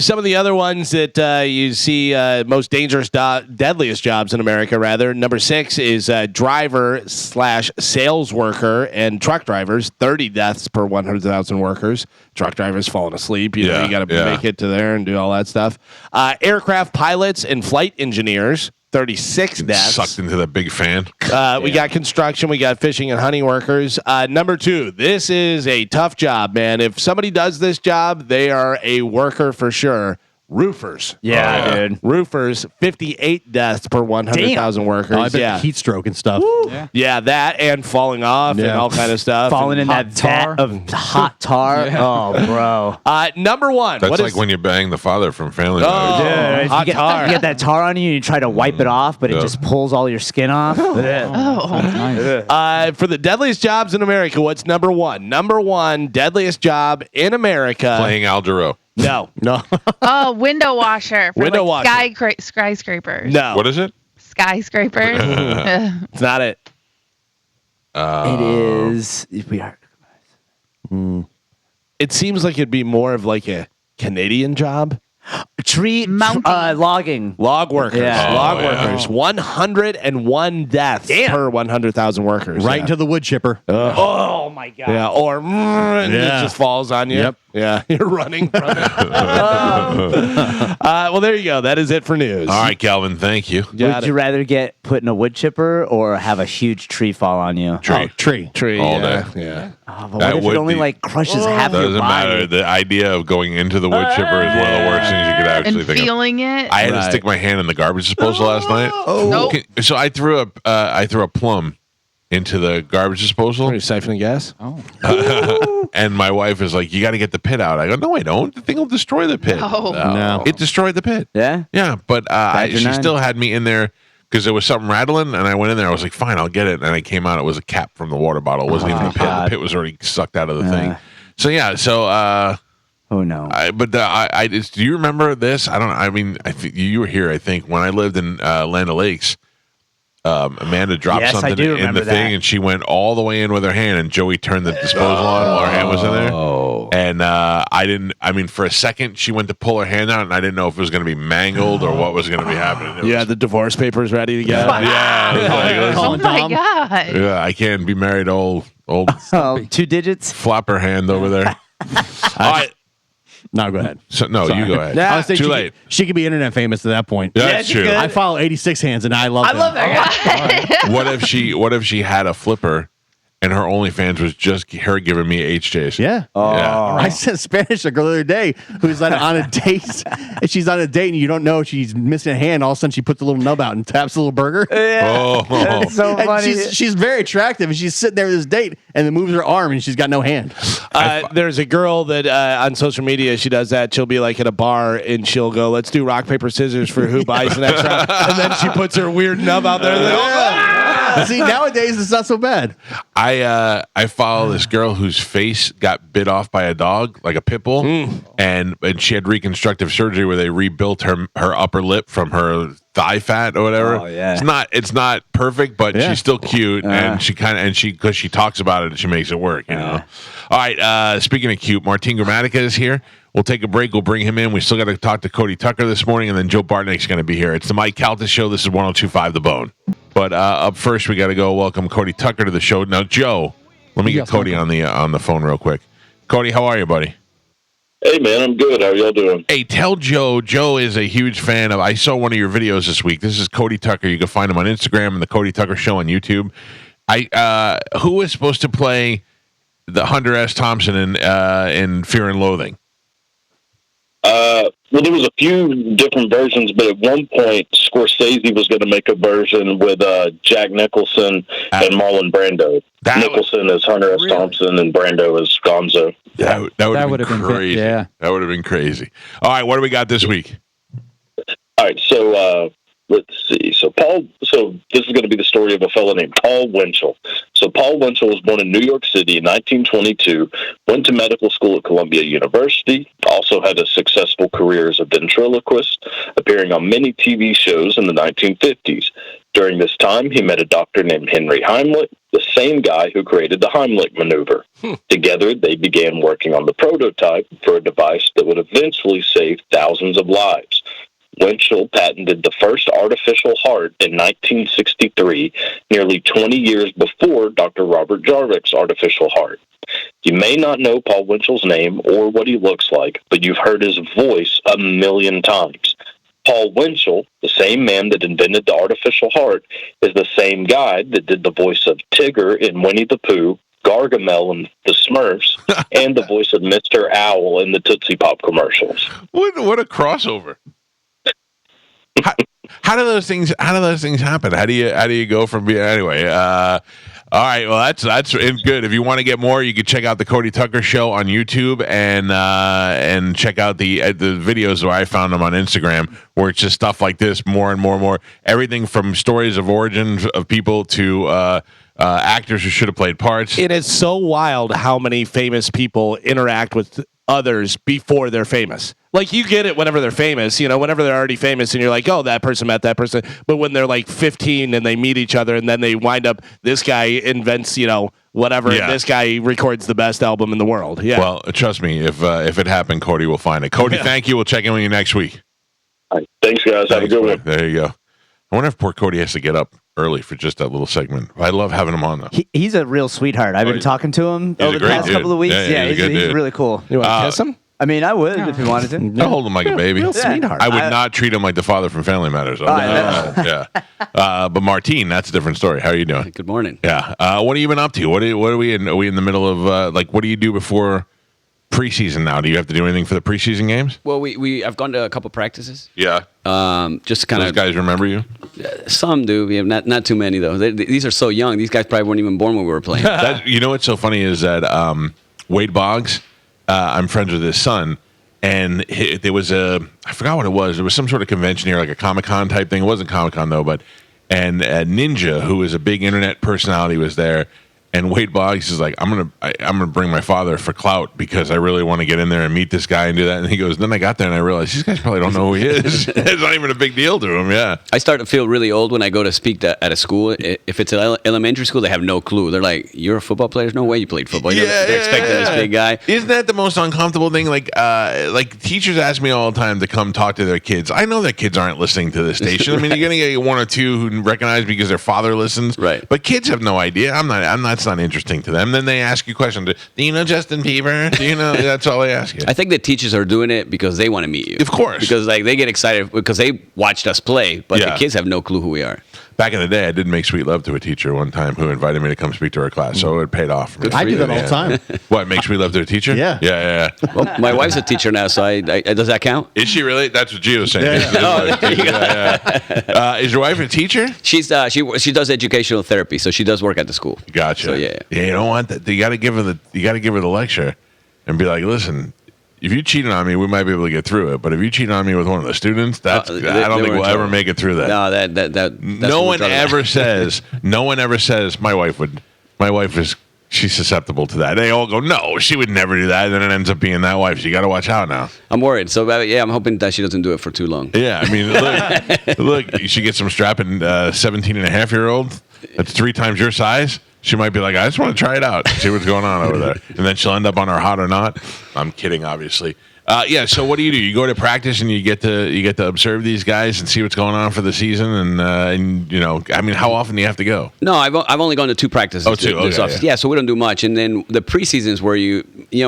Some of the other ones that you see most dangerous, deadliest jobs in America, rather. Number 6 is driver/sales worker and truck drivers. 30 deaths per 100,000 workers. Truck drivers falling asleep. You know, you got to make it to there and do all that stuff. Aircraft pilots and flight engineers. 36 deaths. Sucked into that big fan. We got construction. We got fishing and hunting workers. Number 2, this is a tough job, man. If somebody does this job, they are a worker for sure. Roofers. Yeah, dude. Roofers, 58 deaths per 100,000 workers. I bet heat stroke and stuff. Yeah, that and falling off and all kind of stuff. Falling in that vat of hot tar. Oh, bro. Number 1. That's like when you bang the father from Family Matters. Dude, hot tar. You get that tar on you and you try to wipe it off, but it just pulls all your skin off. For the deadliest jobs in America, what's number 1? Number 1 deadliest job in America. Playing Al Jarreau. No. Oh, window washer. For Window washer. Skyscrapers. No. What is it? Skyscrapers. It's not it. It is. We are. It seems like it'd be more of like a Canadian job. Logging. Log workers. Yeah. Log workers. 101 deaths per 100,000 workers. Right into the wood chipper. Oh, my God. Yeah, or and it just falls on you. Yep. Yeah, you're running from it. Well, there you go. That is it for news. All right, Galvin, thank you. Would you rather get put in a wood chipper or have a huge tree fall on you? Tree. Tree. All day. Yeah. Oh, but what if it only crushes half your Doesn't body? matter. The idea of going into the wood chipper is one of the worst things you could actually And think feeling it. I had to stick my hand in the garbage disposal last night. Nope. So I threw a plum into the garbage disposal. Are you siphoning gas? And my wife is like, you got to get the pit out. I go, no, I don't. The thing will destroy the pit. No. It destroyed the pit. Yeah? Yeah, but she still had me in there because there was something rattling, and I went in there. I was like, fine, I'll get it. And I came out. It was a cap from the water bottle. It wasn't even the pit. God. The pit was already sucked out of the thing. So, yeah, oh, no. Do you remember this? I think you were here, I think, when I lived in Land O'Lakes. Amanda dropped something in the thing, and she went all the way in with her hand, and Joey turned the disposal on while her hand was in there. And for a second, she went to pull her hand out, and I didn't know if it was going to be mangled or what was going to be happening. The divorce papers ready to go. Yeah. It was like, Oh, my God. yeah, I can't be married to old 2 digits? flapper hand over there. All right. No, go ahead. So, no, you go ahead. I was thinking Too late. She could be internet famous at that point. That's true. I follow 86 hands, and I love them. that guy. What if she had a flipper and her OnlyFans was just her giving me HJs? Yeah. I said Spanish a girl the other day who's like on a date, and she's on a date, and you don't know she's missing a hand. All of a sudden, she puts a little nub out and taps a little burger. Yeah. That's so And funny. she's very attractive, and she's sitting there with this date, and then moves her arm, and she's got no hand. There's a girl that on social media, she does that. She'll be like at a bar, and she'll go, let's do rock, paper, scissors for who buys the next round. And then she puts her weird nub out there. See, nowadays, it's not so bad. I follow this girl whose face got bit off by a dog, like a pit bull, and she had reconstructive surgery where they rebuilt her upper lip from her thigh fat or whatever. Oh, yeah. It's not perfect, but she's still cute, and because she talks about it, she makes it work. You know. All right. Speaking of cute, Martin Gramatica is here. We'll take a break. We'll bring him in. We still got to talk to Cody Tucker this morning, and then Joe Bartnik's going to be here. It's the Mike Calta Show. This is 102.5 The Bone. But up first, we got to go welcome Cody Tucker to the show. Now, Joe, let me get Cody on the phone real quick. Cody, how are you, buddy? Hey, man, I'm good. How are y'all doing? Hey, tell Joe. Joe is a huge fan of. I saw one of your videos this week. This is Cody Tucker. You can find him on Instagram and the Cody Tucker Show on YouTube. Who is supposed to play the Hunter S. Thompson in Fear and Loathing? Well, there was a few different versions, but at one point, Scorsese was going to make a version with Jack Nicholson and Marlon Brando. Nicholson as Hunter S. Thompson and Brando as Gonzo. That would have been crazy. Yeah. That would have been crazy. All right, what do we got this week? All right, so let's see. So this is going to be the story of a fellow named Paul Winchell. So Paul Winchell was born in New York City in 1922, went to medical school at Columbia University, also had a successful career as a ventriloquist, appearing on many TV shows in the 1950s. During this time, he met a doctor named Henry Heimlich, the same guy who created the Heimlich maneuver. Together, they began working on the prototype for a device that would eventually save thousands of lives. Winchell patented the first artificial heart in 1963, nearly 20 years before Dr. Robert Jarvik's artificial heart. You may not know Paul Winchell's name or what he looks like, but you've heard his voice a million times. Paul Winchell, the same man that invented the artificial heart, is the same guy that did the voice of Tigger in Winnie the Pooh, Gargamel in the Smurfs, and the voice of Mr. Owl in the Tootsie Pop commercials. What a crossover! How do those things happen? How do you go from being anyway? All right, well that's good. If you want to get more, you can check out the Cody Tucker Show on YouTube and check out the videos where I found them on Instagram, where it's just stuff like this, more and more. Everything from stories of origins of people to actors who should have played parts. It is so wild how many famous people interact with others before they're famous. Like, you get it whenever they're famous, whenever they're already famous and you're like, oh, that person met that person. But when they're like 15 and they meet each other and then they wind up, this guy invents, whatever. Yeah. This guy records the best album in the world. Yeah. Well, trust me, if it happened, Cody will find it. Cody, thank you. We'll check in with you next week. All right. Thanks, guys. Have a good one. There you go. I wonder if poor Cody has to get up early for just that little segment. I love having him on, though. He's a real sweetheart. I've been talking to him over the past couple of weeks. Yeah, he's really cool. You want to kiss him? I mean, I would if you wanted to. I'll hold him like a baby. Real sweetheart. I would not treat him like the father from Family Matters. Yeah. But Martine, that's a different story. How are you doing? Good morning. Yeah. What have you been up to? What are we in? Are we in the middle of what do you do before preseason now? Do you have to do anything for the preseason games? Well, I've gone to a couple practices. Yeah. Just kind of. Those guys remember you? Some do. We have not too many though. These are so young. These guys probably weren't even born when we were playing. What's so funny is that Wade Boggs. I'm friends with his son, and there was I forgot what it was. There was some sort of convention here, like a Comic-Con type thing. It wasn't Comic-Con though, and Ninja, who is a big internet personality, was there. And Wade Boggs is like, I'm gonna bring my father for clout because I really want to get in there and meet this guy and do that. And he goes, then I got there and I realized these guys probably don't know who he is. It's not even a big deal to him. Yeah. I start to feel really old when I go to speak at a school. If it's an elementary school, they have no clue. They're like, "You're a football player? No way you played football." They're expecting this big guy. Isn't that the most uncomfortable thing? Like teachers ask me all the time to come talk to their kids. I know their kids aren't listening to this station. I mean, you're gonna get one or two who recognize me because their father listens. Right. But kids have no idea. That's not interesting to them. Then they ask you questions. Do you know Justin Bieber? Do you know? That's all they ask you. I think the teachers are doing it because they want to meet you. Of course. Because they get excited because they watched us play, but the kids have no clue who we are. Back in the day, I did make sweet love to a teacher one time who invited me to come speak to her class, so it paid off. I do that all the time. What, make sweet love to a teacher? Yeah. Yeah. Well, my wife's a teacher now, so does that count? Is she really? That's what Gio's saying. Is your wife a teacher? She does educational therapy, so she does work at the school. Gotcha. So, yeah. Yeah, you don't want that. You got to give her the lecture, and be like, listen. If you cheated on me, we might be able to get through it. But if you cheated on me with one of the students, I don't think we'll ever make it through that. No, that's no one ever says. No one ever says my wife is. She's susceptible to that. They all go, no, she would never do that. And then it ends up being that wife. So you got to watch out now. I'm worried. So I'm hoping that she doesn't do it for too long. Yeah, I mean, look, she gets some strapping 17-and-a-half-year-old that's 3 times your size. She might be like, I just want to try it out, see what's going on over there. And then she'll end up on our hot or not. I'm kidding, obviously. Yeah. So what do? You go to practice and you get to observe these guys and see what's going on for the season, and I mean, how often do you have to go? No, I've only gone to 2 practices. Oh, 2. Okay, yeah. So we don't do much, and then the preseasons where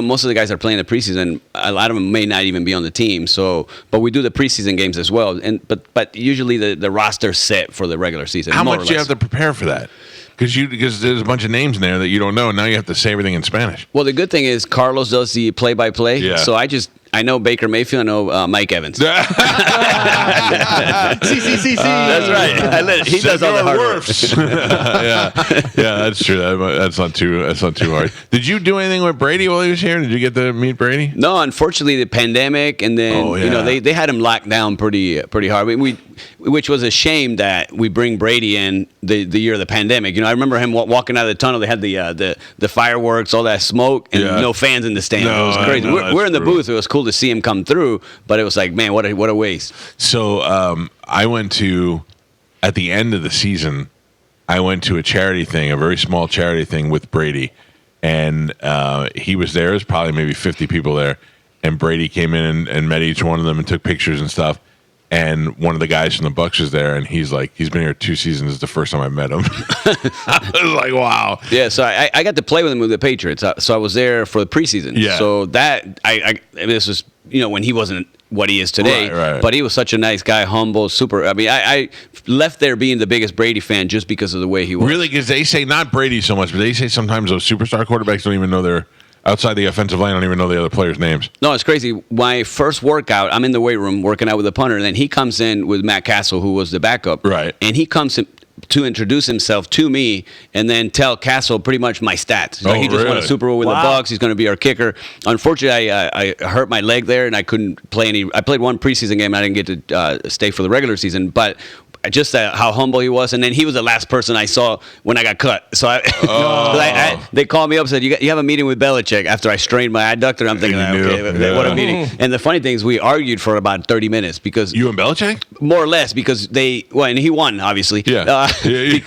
most of the guys that are playing the preseason, a lot of them may not even be on the team. So, but we do the preseason games as well, but usually the roster's set for the regular season. How much do you have to prepare for that? Because there's a bunch of names in there that you don't know, and now you have to say everything in Spanish. Well, the good thing is Carlos does the play-by-play, Yeah. so I know Baker Mayfield. I know Mike Evans. See. That's right. He does all the hard work. yeah, that's true. That's not too hard. Did you do anything with Brady while he was here? Did you get to meet Brady? No, unfortunately, the pandemic, and then they had him locked down pretty hard. Which was a shame that we bring Brady in the year of the pandemic. I remember him walking out of the tunnel. They had the fireworks, all that smoke, and no fans in the stand. It was crazy. We're in the booth. It was cool to see him come through, but it was like, man, what a waste. So I went to, at the end of the season, I went to a charity thing, a very small charity thing with Brady, and he was there. There's probably maybe 50 people there, and Brady came in and met each one of them and took pictures and stuff. And one of the guys from the Bucs was there, and he's like, he's been here 2 seasons. It's the first time I met him. I was like, wow. Yeah, so I got to play with him with the Patriots. So I was there for the preseason. Yeah. So this was when he wasn't what he is today. Right. But he was such a nice guy, humble, super. I mean, I left there being the biggest Brady fan just because of the way he was. Really, because they say not Brady so much, but they say sometimes those superstar quarterbacks don't even know they're outside the offensive line. Don't even know the other players' names. No, it's crazy. My first workout, I'm in the weight room working out with the punter, and then he comes in with Matt Castle, who was the backup. Right. And he comes to introduce himself to me and then tell Castle pretty much my stats. He just won a Super Bowl with the Bucs. He's going to be our kicker. Unfortunately, I hurt my leg there, and I couldn't play any. I played one preseason game, and I didn't get to stay for the regular season, but just how humble he was, and then he was the last person I saw when I got cut. So they called me up and said, you have a meeting with Belichick after I strained my adductor. I'm thinking, what a meeting. And the funny thing is we argued for about 30 minutes because... You and Belichick? More or less, because and he won, obviously. Yeah. They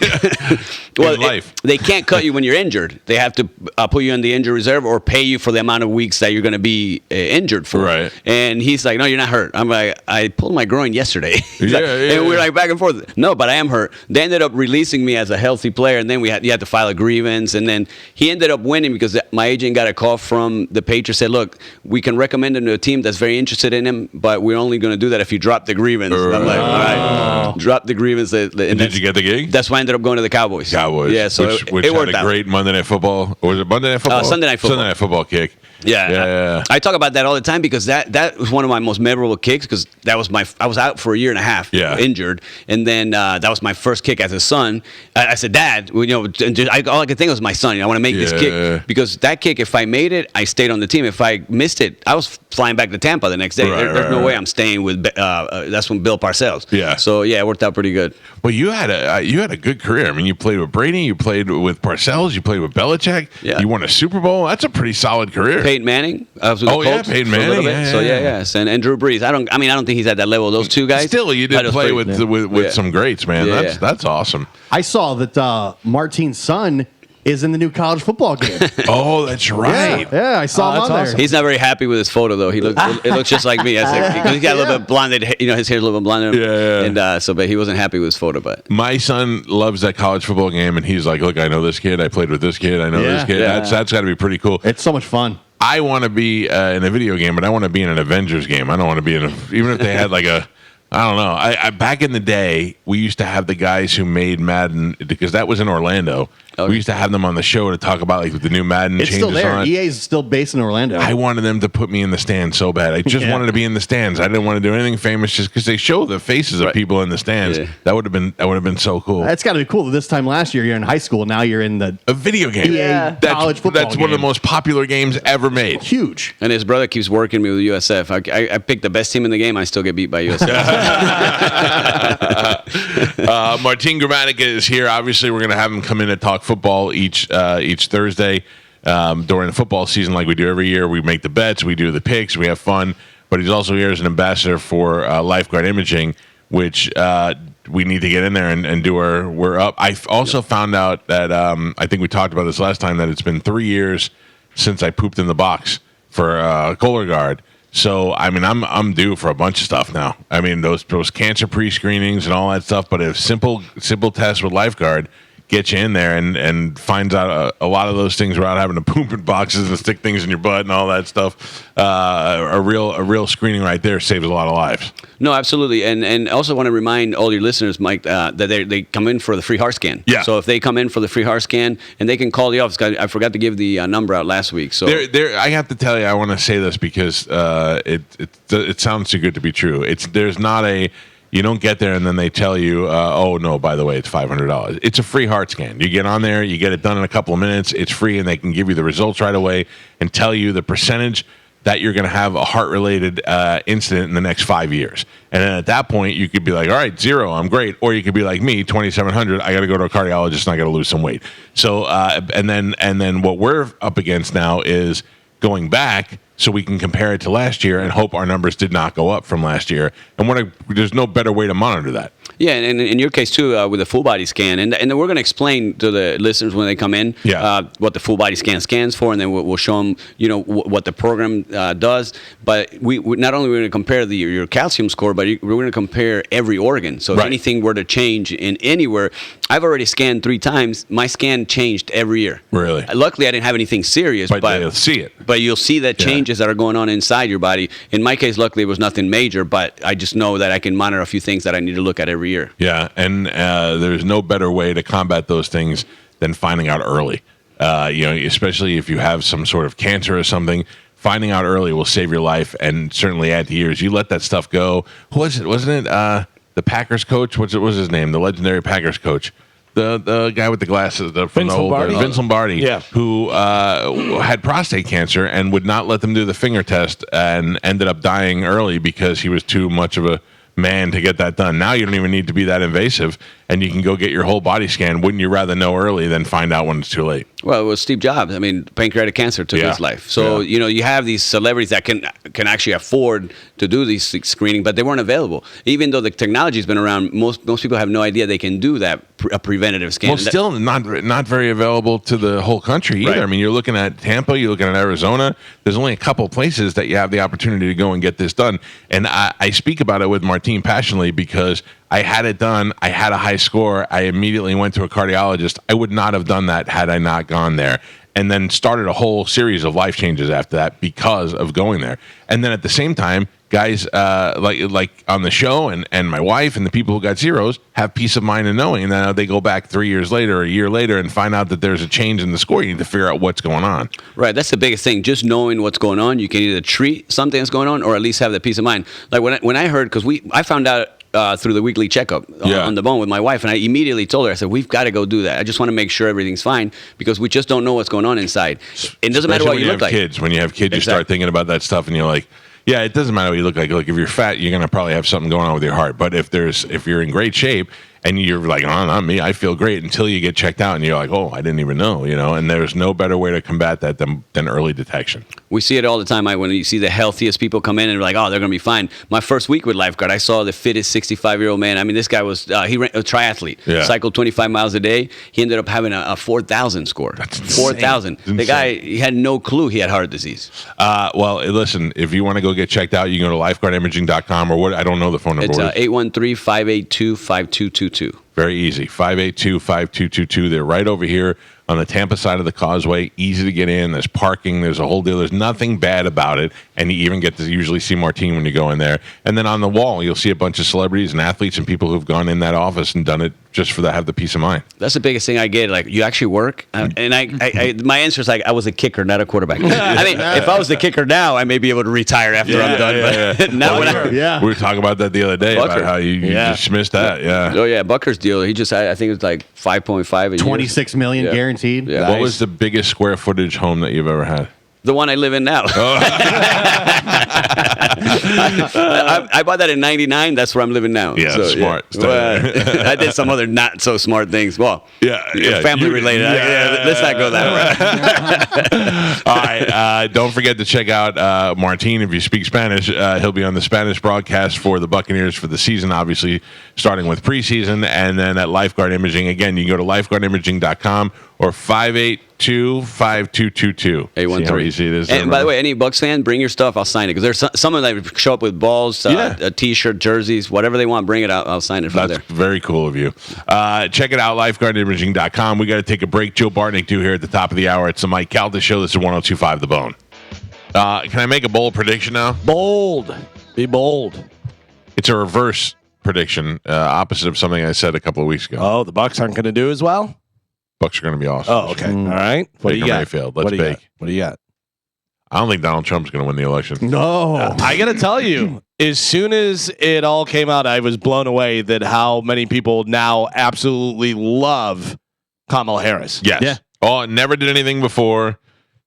can't cut you when you're injured. They have to put you on the injury reserve or pay you for the amount of weeks that you're going to be injured for. Right. And he's like, no, you're not hurt. I'm like, I pulled my groin yesterday. And we're like back and forth. No, but I am hurt. They ended up releasing me as a healthy player, and then you had to file a grievance, and then he ended up winning because my agent got a call from the Patriots, said, look, we can recommend him to a team that's very interested in him, but we're only going to do that if you drop the grievance. I'm like, all right, drop the grievance. Did you get the gig? That's why I ended up going to the Cowboys. Yeah, so which it had worked a great Monday Night Football. Or was it Monday Night Football? Sunday Night Football. Sunday Night Football kick. Yeah. I talk about that all the time because that was one of my most memorable kicks because I was out for a year and a half, injured, and then that was my first kick as a son. I said, Dad, all I could think was my son. I want to make this kick because that kick, if I made it, I stayed on the team. If I missed it, I was flying back to Tampa the next day. There's no way I'm staying with. That's when Bill Parcells. Yeah. So it worked out pretty good. Well, you had a good career. I mean, you played with Brady, you played with Parcells, you played with Belichick. Yeah. You won a Super Bowl. That's a pretty solid career. Peyton Manning. I was with the Colts Peyton Manning. Yes, and Drew Brees. I don't think he's at that level. Those two guys. Still, you did play with some greats, man. That's awesome. I saw that Martin's son is in the new college football game. Oh, that's right. Yeah, I saw him on there. He's not very happy with his photo though. It looks just like me. He's got a little bit blonded. His hair's a little bit blonded. Yeah. And but he wasn't happy with his photo. But my son loves that college football game, and he's like, "Look, I know this kid. I played with this kid. I know this kid. That's got to be pretty cool. It's so much fun." I want to be in a video game, but I want to be in an Avengers game. I don't want to be even if they had like a, I don't know. I back in the day, we used to have the guys who made Madden because that was in Orlando. Okay. We used to have them on the show to talk about like the new Madden it's changes still there. on. EA is still based in Orlando. I wanted them to put me in the stands so bad. I just wanted to be in the stands. I didn't want to do anything famous just because they show the faces of people in the stands. Yeah. That would have been so cool. That's got to be cool. This time last year, you're in high school. Now you're in a video game. EA college football. That's one of the most popular games ever made. Huge. And his brother keeps working me with USF. I picked the best team in the game. I still get beat by USF. Martin Gramatica is here. Obviously, we're going to have him come in and talk football each Thursday during the football season, like we do every year. We make the bets, we do the picks, we have fun. But he's also here as an ambassador for Lifeguard Imaging, which we need to get in there and do our. We're up. I also found out that I think we talked about this last time that it's been 3 years since I pooped in the box for Cologuard. So, I mean, I'm due for a bunch of stuff now. I mean, those cancer pre-screenings and all that stuff. But if simple tests with Lifeguard get you in there and finds out a lot of those things without having to poop in boxes and stick things in your butt and all that stuff, a real screening right there saves a lot of lives. No, absolutely, and also want to remind all your listeners, Mike, that they come in for the free heart scan. Yeah. So if they come in for the free heart scan, and they can call the office. I forgot to give the number out last week. So I have to tell you, I want to say this because it sounds too good to be true. There's not a. You don't get there and then they tell you, oh, no, by the way, it's $500. It's a free heart scan. You get on there, you get it done in a couple of minutes. It's free, and they can give you the results right away and tell you the percentage that you're going to have a heart-related incident in the next 5 years. And then at that point, you could be like, all right, 0, I'm great. Or you could be like me, 2,700, I got to go to a cardiologist and I got to lose some weight. So, and then what we're up against now is going back so we can compare it to last year and hope our numbers did not go up from last year. And there's no better way to monitor that. Yeah, and in your case too, with the full body scan, and then we're going to explain to the listeners when they come in, what the full body scan scans for, and then we'll show them, what the program does. But we not only we're going to compare your calcium score, but we're going to compare every organ. So if anything were to change in anywhere, I've already scanned 3 times. My scan changed every year. Really? Luckily, I didn't have anything serious, but you'll see it. But you'll see the changes that are going on inside your body. In my case, luckily, it was nothing major, but I just know that I can monitor a few things that I need to look at every year. Yeah, and there's no better way to combat those things than finding out early. Especially if you have some sort of cancer or something, finding out early will save your life and certainly add to years. You let that stuff go. Who was it? Wasn't it the Packers coach? What's his name? The legendary Packers coach. The guy with the glasses, Vince Lombardi, who had prostate cancer and would not let them do the finger test and ended up dying early because he was too much of a man to get that done. Now you don't even need to be that invasive, and you can go get your whole body scan. Wouldn't you rather know early than find out when it's too late? Well, it was Steve Jobs. I mean, pancreatic cancer took his life. So, you have these celebrities that can actually afford to do these screening, but they weren't available. Even though the technology's been around, most people have no idea they can do that, a preventative scan. Well, still not very available to the whole country either. Right. I mean, you're looking at Tampa, you're looking at Arizona. There's only a couple places that you have the opportunity to go and get this done. And I speak about it with Martin passionately because I had it done. I had a high score. I immediately went to a cardiologist. I would not have done that had I not gone there. And then started a whole series of life changes after that because of going there. And then at the same time, guys like on the show and my wife and the people who got zeros have peace of mind in knowing. And then they go back 3 years later or a year later and find out that there's a change in the score. You need to figure out what's going on. Right. That's the biggest thing. Just knowing what's going on. You can either treat something that's going on or at least have that peace of mind. Like when I heard, because I found out through the weekly checkup on the bone with my wife, and I immediately told her, I said, we've got to go do that. I just want to make sure everything's fine because we just don't know what's going on inside. It doesn't matter what you look like. When you have kids, you start thinking about that stuff and you're like, yeah, it doesn't matter what you look like. Look, if you're fat, you're going to probably have something going on with your heart. But if you're in great shape and you're like, oh, not me, I feel great, until you get checked out and you're like, oh, I didn't even know, and there's no better way to combat that than early detection. We see it all the time, Mike, when you see the healthiest people come in and they're like, oh, they're going to be fine. My first week with Lifeguard, I saw the fittest 65-year-old man. I mean, this guy was he ran a triathlete, cycled 25 miles a day. He ended up having a 4,000 score. That's 4,000. The guy, he had no clue he had heart disease. Well, listen, if you want to go get checked out, you can go to lifeguardimaging.com or what? I don't know the phone number. It's 813-582-5222. Very easy. 582-5222. They're right over here on the Tampa side of the causeway. Easy to get in. There's parking. There's a whole deal. There's nothing bad about it. And you even get to usually see Martin when you go in there. And then on the wall, you'll see a bunch of celebrities and athletes and people who've gone in that office and done it just for have the peace of mind. That's the biggest thing I get. Like, you actually work? And I my answer is like, I was a kicker, not a quarterback. I mean, if I was the kicker now, I may be able to retire after I'm done. But now we were talking about that the other day, about how you just missed that. Yeah. Oh, yeah. Bucker's deal. He just, I think it was like 5.5 a 26 million guaranteed. Yeah. What was the biggest square footage home that you've ever had? The one I live in now. I bought that in '99. That's where I'm living now. Yeah, so, smart. Well, I did some other not so smart things. Well, family related. Let's not go that way. All right. Don't forget to check out Martin if you speak Spanish. He'll be on the Spanish broadcast for the Buccaneers for the season, obviously starting with preseason, and then at Lifeguard Imaging. Again, you can go to lifeguardimaging.com or 582 812-5222. 813. Easy it is. And by the way, any Bucks fan, bring your stuff. I'll sign it because there's some of them that show up with balls, a T-shirt, jerseys, whatever they want. Bring it out. I'll sign it from there. That's very cool of you. Check it out, lifeguardimaging.com. We got to take a break. Joe Bartnik due here at the top of the hour. It's the Mike Calta Show. This is 102.5 The Bone. Can I make a bold prediction now? Bold. Be bold. It's a reverse prediction, opposite of something I said a couple of weeks ago. Oh, the Bucks aren't going to do as well? Bucks are going to be awesome. Oh, okay. All right. What do you got? Mayfield. Let's bake. What do you got? I don't think Donald Trump's going to win the election. No. I got to tell you, as soon as it all came out, I was blown away that how many people now absolutely love Kamala Harris. Yes. Yeah. Oh, never did anything before.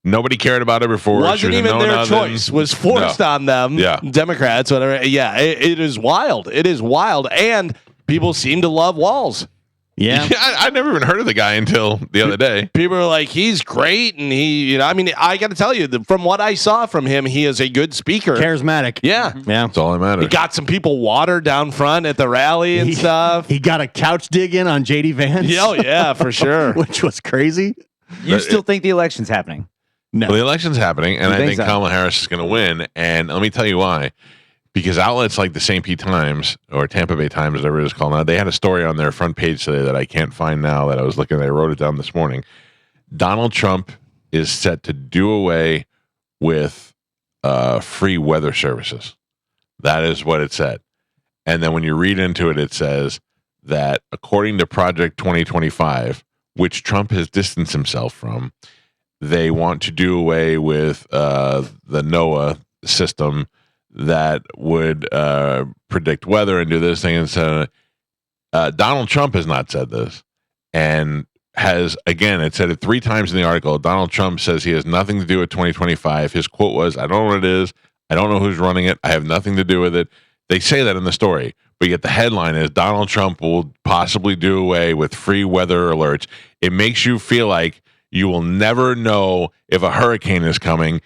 Nobody cared about her before. Wasn't even their choice. Was forced on them. Yeah. Democrats, whatever. Yeah. It is wild. It is wild. And people seem to love Walz. Yeah. I never even heard of the guy until the other day. People are like, he's great. And I mean, I got to tell you, from what I saw from him, he is a good speaker. Charismatic. Yeah. Yeah. That's all that matters. He got some people water down front at the rally and stuff. He got a couch dig in on JD Vance. Oh, yeah, for sure. Which was crazy. You still think the election's happening? No. Well, the election's happening, and I think Kamala Harris is going to win. And let me tell you why. Because outlets like the St. Pete Times or Tampa Bay Times, whatever it is called now, they had a story on their front page today that I can't find now that I was looking at. I wrote it down this morning. Donald Trump is set to do away with free weather services. That is what it said. And then when you read into it, it says that according to Project 2025, which Trump has distanced himself from, they want to do away with the NOAA system that would predict weather and do this thing. And so Donald Trump has not said this, and has, again, it said it 3 times in the article. Donald Trump says he has nothing to do with 2025. His quote was, "I don't know what it is. I don't know who's running it. I have nothing to do with it." They say that in the story, but yet the headline is Donald Trump will possibly do away with free weather alerts. It makes you feel like you will never know if a hurricane is coming,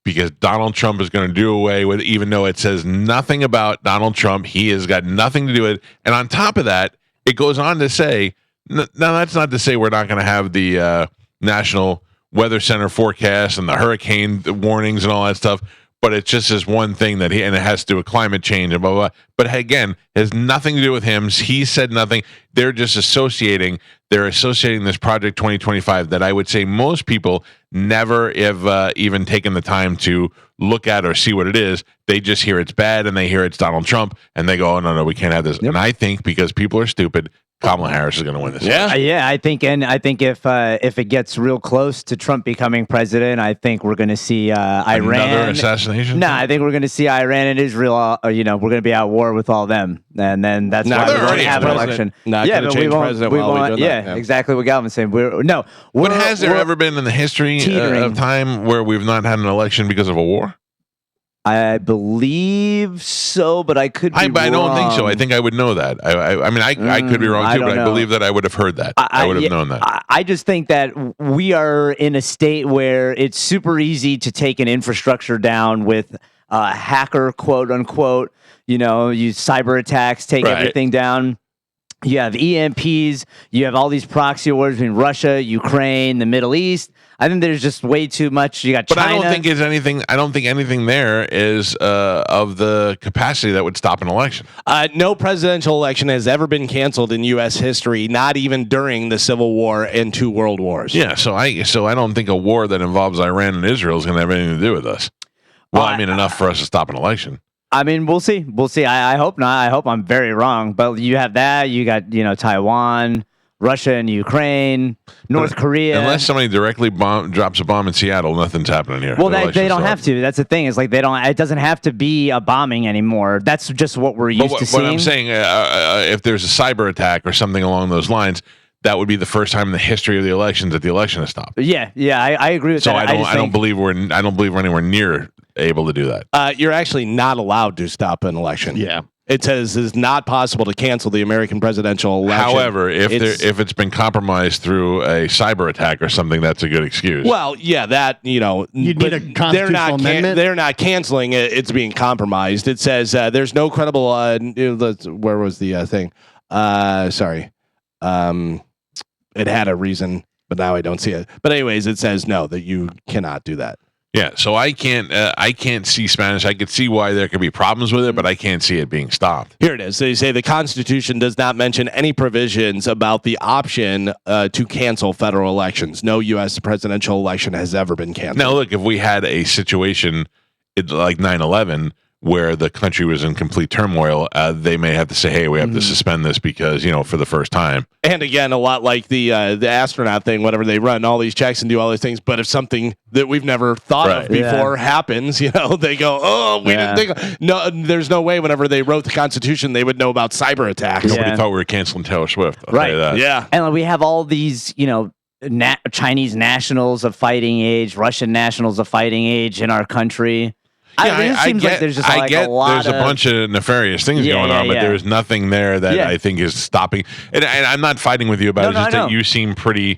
because Donald Trump is going to do away with it, even though it says nothing about Donald Trump. He has got nothing to do with it. And on top of that, it goes on to say, now that's not to say we're not going to have the National Weather Center forecast and the hurricane warnings and all that stuff, but it's just this one thing that and it has to do with climate change and blah, blah, blah. But again, it has nothing to do with him. He said nothing. They're just associating this Project 2025 that I would say most people never have even taken the time to look at or see what it is. They just hear it's bad and they hear it's Donald Trump and they go, "Oh, no, we can't have this." Yep. And I think because people are stupid, Kamala Harris is going to win this. Yeah. I think if it gets real close to Trump becoming president, I think we're going to see Iran. Another assassination? No, I think we're going to see Iran and Israel. We're going to be at war with all them, and then that's why we're going to have an election. Not going to change president while we do that. Yeah, exactly what Galvin's saying. But has there ever been in the history of time where we've not had an election because of a war? I believe so, but I could be wrong. I don't think so. I think I would know that. I could be wrong too, but I believe that I would have heard that. I would have known that. I just think that we are in a state where it's super easy to take an infrastructure down with a hacker, quote unquote, use cyber attacks, take everything down. You have EMPs, you have all these proxy wars between Russia, Ukraine, the Middle East. I think there's just way too much. You got China. But I don't think anything there is of the capacity that would stop an election. No presidential election has ever been canceled in U.S. history, not even during the Civil War and 2 world wars. Yeah, so I don't think a war that involves Iran and Israel is going to have anything to do with us. Well, enough for us to stop an election. I mean, we'll see. I hope not. I hope I'm very wrong. But you have that. You got, Taiwan, Russia and Ukraine, North Korea. Unless somebody directly drops a bomb in Seattle, nothing's happening here. Well, they don't have to. That's the thing. It's like it doesn't have to be a bombing anymore. That's just what we're used to seeing. What I'm saying, if there's a cyber attack or something along those lines, that would be the first time in the history of the elections that the election has stopped. Yeah, I agree with that. So I don't believe we're anywhere near able to do that. You're actually not allowed to stop an election. Yeah. It says it's not possible to cancel the American presidential election. However, if it's been compromised through a cyber attack or something, that's a good excuse. Well, yeah, that you need a constitutional amendment. They're not canceling it; it's being compromised. It says there's no credible. Where was the thing? Sorry, it had a reason. but now I don't see it. But anyways, it says no, that you cannot do that. Yeah, so I can't see Spanish. I could see why there could be problems with it, but I can't see it being stopped. Here it is. They say the Constitution does not mention any provisions about the option to cancel federal elections. No U.S. presidential election has ever been canceled. Now, look, if we had a situation like 9/11 where the country was in complete turmoil, they may have to say, hey, we have to suspend this because, for the first time. And again, a lot like the astronaut thing, whatever, they run all these checks and do all these things. But if something that we've never thought of before happens, they go, oh, we didn't think. No, there's no way whenever they wrote the Constitution, they would know about cyber attacks. Nobody thought we were canceling Taylor Swift. I'll tell you that. Yeah. And we have all these, Chinese nationals of fighting age, Russian nationals of fighting age in our country. Yeah, it seems like there's just a lot there's a bunch of nefarious things going on, but there's nothing there that I think is stopping. And I'm not fighting with you about it. Just that you seem pretty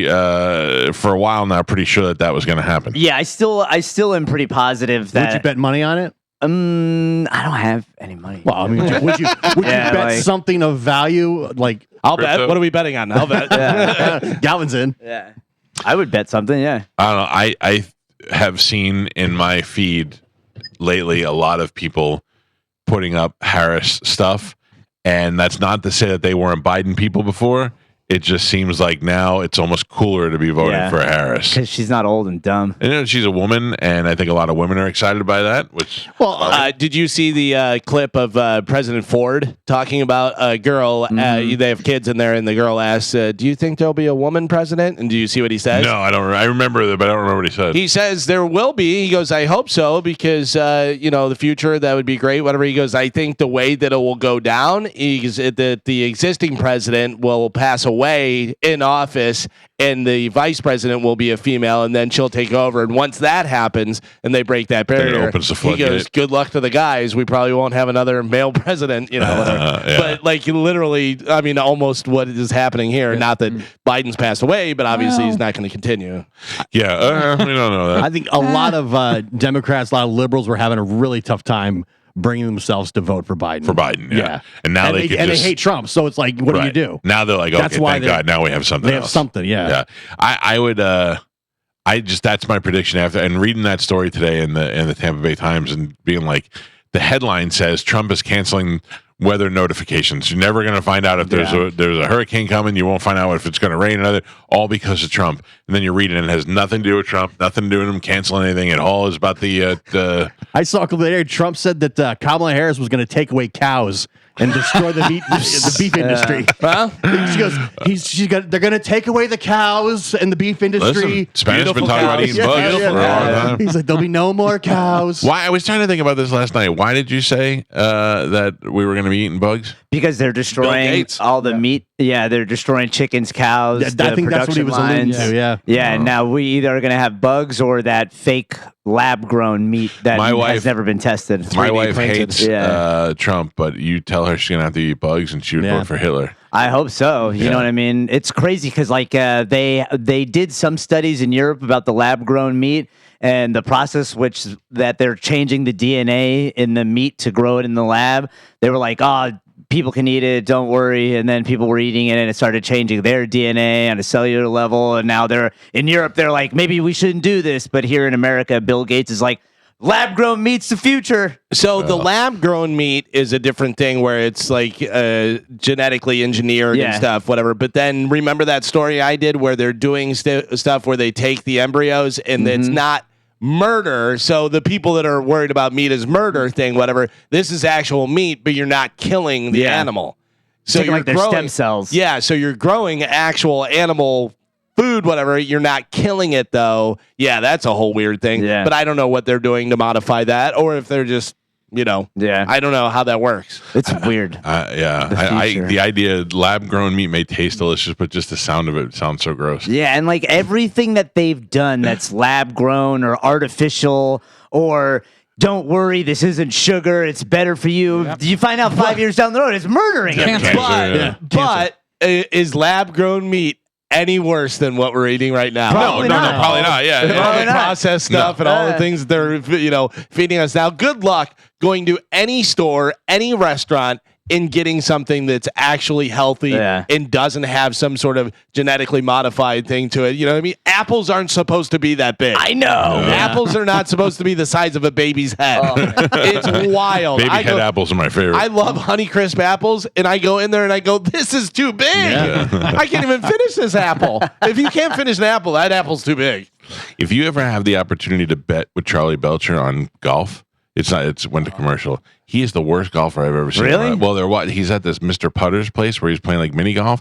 for a while now, pretty sure that was going to happen. Yeah, I still am pretty positive that. Would you bet money on it? I don't have any money. Well, I mean, would you bet something of value? Like, I'll bet. What are we betting on? I'll bet. Galvin's in. Yeah, I would bet something. Yeah, I don't know. I have seen in my feed lately a lot of people putting up Harris stuff, and that's not to say that they weren't Biden people before. It just seems like now it's almost cooler to be voting for Harris because she's not old and dumb. And she's a woman, and I think a lot of women are excited by that. Which, did you see the clip of President Ford talking about a girl? They have kids in there, and the girl asks, "Do you think there'll be a woman president?" And do you see what he says? No, I don't. I remember it, but I don't remember what he said. He says there will be. He goes, "I hope so, because the future, that would be great." Whatever. He goes, "I think the way that it will go down is that the existing president will pass away in office, and the vice president will be a female, and then she'll take over. And once that happens, and they break that barrier, it opens the he floodgate. goes, good luck to the guys. We probably won't have another male president, But like literally, I mean, almost what is happening here. Not that Biden's passed away, but obviously he's not going to continue. Yeah, we don't know that. I think a lot of Democrats, a lot of liberals were having a really tough time bringing themselves to vote for Biden. Yeah. And now they hate Trump. So it's like, what do you do? Now they're like, okay, thank God, now we have something else. They have something, yeah. I would, that's my prediction after, and reading that story today in the Tampa Bay Times and being like, the headline says Trump is canceling weather notifications. You're never going to find out if there's a hurricane coming. You won't find out if it's going to rain, all because of Trump. And then you're reading it, it has nothing to do with Trump, nothing to do with him canceling anything at all. It's about the I saw a couple of days Trump said that Kamala Harris was going to take away cows and destroy the beef industry. She goes, they're going to take away the cows and the beef industry. Listen, Spanish been talking about eating bugs for a long time. He's like, there'll be no more cows. Why? I was trying to think about this last night. Why did you say that we were going to be eating bugs? Because they're destroying all the meat. Yeah, they're destroying chickens, cows. I think that's what he was alluding to. Yeah. Now we either are going to have bugs or that fake lab-grown meat that has never been tested. My wife hates Trump, but you tell her she's going to have to eat bugs, and she would vote for Hitler. I hope so. You know what I mean? It's crazy because they did some studies in Europe about the lab-grown meat and the process that they're changing the DNA in the meat to grow it in the lab. They were like, people can eat it, don't worry. And then people were eating it, and it started changing their DNA on a cellular level. And now in Europe, they're like, maybe we shouldn't do this. But here in America, Bill Gates is like, lab-grown meat's the future. So the lab-grown meat is a different thing where it's like genetically engineered and stuff, whatever. But then remember that story I did where they're doing stuff where they take the embryos and it's not murder. So the people that are worried about meat as murder thing, whatever, this is actual meat, but you're not killing the animal. So you're like their stem cells. Yeah, so you're growing actual animal food, whatever. You're not killing it, though. Yeah, that's a whole weird thing. Yeah. But I don't know what they're doing to modify that, or if they're just, I don't know how that works. It's weird. The idea lab-grown meat may taste delicious, but just the sound of it sounds so gross. Yeah, and like everything that they've done that's lab-grown or artificial or don't worry, this isn't sugar, it's better for you. Yep. You find out 5 years down the road, it's murdering it. But is lab-grown meat any worse than what we're eating right now? Probably not. Yeah, all the processed stuff and all the things that they're feeding us now. Good luck going to any store, any restaurant, in getting something that's actually healthy and doesn't have some sort of genetically modified thing to it. You know what I mean? Apples aren't supposed to be that big. I know. Apples are not supposed to be the size of a baby's head. It's wild. Baby head apples are my favorite. I love Honeycrisp apples, and I go in there and I go, this is too big. I can't even finish this apple. If you can't finish an apple, that apple's too big. If you ever have the opportunity to bet with Charlie Belcher on golf, it's went to commercial. He is the worst golfer I've ever seen. Really? Well, he's at this Mr. Putter's place where he's playing like mini golf.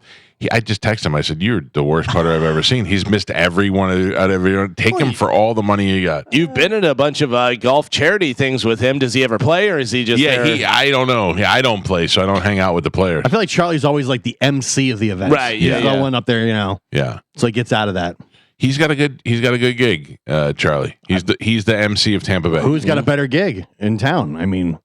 I just texted him. I said, "You're the worst putter I've ever seen." He's missed every one out of every. Take him for all the money you got. You've been in a bunch of golf charity things with him. Does he ever play, or is he just? Yeah, I don't know. Yeah, I don't play, so I don't hang out with the players. I feel like Charlie's always like the MC of the event. Right? Yeah, He's going up there, Yeah. So he gets out of that. He's got a good gig, Charlie. He's the MC of Tampa Bay. Who's got a better gig in town? I mean,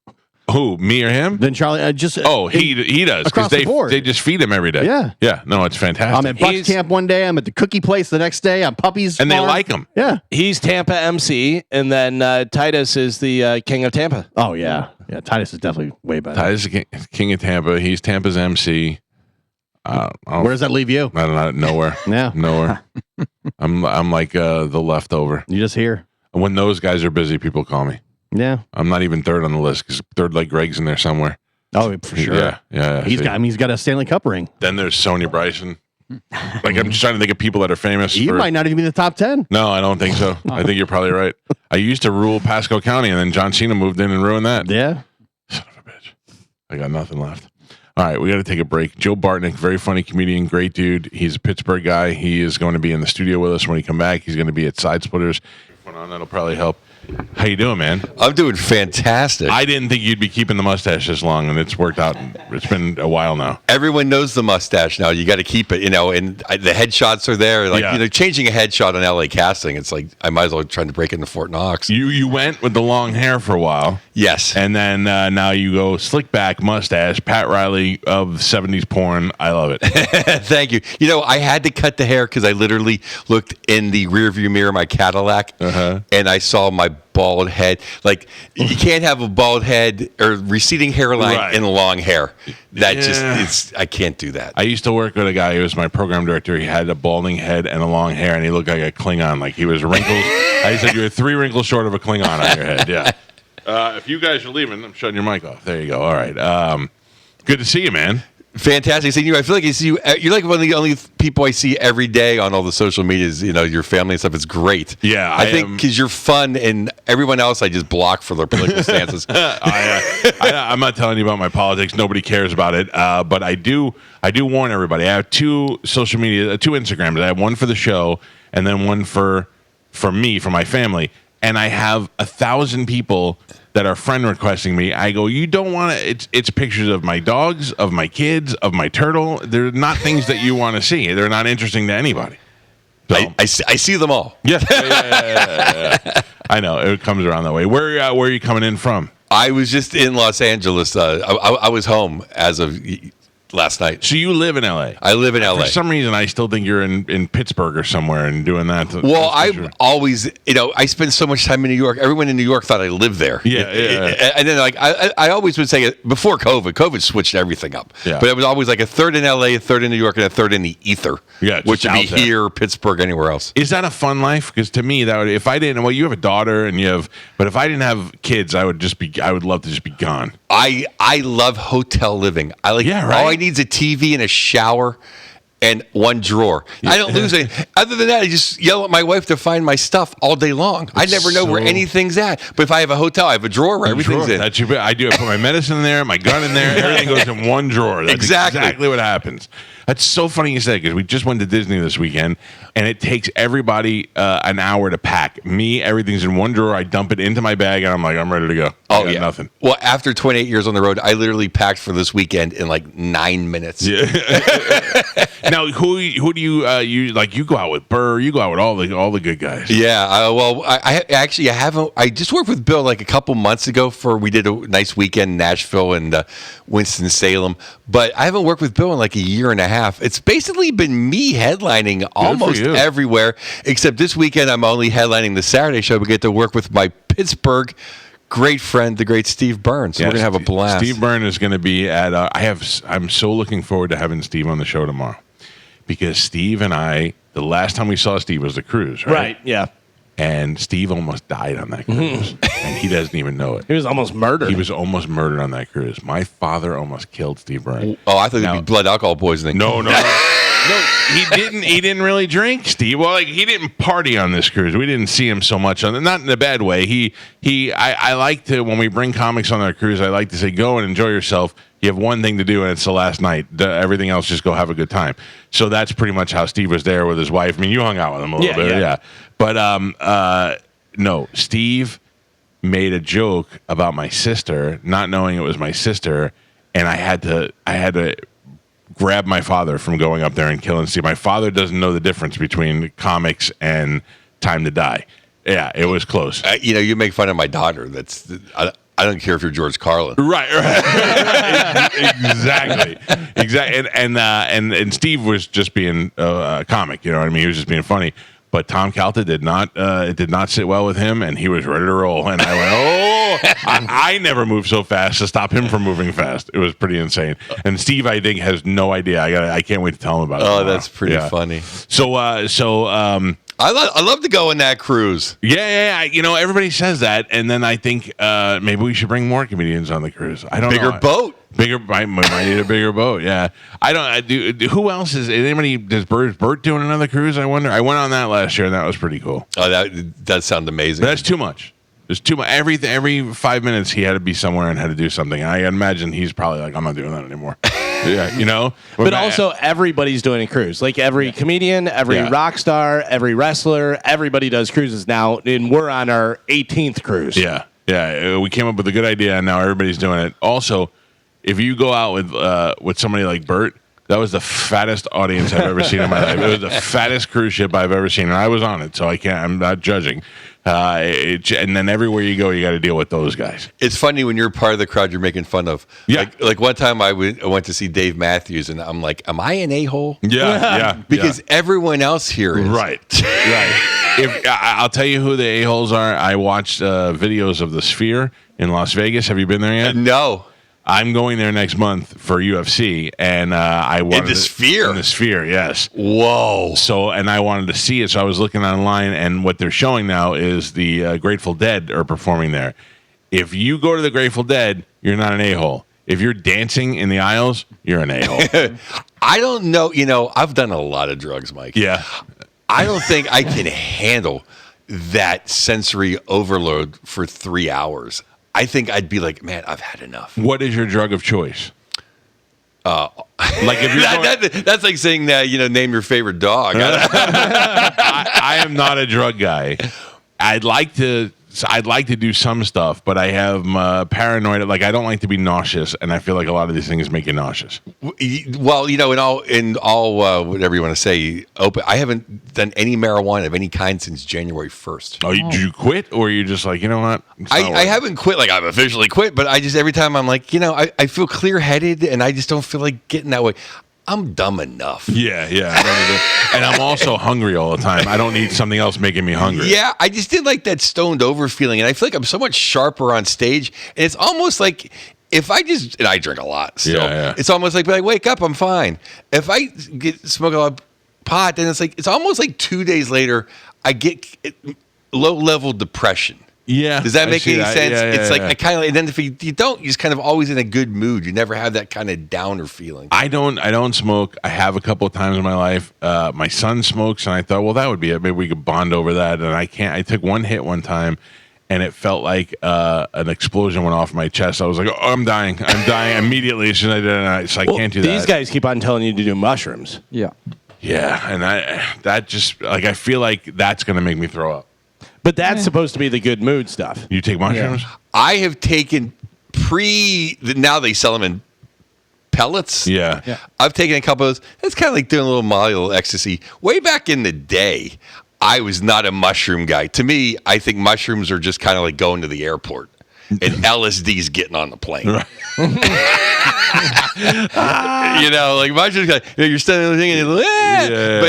who, me or him? Then Charlie he does across the board. They just feed him every day. Yeah. No, it's fantastic. I'm at Bucks Camp one day. I'm at the cookie place the next day. I'm Puppy's and farm. they like him. Yeah, he's Tampa MC, and then Titus is the king of Tampa. Oh yeah. Titus is definitely way better. Titus is king of Tampa. He's Tampa's MC. Where does that leave you? I don't know. Nowhere. Yeah. Nowhere. I'm like the leftover. You just here. When those guys are busy, people call me. Yeah. I'm not even third on the list because third like Greg's in there somewhere. Oh, for sure. Yeah. He's got a Stanley Cup ring. Then there's Sonia Bryson. Like I'm just trying to think of people that are famous. You might not even be in the top 10. No, I don't think so. I think you're probably right. I used to rule Pasco County, and then John Cena moved in and ruined that. Yeah. Son of a bitch. I got nothing left. All right, we got to take a break. Joe Bartnik, very funny comedian, great dude. He's a Pittsburgh guy. He is going to be in the studio with us when we come back. He's going to be at Side Splitters. That'll probably help. How you doing, man? I'm doing fantastic. I didn't think you'd be keeping the mustache this long, and it's worked out. It's been a while now. Everyone knows the mustache now. You got to keep it, and the headshots are there. Like, changing a headshot on LA Casting, it's like I might as well try to break into Fort Knox. You went with the long hair for a while. Yes. And then now you go slick back mustache, Pat Riley of 70s porn. I love it. Thank you. I had to cut the hair because I literally looked in the rearview mirror of my Cadillac and I saw my bald head. Like, you can't have a bald head or receding hairline in long hair. That I can't do that. I used to work with a guy who was my program director. He had a balding head and a long hair, and he looked like a Klingon. Like he was wrinkles. I said, "You're 3 wrinkles short of a Klingon on your head." Yeah. If you guys are leaving, I'm shutting your mic off. There you go. All right. Good to see you, man. Fantastic seeing you. I feel like I see you. You're like one of the only people I see every day on all the social medias. Your family and stuff. It's great. Yeah, I think because you're fun, and everyone else I just block for their political stances. I'm not telling you about my politics. Nobody cares about it. But I do warn everybody. I have 2 social media, 2 Instagrams. I have one for the show, and then one for me, for my family. And I have 1,000 people that are friend requesting me. I go, you don't want to. It's pictures of my dogs, of my kids, of my turtle. They're not things that you want to see. They're not interesting to anybody. So, I see them all. Yeah. I know it comes around that way. Where are you coming in from? I was just in Los Angeles. I was home as of last night. So you live in LA? I live in LA. For some reason, I still think you're in Pittsburgh or somewhere and doing that. Well, I'm always, I spend so much time in New York. Everyone in New York thought I lived there. Yeah. And then, I always would say before COVID switched everything up. Yeah. But it was always like a third in LA, a third in New York, and a third in the ether. Yeah. Which would be here, Pittsburgh, anywhere else. Is that a fun life? Because to me, if I didn't, you have a daughter but if I didn't have kids, I would love to just be gone. I love hotel living. All I need is a TV and a shower and one drawer. I don't lose it. Other than that, I just yell at my wife to find my stuff all day long. I never know where anything's at. But if I have a hotel, I have a drawer where everything's in. I do. I put my medicine in there, my gun in there. Everything goes in one drawer. That's exactly what happens. That's so funny you said, because we just went to Disney this weekend, and it takes everybody an hour to pack. Me, everything's in one drawer. I dump it into my bag, and I'm like, I'm ready to go. I got nothing. Well, after 28 years on the road, I literally packed for this weekend in like 9 minutes. Yeah. Now, who do you like? You go out with Burr. You go out with all the good guys. Yeah. I haven't. I just worked with Bill like a couple months ago we did a nice weekend in Nashville and Winston-Salem. But I haven't worked with Bill in like a year and a half. It's basically been me headlining almost everywhere, except this weekend I'm only headlining the Saturday show. We get to work with my Pittsburgh great friend, the great Steve Byrne. So we're gonna have a blast. Steve Byrne is going to be at. I'm so looking forward to having Steve on the show tomorrow, because Steve and I, the last time we saw Steve was the cruise, right? Right. Yeah. And Steve almost died on that cruise, and he doesn't even know it. He was almost murdered. He was almost murdered on that cruise. My father almost killed Steve Byrne. Oh, I thought it'd be blood alcohol poisoning. No, he didn't. He didn't really drink, Steve. Well, he didn't party on this cruise. We didn't see him so much on it. Not in a bad way. I like to, when we bring comics on our cruise, I like to say, go and enjoy yourself. You have one thing to do, and it's the last night. Everything else, just go have a good time. So that's pretty much how Steve was there with his wife. I mean, you hung out with him a little bit, yeah. But no, Steve made a joke about my sister, not knowing it was my sister, and I had to grab my father from going up there and killing Steve. My father doesn't know the difference between comics and Time to Die. Yeah, it was close. You make fun of my daughter. I don't care if you're George Carlin. Right. Exactly. And Steve was just being a comic, you know what I mean? He was just being funny. But Tom Calta did not sit well with him, and he was ready to roll. And I went, I never moved so fast to stop him from moving fast. It was pretty insane. And Steve, I think, has no idea. I can't wait to tell him about it. Oh, that's pretty funny. So I love to go on that cruise. Yeah. Everybody says that, and then I think maybe we should bring more comedians on the cruise. I don't know. Bigger boat. Might need a bigger boat. Yeah. Who else is anybody? Does Bert doing another cruise? I wonder. I went on that last year, and that was pretty cool. Oh, that does sound amazing. But that's too much. There's too much. Every 5 minutes he had to be somewhere and had to do something. I imagine he's probably like, I'm not doing that anymore. Yeah, But also, everybody's doing a cruise. Like every comedian, every rock star, every wrestler, everybody does cruises now, and we're on our 18th cruise. Yeah. We came up with a good idea, and now everybody's doing it. Also, if you go out with somebody like Bert, that was the fattest audience I've ever seen in my life. It was the fattest cruise ship I've ever seen, and I was on it, so I'm not judging. And then everywhere you go, you got to deal with those guys. It's funny when you're part of the crowd you're making fun of. Yeah. Like one time I went to see Dave Matthews, and I'm like, am I an a-hole? Yeah. Because everyone else here is. Right. I'll tell you who the a-holes are. I watched videos of the Sphere in Las Vegas. Have you been there yet? No. I'm going there next month for UFC, and I wanted in the Sphere. In the Sphere, yes. Whoa! So, and I wanted to see it, so I was looking online, and what they're showing now is the Grateful Dead are performing there. If you go to the Grateful Dead, you're not an a-hole. If you're dancing in the aisles, you're an a-hole. I don't know. I've done a lot of drugs, Mike. Yeah. I don't think I can handle that sensory overload for 3 hours. I think I'd be like, man, I've had enough. What is your drug of choice? Like if you're that's like saying that, name your favorite dog. I am not a drug guy. I'd like to do some stuff, but I have paranoid. Like I don't like to be nauseous, and I feel like a lot of these things make you nauseous. Well, in all whatever you want to say, I haven't done any marijuana of any kind since January 1st. Oh, did you quit, or are you just like, you know what? I haven't quit. Like I've officially quit, but I just every time I'm like, I feel clear-headed, and I just don't feel like getting that way. I'm dumb enough. Yeah. And I'm also hungry all the time. I don't need something else making me hungry. Yeah, I just did like that stoned over feeling, and I feel like I'm so much sharper on stage. And it's almost like if and I drink a lot still. Yeah. It's almost like, wake up, I'm fine. If I smoke a lot of pot, then it's almost like 2 days later, I get low-level depression. Yeah. Does that make any sense? It's like yeah. I kind of, and then if you don't, you're just kind of always in a good mood. You never have that kind of downer feeling. I don't smoke. I have a couple of times in my life. My son smokes, and I thought, well, that would be it. Maybe we could bond over that. And I can't. I took one hit one time, and it felt like an explosion went off my chest. I was like, oh, I'm dying immediately as soon as I did it. So I can't do that. These guys keep on telling you to do mushrooms. Yeah. Yeah, and that just like I feel like that's going to make me throw up. But that's supposed to be the good mood stuff. You take mushrooms? Yeah. I have taken now they sell them in pellets. Yeah. I've taken a couple of those. It's kind of like doing a little Molly, a little ecstasy. Way back in the day, I was not a mushroom guy. To me, I think mushrooms are just kind of like going to the airport. And LSD's getting on the plane. Right. Like mushrooms, you're standing there thinking,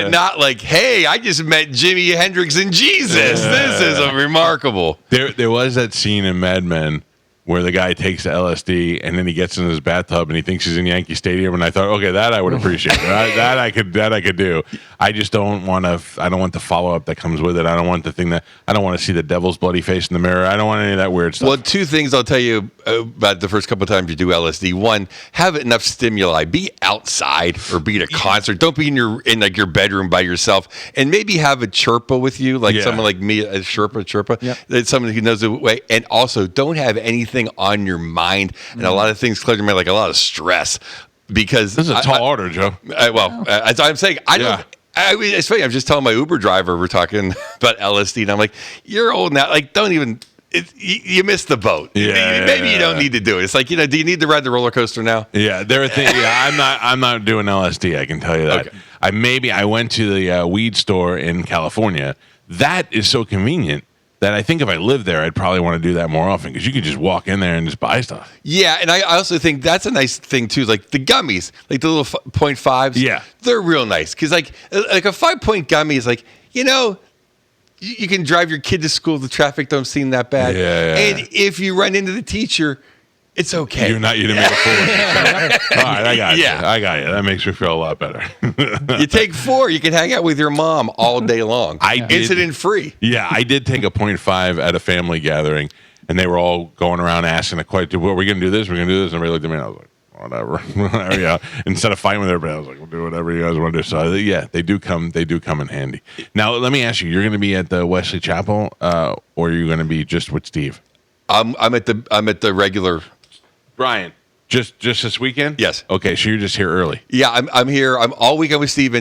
but not like, hey, I just met Jimi Hendrix and Jesus. This is remarkable. There was that scene in Mad Men where the guy takes the LSD and then he gets in his bathtub and he thinks he's in Yankee Stadium, and I thought, okay, that I would appreciate. that I could do. I just don't want to. I don't want the follow up that comes with it. I don't want the thing that I don't want to see the devil's bloody face in the mirror. I don't want any of that weird stuff. Well, two things I'll tell you about the first couple of times you do LSD. One, have enough stimuli. Be outside or be at a concert. Don't be in your bedroom by yourself. And maybe have a Sherpa with you, like someone like me, a Sherpa. Yep. That's someone who knows the way. And also, don't have anything on your mind and a lot of things clear your mind, like a lot of stress. Because this is a tall order, Joe. As I'm saying, I don't. I mean, it's funny. I'm just telling my Uber driver we're talking about LSD, and I'm like, "You're old now. Like, don't even. You missed the boat. Maybe you don't need to do it. It's like, do you need to ride the roller coaster now? Yeah, there are things. I'm not doing LSD. I can tell you that. Okay. I went to the weed store in California. That is so convenient that I think if I lived there, I'd probably want to do that more often because you can just walk in there and just buy stuff. Yeah, and I also think that's a nice thing too. Like the gummies, like the little 0.5s. Yeah, they're real nice because like a 5-point gummy is like, you can drive your kid to school. The traffic don't seem that bad. Yeah. And if you run into the teacher, it's okay. You didn't make a fool of yourself. All right, I got you. I got you. That makes me feel a lot better. You take 4, you can hang out with your mom all day long. Incident free. Yeah, I did take a 0.5 at a family gathering, and they were all going around asking the question, "Well, we're going to do this, we're going to do this," and everybody looked at me, and I was like, whatever. Yeah. Instead of fighting with everybody, I was like, we'll do whatever you guys want to do. So yeah, they do come in handy. Now let me ask you, you're going to be at the Wesley Chapel, or are you going to be just with Steve? I'm at the regular. Brian, just this weekend? Yes. Okay, so you're just here early. Yeah, I'm here. I'm all weekend with Steve,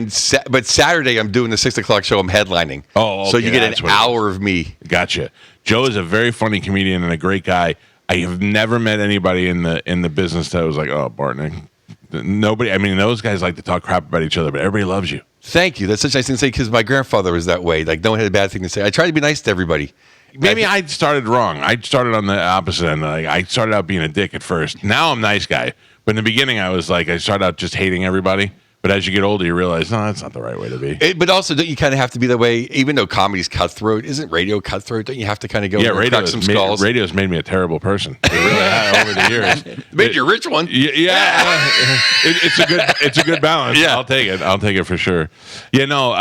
but Saturday I'm doing the 6:00 show. I'm headlining. Oh, okay. So you get an hour of me. Gotcha. Joe is a very funny comedian and a great guy. I have never met anybody in the business that was like, oh, Bartnik. Nobody. I mean, those guys like to talk crap about each other, but everybody loves you. Thank you. That's such a nice thing to say because my grandfather was that way. Like, no one had a bad thing to say. I try to be nice to everybody. Maybe I started wrong. I started on the opposite end. Like, I started out being a dick at first. Now I'm a nice guy. But in the beginning, I was like, I started out just hating everybody. But as you get older, you realize, no, that's not the right way to be. But also, don't you kind of have to be that way? Even though comedy's cutthroat, isn't radio cutthroat? Don't you have to kind of go crack some skulls? Radio's made me a terrible person. It really has over the years. Made you a rich one. Yeah. It's a good balance. Yeah. I'll take it for sure. Yeah, no,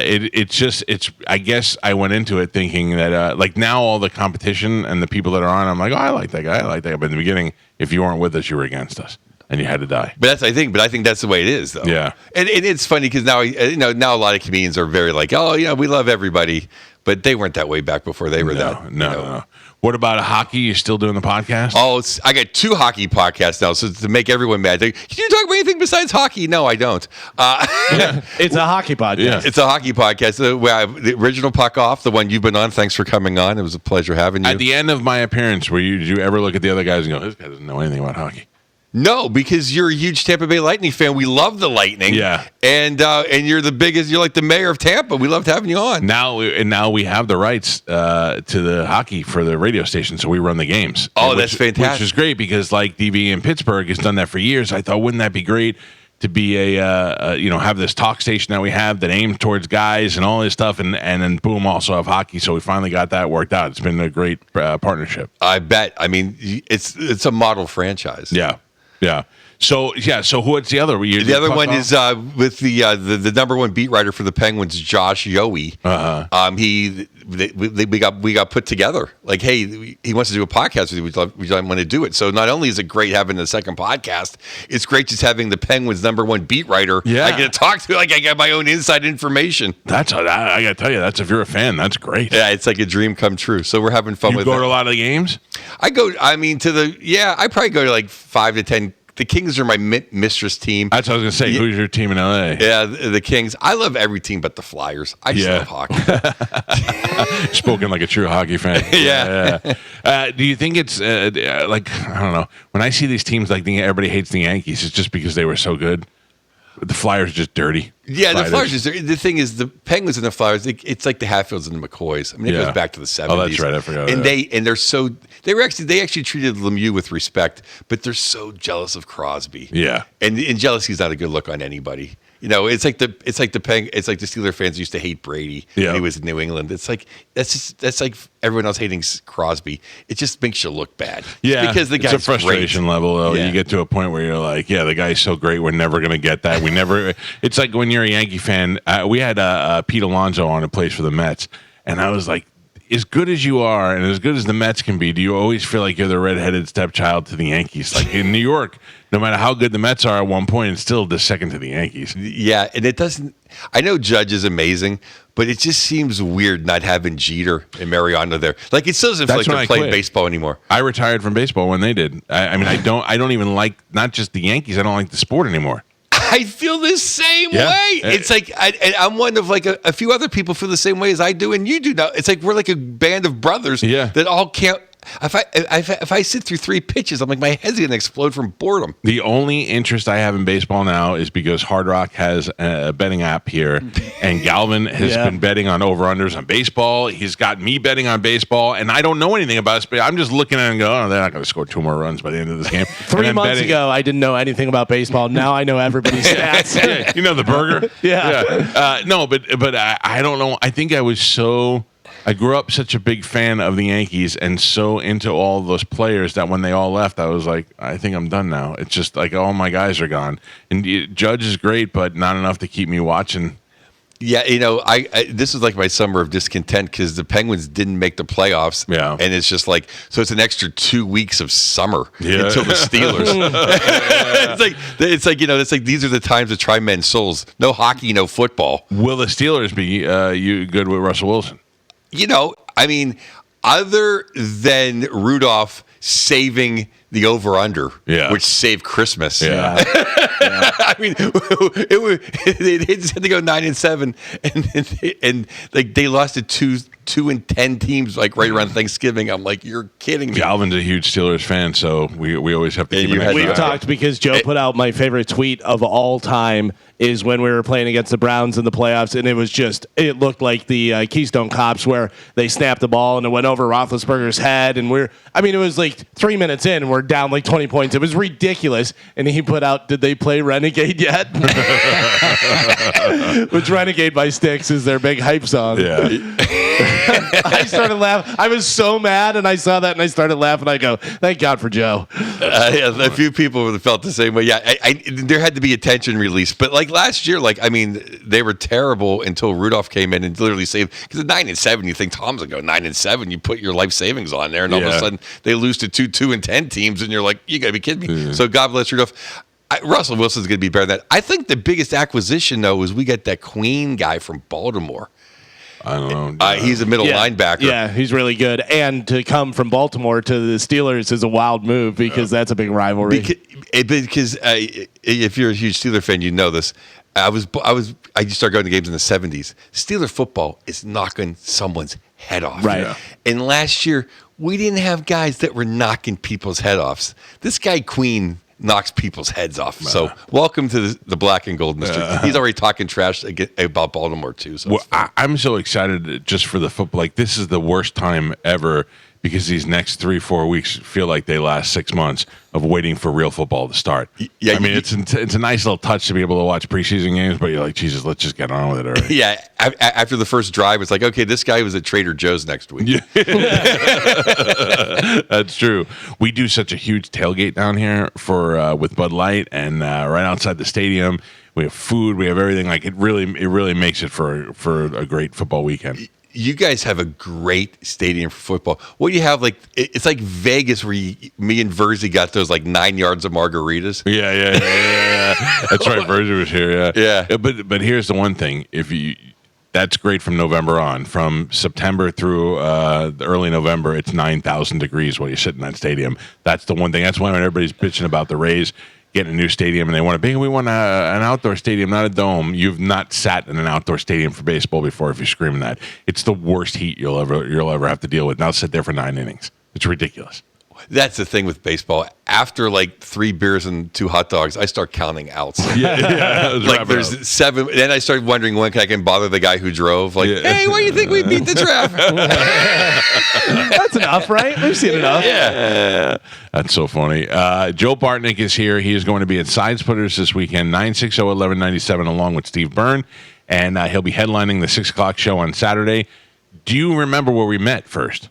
it's I guess I went into it thinking that like now all the competition and the people that are on, I'm like, oh, I like that guy. But in the beginning, if you weren't with us, you were against us. And you had to die. But I think that's the way it is, though. Yeah. And it's funny because now, now a lot of comedians are very like, oh, we love everybody. But they weren't that way back before they were that. No. What about hockey? You still doing the podcast? Oh, I got 2 hocky podcasts now. So to make everyone mad, can you talk about anything besides hockey? No, I don't. It's a hockey podcast. Yeah. It's a hockey podcast. The original Puck Off, the one you've been on. Thanks for coming on. It was a pleasure having you. At the end of my appearance, did you ever look at the other guys and go, this guy doesn't know anything about hockey? No, because you're a huge Tampa Bay Lightning fan. We love the Lightning. Yeah. And you're the biggest, you're like the mayor of Tampa. We loved having you on. Now we have the rights to the hockey for the radio station, so we run the games. Oh, that's fantastic. Which is great because like DV in Pittsburgh has done that for years. I thought, wouldn't that be great to be have this talk station that we have that aims towards guys and all this stuff, and then boom, also have hockey. So we finally got that worked out. It's been a great partnership. I bet. I mean, it's a model franchise. Yeah. Yeah. So what's the other? The other one is with the number one beat writer for the Penguins, Josh Yohe. We got put together. Like, hey, he wants to do a podcast with you. We want to do it. So not only is it great having the second podcast, it's great just having the Penguins number one beat writer. Yeah. I get to talk to. Like, I got my own inside information. I got to tell you, that's if you're a fan, that's great. Yeah, it's like a dream come true. So we're having fun with it. You go to a lot of the games? I probably go to like 5 to 10. The Kings are my mistress team. That's what I was going to say. Who's your team in LA? Yeah, the Kings. I love every team but the Flyers. I just love hockey. Spoken like a true hockey fan. Yeah. Do you think it's like, I don't know, when I see these teams like everybody hates the Yankees, it's just because they were so good? The Flyers are just dirty. Yeah, the Flyers is the thing is the Penguins and the Flyers. It's like the Hatfields and the McCoys. I mean, it goes back to the 70s. Oh, that's right. I forgot. And they actually treated Lemieux with respect, but they're so jealous of Crosby. Yeah, and jealousy is not a good look on anybody. It's like the Steeler fans used to hate Brady when he was in New England. It's like that's like everyone else hating Crosby. It just makes you look bad. Yeah, because the guy's it's a frustration great. level though. Yeah. You get to a point where you're like, the guy's so great, we're never gonna get that. We never. It's like when you're a Yankee fan. We had Pete Alonso on, who plays for the Mets, and I was like, as good as you are and as good as the Mets can be, do you always feel like you're the redheaded stepchild to the Yankees? Like in New York, no matter how good the Mets are at one point, it's still the second to the Yankees. Yeah, and it doesn't. I know Judge is amazing, but it just seems weird not having Jeter and Mariano there. Like it still doesn't feel like they're playing baseball anymore. I retired from baseball when they did. I mean, I don't even like not just the Yankees. I don't like the sport anymore. I feel the same way. It's like I'm one of like a few other people feel the same way as I do, and you do now. It's like we're like a band of brothers that all can't. If I sit through 3 pitches, I'm like my head's gonna explode from boredom. The only interest I have in baseball now is because Hard Rock has a betting app here, and Galvin has been betting on over-unders on baseball. He's got me betting on baseball, and I don't know anything about it. I'm just looking at it and go, oh, they're not going to score 2 more runs by the end of this game. 3 months ago, I didn't know anything about baseball. Now I know everybody's stats. You know the burger? Yeah. No, but I don't know. I think I grew up such a big fan of the Yankees and so into all those players that when they all left, I was like, I think I'm done now. It's just like all my guys are gone. And Judge is great, but not enough to keep me watching. Yeah, I this is like my summer of discontent because the Penguins didn't make the playoffs. Yeah, and it's just like it's an extra 2 weeks of summer until the Steelers. it's like these are the times to try men's souls. No hockey, no football. Will the Steelers be you good with Russell Wilson? I mean, other than Rudolph saving the over/under, which saved Christmas. Yeah. I mean, they just had to go 9-7, and like they lost to 2-10 teams like right around Thanksgiving. I'm like, you're kidding me. Galvin's a huge Steelers fan, so we always have to keep an We've talked because Joe put out my favorite tweet of all time is when we were playing against the Browns in the playoffs, and it looked like the Keystone Cops where they snapped the ball and it went over Roethlisberger's head, and it was like 3 minutes in and we're down like 20 points. It was ridiculous, and he put out, did they play Renegade yet? Which Renegade by Styx is their big hype song. Yeah. I started laughing. I was so mad, and I saw that, and I started laughing. I go, thank God for Joe. A few people felt the same way. Yeah, there had to be a tension release. But like last year, they were terrible until Rudolph came in and literally saved. Because at 9-7, you think Tom's going to go 9-7. You put your life savings on there, and all of a sudden they lose to 2-10 teams, and you're like, you got to be kidding me. So God bless Rudolph. Russell Wilson's going to be better than that. I think the biggest acquisition, though, is we got that Queen guy from Baltimore. I don't know. He's a middle linebacker. Yeah, he's really good. And to come from Baltimore to the Steelers is a wild move because that's a big rivalry. Because if you're a huge Steeler fan, you know this. I used to start going to games in the 70s. Steeler football is knocking someone's head off. Right. Yeah. And last year, we didn't have guys that were knocking people's head offs. This guy, Queen, knocks people's heads off. So welcome to the black and gold mystery. He's already talking trash about Baltimore too. So I'm so excited just for the football. Like this is the worst time ever because these next 3-4 weeks feel like they last 6 months of waiting for real football to start. Yeah, I mean it's a nice little touch to be able to watch preseason games, but you're like, Jesus, let's just get on with it already. Yeah, after the first drive, it's like, okay, this guy was at Trader Joe's next week. Yeah. That's true. We do such a huge tailgate down here for with Bud Light, and right outside the stadium, we have food, we have everything. Like it really makes it for a great football weekend. You guys have a great stadium for football. What do you have? Like it's like Vegas, where me and Verzi got those like 9 yards of margaritas. Yeah. That's right. Verzi was here. Yeah. But here's the one thing: that's great from November on. From September through early November, it's 9,000 degrees while you sit in that stadium. That's the one thing. That's when everybody's bitching about the Rays getting a new stadium, and they want we want an outdoor stadium, not a dome. You've not sat in an outdoor stadium for baseball before. If you're screaming that, it's the worst heat you'll ever have to deal with. Now sit there for 9 innings. It's ridiculous. That's the thing with baseball. After like 3 beers and 2 hot dogs, I start counting outs. Yeah. Like there's 7. Then I started wondering when I can bother the guy who drove. Like, hey, why do you think we beat the traffic? That's enough, right? We've seen enough. Yeah. That's so funny. Joe Bartnik is here. He is going to be at Side Splitters this weekend, 960-1197, along with Steve Byrne. And he'll be headlining the 6 o'clock show on Saturday. Do you remember where we met first?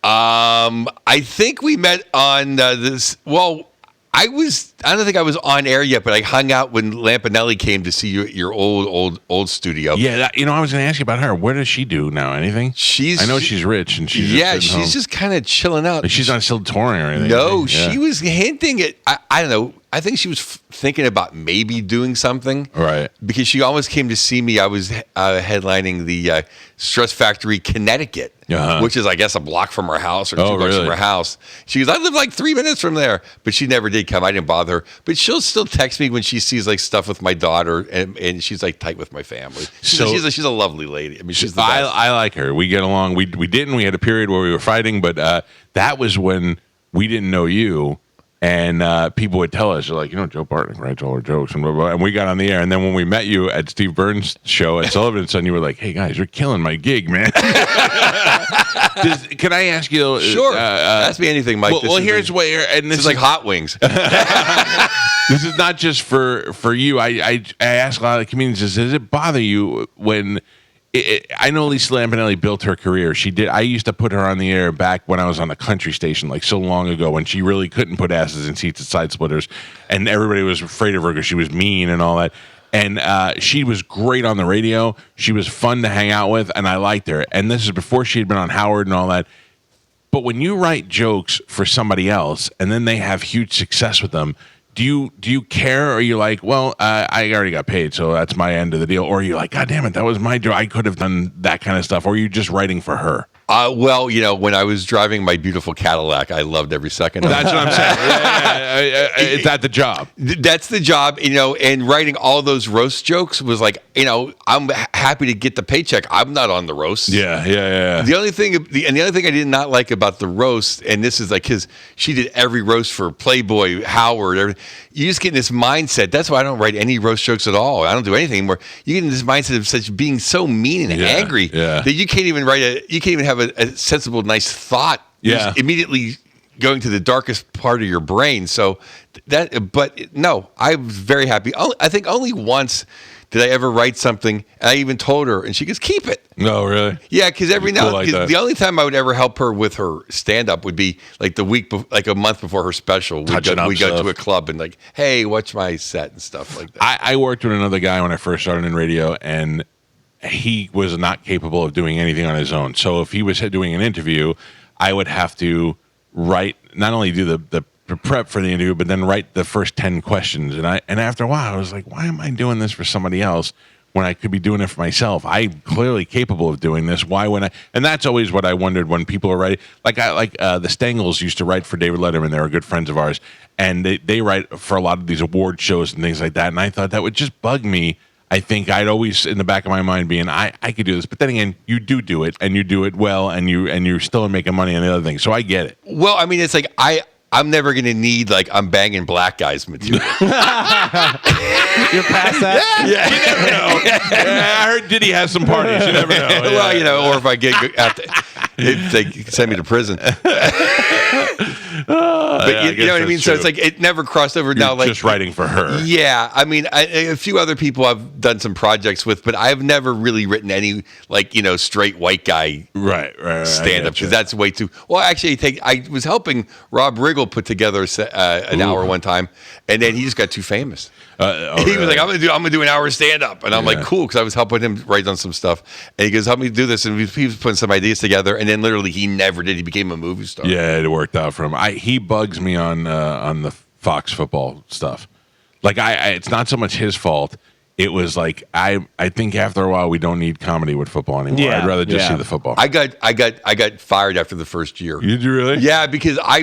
I think we met on this. Well, I don't think I was on air yet, but I hung out when Lampanelli came to see your old studio. Yeah, I was going to ask you about her. What does she do now? Anything? I know she's rich, and she's she's just kind of chilling out. Like she's not still touring or anything. No, she was hinting at. I don't know. I think she was thinking about maybe doing something. Right. Because she almost came to see me. I was headlining the Stress Factory, Connecticut, which is, I guess, a block from her house or 2 blocks from her house. She goes, I live like 3 minutes from there. But she never did come. I didn't bother her. But she'll still text me when she sees like stuff with my daughter, and she's like tight with my family. She's a lovely lady. I mean, she's the best. I like her. We get along. We didn't. We had a period where we were fighting, but that was when we didn't know you. And people would tell us, they're like, Joe Bartnik writes all our jokes, and blah, blah, blah. And we got on the air. And then when we met you at Steve Byrne's show at Sullivan & Son, you were like, hey, guys, you're killing my gig, man. Can I ask you? Sure. Ask me anything, Mike. Well, here's what and this is like hot wings. This is not just for you. I ask a lot of comedians, does it bother you when... I know Lisa Lampanelli built her career. She did. I used to put her on the air back when I was on the country station, like so long ago, when she really couldn't put asses in seats at Side Splitters, and everybody was afraid of her because she was mean and all that. And she was great on the radio. She was fun to hang out with, and I liked her. And this is before she had been on Howard and all that. But when you write jokes for somebody else, and then they have huge success with them, do you care, or are you like, well, I already got paid, so that's my end of the deal? Or are you like, God damn it, that was my job, I could have done that kind of stuff? Or are you just writing for her? Well, when I was driving my beautiful Cadillac, I loved every second of it. That's what I'm saying. Is that the job? That's the job, and writing all those roast jokes was like, I'm happy to get the paycheck. I'm not on the roast. Yeah. The other thing I did not like about the roast, and this is like, because she did every roast for Playboy, Howard, everything. You just get in this mindset. That's why I don't write any roast jokes at all. I don't do anything anymore. You get in this mindset of such being so mean and angry that you can't even have a sensible, nice thought. Yeah. Immediately going to the darkest part of your brain. So but no, I was very happy. I think only once did I ever write something, and I even told her, and she goes, keep it. No, really? Yeah, because the only time I would ever help her with her stand-up would be like a month before her special. We go to a club and like, hey, watch my set and stuff like that. I worked with another guy when I first started in radio, and he was not capable of doing anything on his own. So if he was doing an interview, I would have to write, not only do the prep for the interview, but then write the first 10 questions. And after a while, I was like, why am I doing this for somebody else when I could be doing it for myself? I'm clearly capable of doing this. Why wouldn't I? And that's always what I wondered when people are writing. The Stengels used to write for David Letterman. They were good friends of ours. And they write for a lot of these award shows and things like that. And I thought that would just bug me. I think I'd always in the back of my mind being, I could do this. But then again, you do it, and you do it well, and you're still making money on the other thing. So I get it. Well, I mean, it's like I'm never going to need, like, I'm banging black guys material. You're past that? Yeah. You never know. I heard Diddy has some parties. You never know. Well, or if I get they send me to prison. But you know what I mean? So it's like it never crossed over. Now, like just writing for her. Yeah, I mean, a few other people I've done some projects with, but I've never really written any straight white guy stand up because that's way too. Well, actually, I was helping Rob Riggle put together an hour one time, and then he just got too famous. He was like, I'm gonna do an hour stand up, and I'm like, cool, because I was helping him write on some stuff, and he goes, help me do this, and he was putting some ideas together, and then literally he never did. He became a movie star. Yeah, it worked out for him. He bugs me on the Fox football stuff. Like it's not so much his fault. It was like I think after a while we don't need comedy with football anymore. Yeah, I'd rather just see the football. I got fired after the first year. You did really? Yeah, because I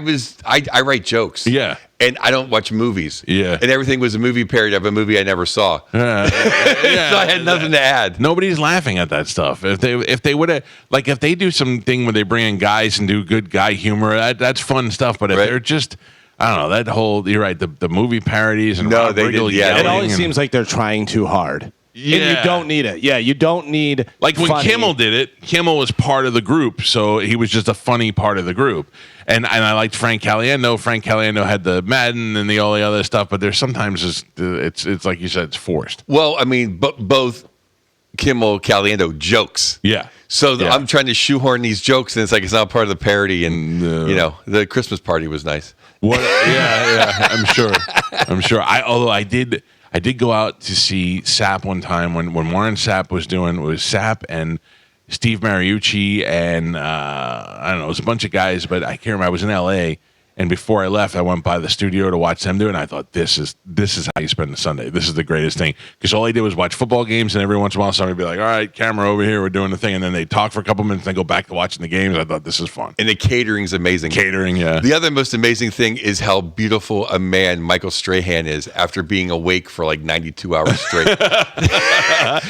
write jokes. Yeah. And I don't watch movies. Yeah. And everything was a movie parody of a movie I never saw. So I had nothing to add. Nobody's laughing at that stuff. If they would have, like, if they do something where they bring in guys and do good guy humor, that's fun stuff. But if they're just, I don't know, that whole, you're right, the movie parodies and it always seems like they're trying too hard. And you don't need it. Yeah, you don't need like when funny. Kimmel did it. Kimmel was part of the group, so he was just a funny part of the group. And I liked Frank Caliendo. Frank Caliendo had the Madden and all the other stuff, but there's sometimes it's like you said, it's forced. Well, I mean, both Kimmel, Caliendo jokes. Yeah. So I'm trying to shoehorn these jokes, and it's not part of the parody. And the Christmas party was nice. What? Yeah. I'm sure. Although I did go out to see Sapp one time when Warren Sapp was doing. It was Sapp and Steve Mariucci and I don't know, it was a bunch of guys, but I can't remember. I was in L.A. and before I left, I went by the studio to watch them do it. And I thought, this is how you spend the Sunday. This is the greatest thing, because all I did was watch football games, and every once in a while, somebody would be like, "All right, camera over here, we're doing the thing," and then they talk for a couple minutes, and then go back to watching the games. I thought, this is fun. And the catering's amazing. Catering, yeah. The other most amazing thing is how beautiful a man Michael Strahan is after being awake for like 92 hours straight.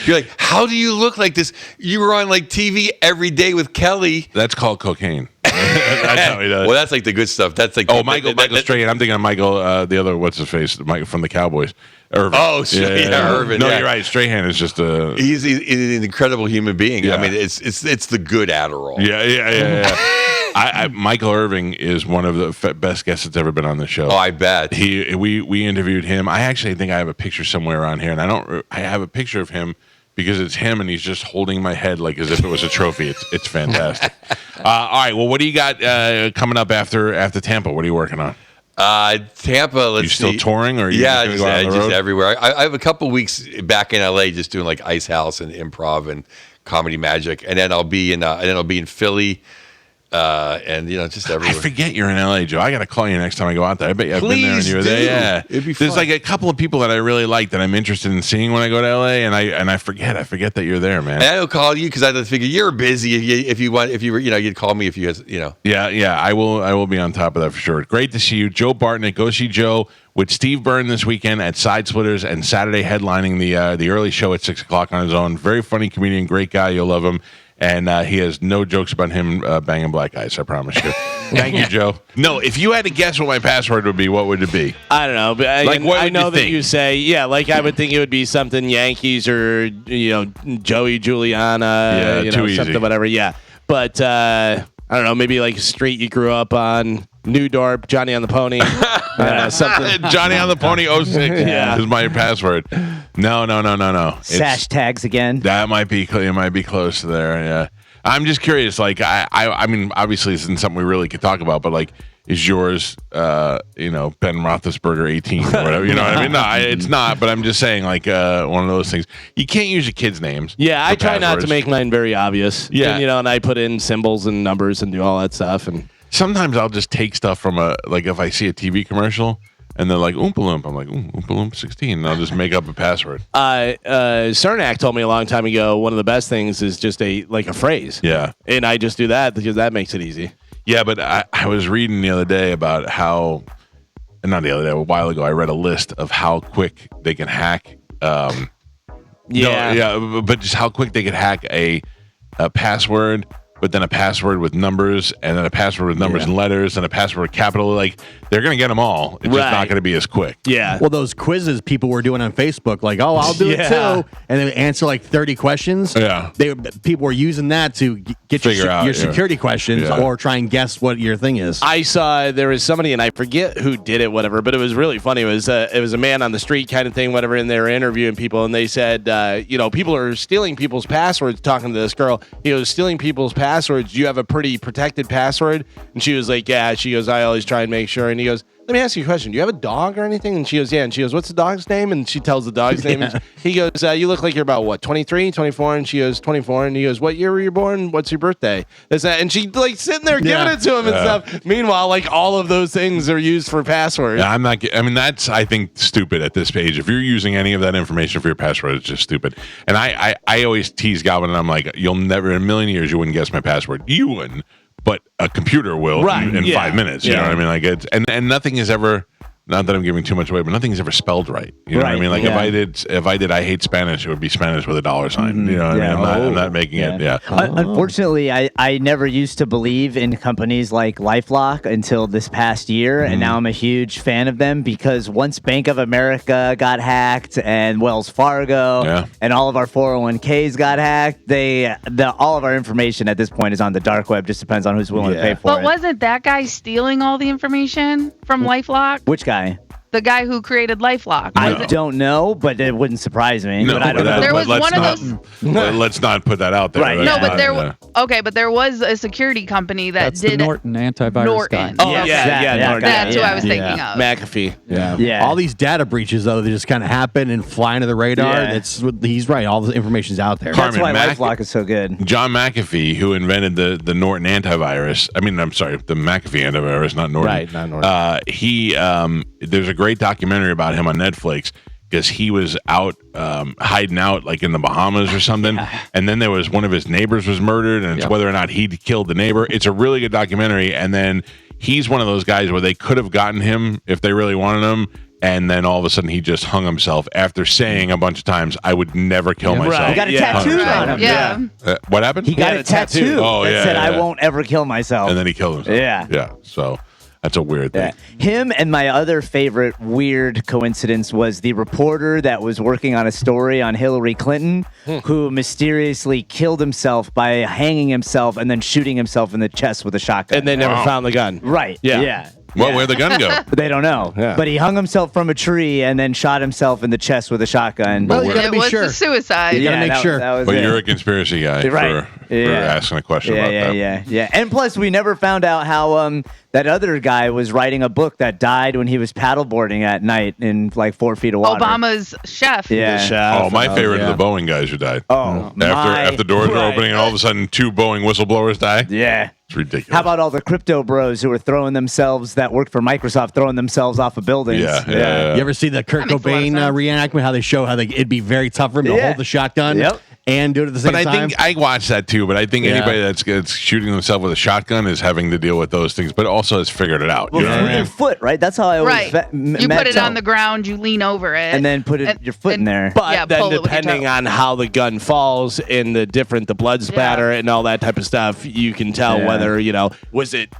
You're like, how do you look like this? You were on like TV every day with Kelly. That's called cocaine. That's how he does. Well, that's like the good stuff. That's like Michael Strahan. I'm thinking of Michael, the other what's his face, Mike from the Cowboys, Irvin. Oh, Irvin. No, you're right. Strahan is just a. He's an incredible human being. Yeah. I mean, it's the good Adderall. Yeah. Michael Irving is one of the best guests that's ever been on the show. Oh, I bet. We interviewed him. I actually think I have a picture somewhere around here, and I have a picture of him because it's him, and he's just holding my head like as if it was a trophy. It's fantastic. All right. Well, what do you got coming up after Tampa? What are you working on? Tampa. Let's you still touring, or just everywhere. I have a couple weeks back in LA, just doing like Ice House and improv and comedy magic, and then I'll be in Philly. And just everywhere. I forget you're in LA, Joe. I got to call you next time I go out there. I bet you I've been there and you were there. Yeah, it'd be fun. There's like a couple of people that I really like that I'm interested in seeing when I go to LA, and I forget that you're there, man. And I'll call you because I figure you're busy. If you were, you'd call me if you had, Yeah. I will be on top of that for sure. Great to see you, Joe Bartnik. Go see Joe with Steve Byrne this weekend at Side Splitters, and Saturday headlining the early show at 6:00 on his own. Very funny comedian, great guy. You'll love him. And he has no jokes about him banging black guys, I promise you. Thank you, Joe. No, if you had to guess what my password would be, what would it be? I don't know. But I know that you say, like I would think it would be something Yankees or, Joey Juliana, too easy. something, whatever. Yeah. But I don't know, maybe like a street you grew up on. New Dorp, Johnny on the Pony, something. Johnny on the Pony 06 is my password. No. Sash tags again. That might be close to there. Yeah, I'm just curious. Like, I mean, obviously, this isn't something we really could talk about, but like, is yours, Ben Roethlisberger 18 or whatever? You know what I mean? No, it's not. But I'm just saying, like, one of those things. You can't use your kids' names. Yeah, I try not to make mine very obvious. Yeah, and I put in symbols and numbers and do all that stuff. And sometimes I'll just take stuff from if I see a TV commercial and they're like Oompa Loompa, I'm like Oompa Loompa 16, and I'll just make up a password. Cernak told me a long time ago one of the best things is just a phrase. Yeah, and I just do that because that makes it easy. Yeah, but I was reading the other day about how, not the other day, a while ago, I read a list of how quick they can hack. But just how quick they could hack a password, but then a password with numbers, and then a password with numbers and letters, and a password with capital. Like, they're going to get them all. It's just not going to be as quick. Yeah. Well, those quizzes people were doing on Facebook, like, oh, I'll do it too, and they answer like 30 questions. Yeah. People were using that to get your security questions or try and guess what your thing is. I saw there was somebody, and I forget who did it, whatever, but it was really funny. It was a man on the street kind of thing, whatever, and they were interviewing people, and they said, people are stealing people's passwords, talking to this girl. He goes, stealing people's passwords. Do you have a pretty protected password? And she was like, yeah. She goes, I always try and make sure. And he goes, let me ask you a question. Do you have a dog or anything? And she goes, yeah. And she goes, what's the dog's name? And she tells the dog's name. And he goes, you look like you're about, what, 23, 24? And she goes, 24. And he goes, what year were you born? What's your birthday? And she like sitting there giving it to him and stuff. Meanwhile, like all of those things are used for passwords. Yeah, that's, I think, stupid at this page. If you're using any of that information for your password, it's just stupid. And I always tease Galvin, and I'm like, you'll never in a million years, you wouldn't guess my password. You wouldn't. But a computer will in 5 minutes. You know what I mean? Like, it's and nothing is ever not that I'm giving too much away, but nothing's ever spelled right. You know what I mean? Like if I did I hate Spanish, it would be Spanish with a $sign. Mm-hmm. You know what I mean? I'm not making it. Yeah. Unfortunately, I never used to believe in companies like LifeLock until this past year, and now I'm a huge fan of them because once Bank of America got hacked and Wells Fargo and all of our 401ks got hacked, all of our information at this point is on the dark web. Just depends on who's willing to pay for it. But wasn't that guy stealing all the information from LifeLock? Which guy? The guy who created LifeLock. I don't know, but it wouldn't surprise me. No, but I don't know. There was one of those. Let's not put that out there. Right. No, but there was a security company that did the Norton antivirus guy. Oh, Norton. That's who I was thinking of. McAfee. Yeah. All these data breaches, though, they just kind of happen and fly under the radar. He's right. All the information's out there. That's why LifeLock is so good. John McAfee, who invented the Norton antivirus. I mean, I'm sorry, the McAfee antivirus, not Norton. Right, not Norton. There's a great documentary about him on Netflix because he was out hiding out like in the Bahamas or something, and then there was one of his neighbors was murdered, and it's whether or not he'd killed the neighbor. It's a really good documentary, and then he's one of those guys where they could have gotten him if they really wanted him, and then all of a sudden he just hung himself after saying a bunch of times, "I would never kill myself." He got a tattoo on him. Yeah. What happened? He got a tattoo that said, "I won't ever kill myself." And then he killed himself. Yeah. So that's a weird thing. Him and my other favorite weird coincidence was the reporter that was working on a story on Hillary Clinton who mysteriously killed himself by hanging himself and then shooting himself in the chest with a shotgun. And they never found the gun. Right. Yeah. Well, where'd the gun go? They don't know. Yeah. But he hung himself from a tree and then shot himself in the chest with a shotgun. Well, you gotta be sure. It was a suicide. You gotta make sure. That was But it. you're a conspiracy guy for asking a question about that. Yeah. And plus, we never found out how that other guy was writing a book that died when he was paddleboarding at night in like 4 feet of water. Obama's chef. Yeah. Oh, my favorite are the Boeing guys who died. Oh, after doors are opening and all of a sudden 2 Boeing whistleblowers die. Yeah. It's ridiculous. How about all the crypto bros who were throwing themselves that worked for Microsoft throwing themselves off of buildings? Yeah. You ever see the Kurt Cobain reenactment? How they show how it'd be very tough for him to hold the shotgun and do it at the same time. But I think I watched that too. But I think anybody that's shooting themselves with a shotgun is having to deal with those things, but also has figured it out. Well, you know what I mean? your foot, right? That's how I always You put it on the ground, you lean over it, and then put your foot in there. But then depending on how the gun falls and the blood spatter and all that type of stuff, you can tell whether, was it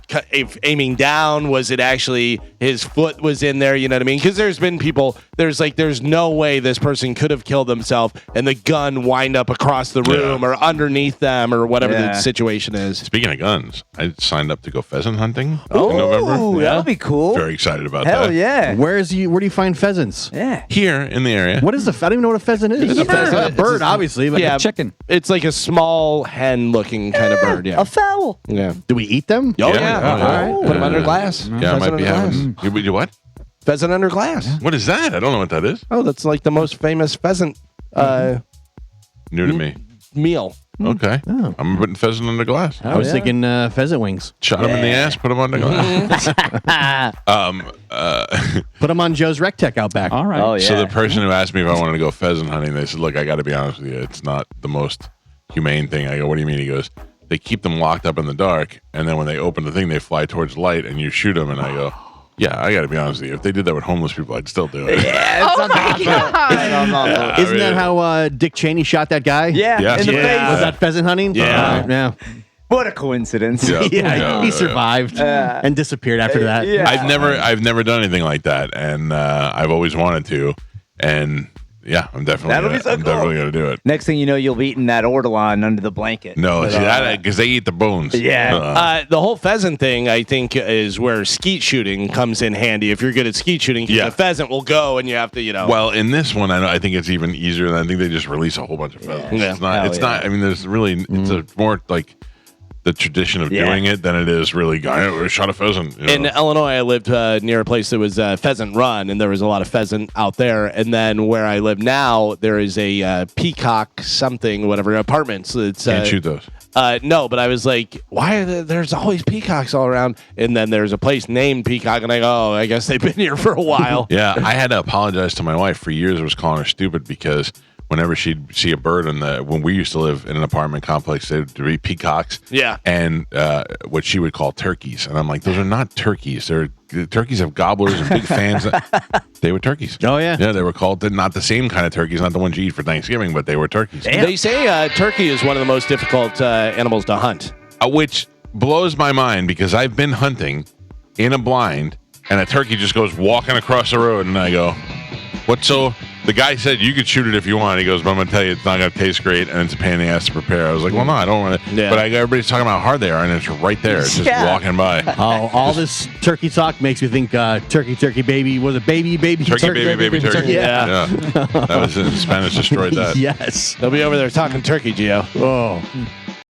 aiming down? Was it actually his foot was in there? You know what I mean? Because there's been people, there's no way this person could have killed himself and the gun wind up across the room or underneath them or whatever the situation is. Speaking of guns, I signed up to go pheasant hunting in November. Oh, that would be cool. Very excited about Hell that. yeah. Where do you find pheasants? Yeah. Here in the area. What is I don't even know what a pheasant is. It's a bird. A bird, obviously. But Yeah, chicken. It's like a small hen-looking kind of bird. Yeah. A fowl. Yeah. Do we eat them? Oh, Yeah. All right. Put them under glass. Yeah, I might be having. You what? Pheasant under glass. What is that? I don't know what that is. Oh, that's like the most famous pheasant New to me. meal. Okay. I'm putting pheasant under glass. I was thinking pheasant wings. Shot him in the ass, put him under glass. Put them on Joe's Rec Tech out back. All right. Oh, yeah. So the person who asked me if I wanted to go pheasant hunting, they said, "Look, I got to be honest with you. It's not the most humane thing." I go, "What do you mean?" He goes, "They keep them locked up in the dark, and then when they open the thing, they fly towards light, and you shoot them." And I go, "Yeah, I got to be honest with you. If they did that with homeless people, I'd still do it." Yeah, Oh my God. Isn't that how Dick Cheney shot that guy? Yeah, Yes. in the Yeah. Was face. that pheasant hunting? Yeah. Yeah. What a coincidence. Yeah. He survived and disappeared after that. Yeah. I've never done anything like that, and I've always wanted to, and yeah, I'm definitely definitely gonna do it. Next thing you know, you'll be eating that ortolan under the blanket. No, see that because they eat the bones. Yeah. The whole pheasant thing, I think, is where skeet shooting comes in handy. If you're good at skeet shooting, the pheasant will go, and you have to, Well, in this one, I think it's even easier. Than I think they just release a whole bunch of pheasants. Yeah. It's not. It's not. I mean, there's really. It's a more like the tradition of doing it than it is really guy shot a pheasant. In Illinois, I lived near a place that was Pheasant Run, and there was a lot of pheasant out there. And then where I live now, there is a peacock something, whatever, apartments. It's Can't shoot those. No, but I was like, why are there's always peacocks all around? And then there's a place named Peacock, and I go, oh, I guess they've been here for a while. Yeah, I had to apologize to my wife for years. I was calling her stupid because whenever she'd see a bird when we used to live in an apartment complex, there'd be peacocks. Yeah. And what she would call turkeys. And I'm like, those are not turkeys. Turkeys have gobblers and big fans. They were turkeys. Oh, yeah. Yeah, they were called not the same kind of turkeys, not the ones you eat for Thanksgiving, but they were turkeys. Damn. They say turkey is one of the most difficult animals to hunt. Which blows my mind because I've been hunting in a blind and a turkey just goes walking across the road and I go, what? So the guy said you could shoot it if you want. He goes, but I'm going to tell you it's not going to taste great and it's a pain in the ass to prepare. I was like, well, no, I don't want to. Yeah. But everybody's talking about how hard they are and it's right there. It's just walking by. Oh, all this turkey talk makes me think turkey baby. Was it baby turkey? Turkey. Yeah. That was in Spanish destroyed that. Yes. They'll be over there talking turkey, Gio. Oh.